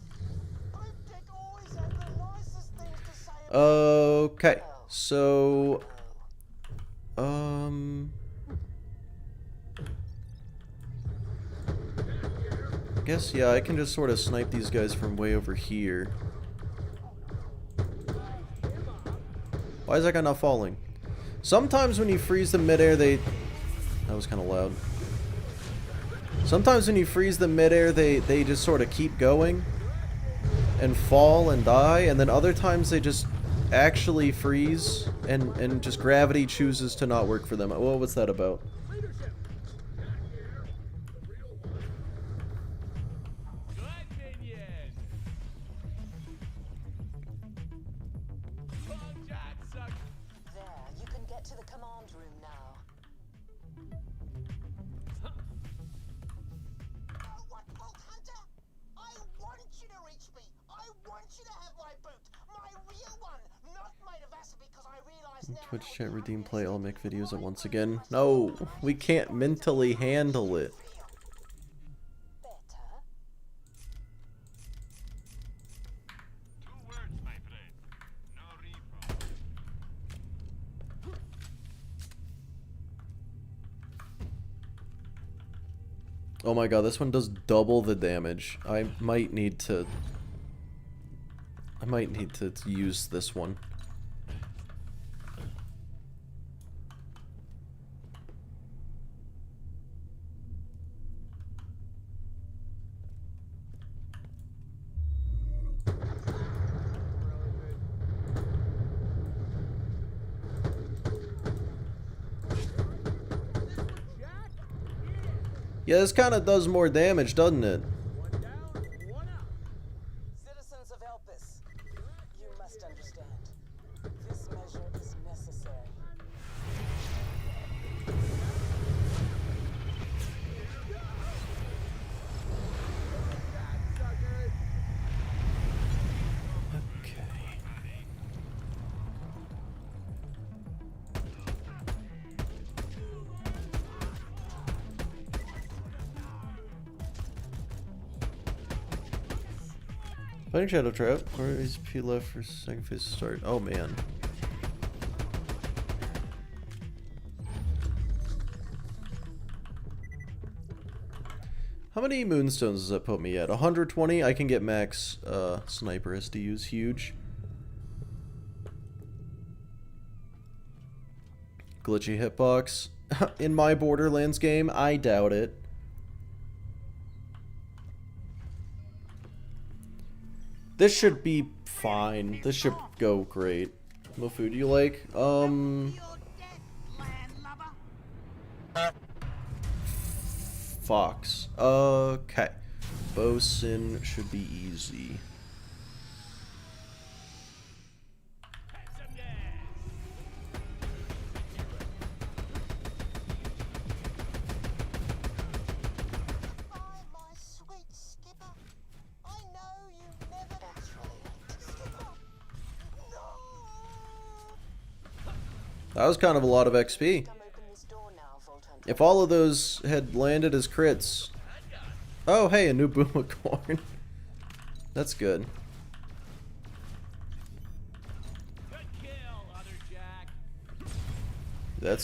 Dick always had the nicest things to say. Okay, so I guess yeah, I can just sort of snipe these guys from way over here. Why is that guy not falling? Sometimes when you freeze them midair, that was kind of loud. Sometimes when you freeze them midair, they just sort of keep going and fall and die, and then other times they just actually freeze and just gravity chooses to not work for them. Well, what's that about? Twitch chat redeem play, I'll make videos at once again. No, we can't mentally handle it. Oh my god, this one does double the damage. I might need to use this one. Yeah, this kind of does more damage, doesn't it? Citizens of Elpis, you must understand. This measure is necessary. Fighting Shadow Trap, or is P left for second phase to start? Oh man. How many moonstones does that put me at? 120? I can get max sniper SDUs, huge. Glitchy hitbox. In my Borderlands game, I doubt it. This should be fine. This should go great. What food do you like? Fox. Okay. Bosun should be easy. My sweet skipper. I know you never. That's right. Skipper. No. That was kind of a lot of XP. Come open this door now, Vault Hunter. If all of those had landed as crits. Oh, hey, a new Boomacorn. That's good. Good kill, other Jack. That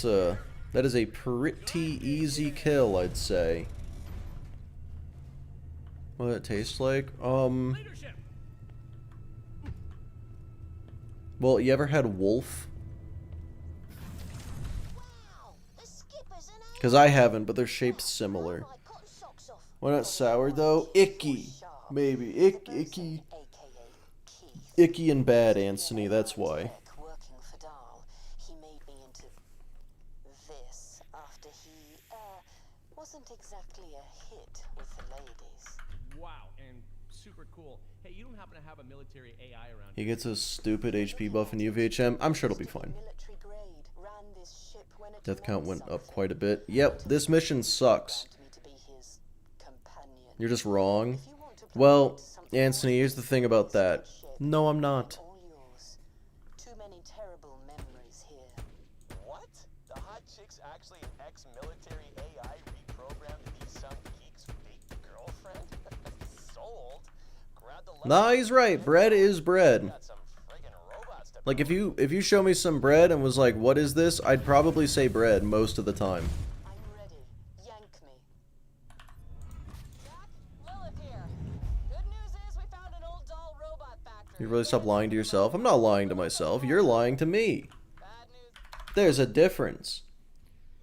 is a pretty easy kill, I'd say. What it tastes like? Leadership. Well, you ever had wolf? Wow, the skipper's an Because I haven't, but they're shaped similar. my cotton socks off. Why not sourdough? Icky. Maybe. Icky. Icky and bad, Anthony, that's why. Working for Dahl, he made me into this after he wasn't exactly a hit with the ladies. Wow, and super cool. Hey, you don't happen to have a military AI around He gets a stupid HP buff in UVHM. I'm sure it'll be fine. Military grade, ran this ship when it Death count meant went up something. quite a bit. Yep, this mission sucks. Allowed me to be his companion. You're just wrong. If you want to play Well, into something Anthony, here's the thing about that. No, I'm not. all yours. Too many terrible memories here. What? The hot chick's actually an ex-military AI reprogrammed to be some geek's fake girlfriend? Sold. Grab the Nah, he's right. Bread is bread. got some friggin' robots to Like, if you show me some bread and was like, what is this? I'd probably say bread most of the time. I'm ready. Yank me. Jack, Lilith here. Good news is we found an old doll robot factory. You really stop lying to yourself? I'm not lying to myself. You're lying to me. Bad news. There's a difference.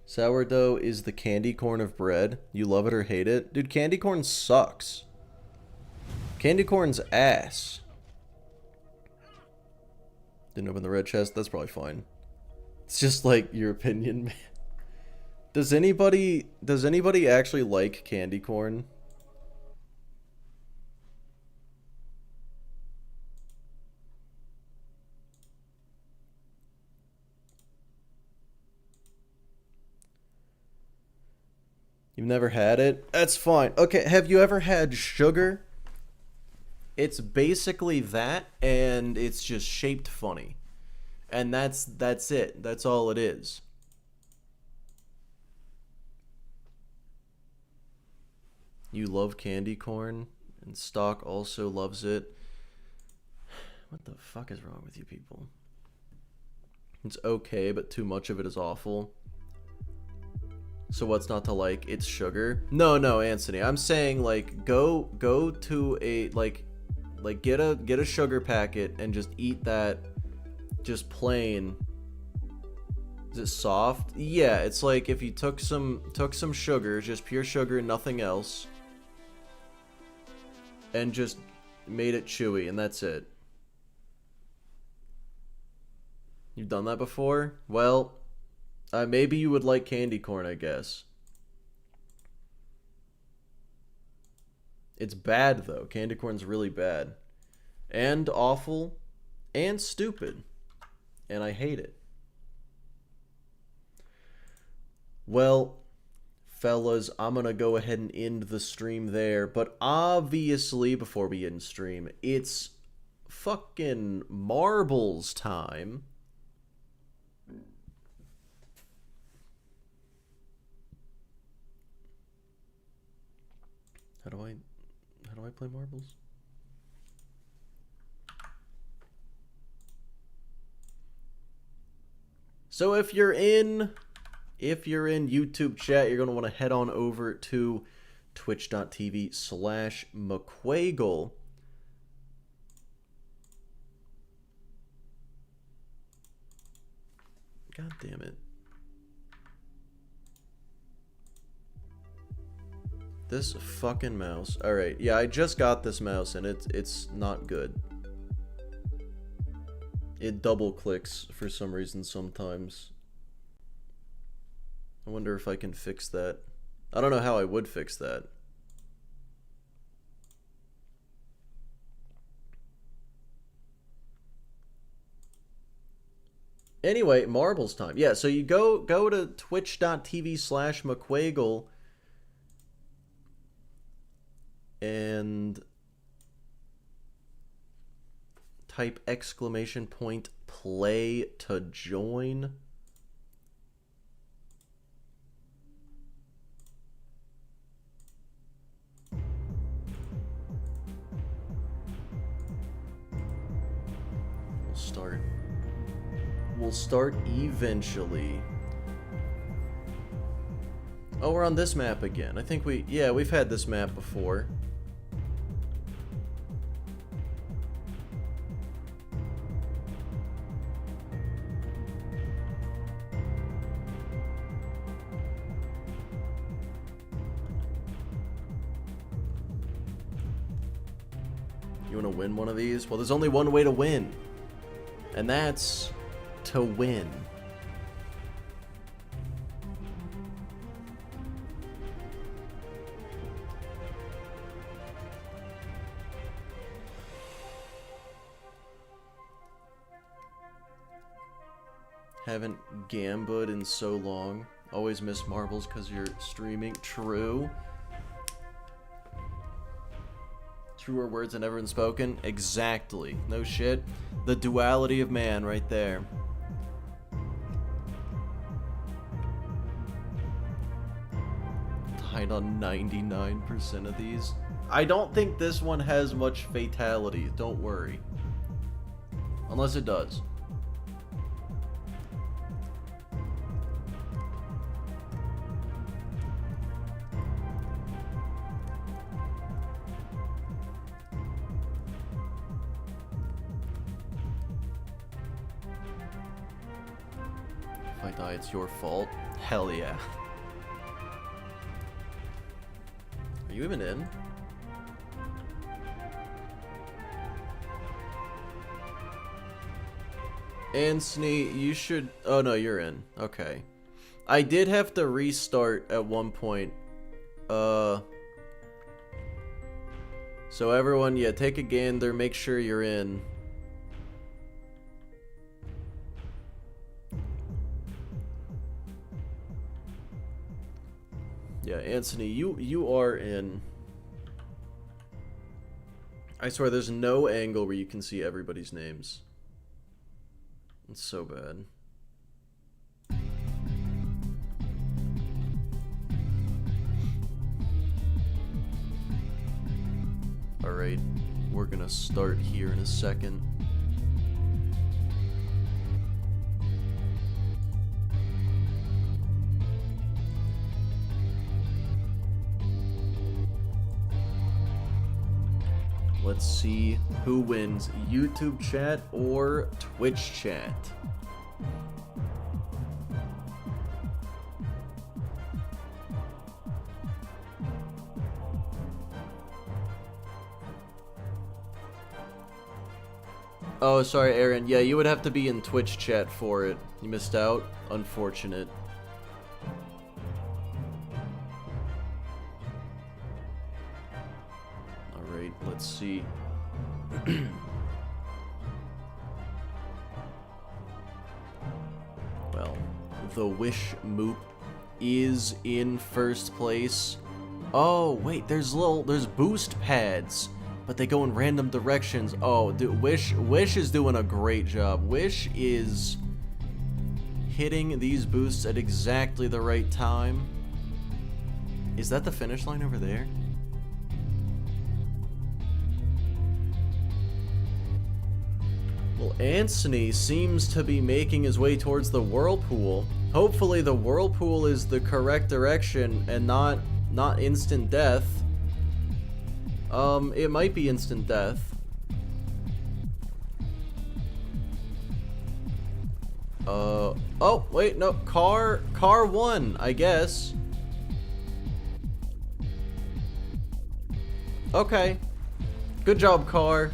Sourdough is the candy corn of bread. You love it or hate it. Dude, candy corn sucks. Candy corn's ass. Didn't open the red chest. That's probably fine. It's just like your opinion, man. Does anybody actually like candy corn? You've never had it? That's fine. Okay, have you ever had sugar? It's basically that, and it's just shaped funny. And that's it. That's all it is. You love candy corn, and Stock also loves it. What the fuck is wrong with you people? It's okay, but too much of it is awful. So what's not to like? It's sugar. No, Anthony. I'm saying like go to a like get a sugar packet and just eat that just plain. Is it soft? Yeah, it's like if you took some sugar, just pure sugar, nothing else, and just made it chewy, and that's it. You've done that before? Well, maybe you would like candy corn, I guess. It's bad, though. Candy corn's really bad. And awful. And stupid. And I hate it. Well, fellas, I'm gonna go ahead and end the stream there. But obviously, before we end stream, it's fucking marbles time. How do I play marbles? So if you're in YouTube chat, you're going to want to head on over to twitch.tv/McQuagle. God damn it. This fucking mouse. Alright, yeah, I just got this mouse and it's not good. It double clicks for some reason sometimes. I wonder if I can fix that. I don't know how I would fix that. Anyway, marbles time. Yeah, so you go to twitch.tv/McQuagle and type !play to join. We'll start eventually. Oh, we're on this map again. I think we've had this map before. You want to win one of these? Well, there's only one way to win. And that's to win. Haven't gambled in so long. Always miss marbles because you're streaming. True. Truer words than ever been spoken. Exactly. No shit. The duality of man right there. Died on 99% of these. I don't think this one has much fatality. Don't worry. Unless it does. If I die, it's your fault. Hell yeah. Are you even in? Anthony, you should... Oh no, you're in. Okay. I did have to restart at one point. So everyone, yeah, take a gander, make sure you're in. Yeah, Anthony, you are in. I swear, there's no angle where you can see everybody's names. It's so bad. Alright, we're gonna start here in a second. Let's see who wins, YouTube chat or Twitch chat. Oh, sorry, Aaron. Yeah, you would have to be in Twitch chat for it. You missed out? Unfortunate. Alright, let's see. Well, the Wish Moop is in first place. Oh, wait, there's boost pads, but they go in random directions. Oh, dude, Wish is doing a great job. Wish is hitting these boosts at exactly the right time. Is that the finish line over there? Well, Anthony seems to be making his way towards the whirlpool. Hopefully the whirlpool is the correct direction and not instant death. It might be instant death. Oh, wait, no, car won, I guess. Okay. Good job, car.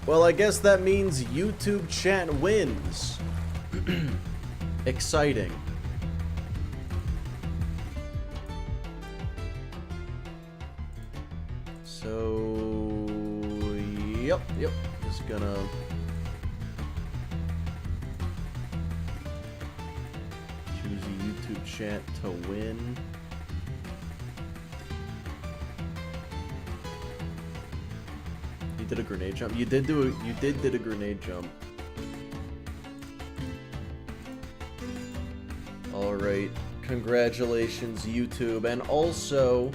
Well, I guess that means YouTube chat wins. Exciting. So, yep. Just gonna choose a YouTube chat to win. You did a grenade jump. You did a grenade jump. All right. Congratulations, YouTube, and also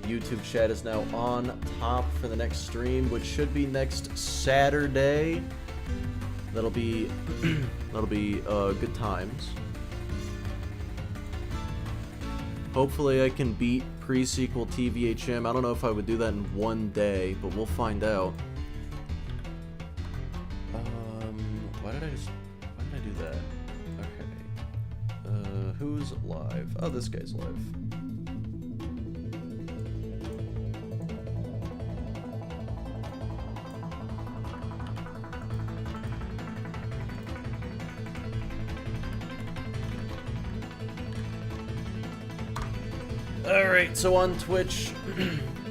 YouTube chat is now on top for the next stream, which should be next Saturday. That'll be good times. Hopefully I can beat pre-sequel TVHM. I don't know if I would do that in one day, but we'll find out. Why did I do that? Okay. Who's live? Oh, this guy's live. Alright, so on Twitch,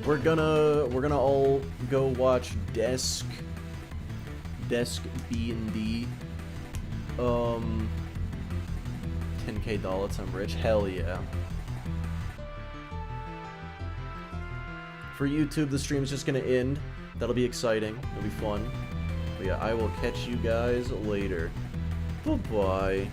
we're gonna all go watch Desk B&D. 10K dollars, I'm rich. Hell yeah. For YouTube, the stream's just gonna end. That'll be exciting. It'll be fun. But yeah, I will catch you guys later. Bye-bye.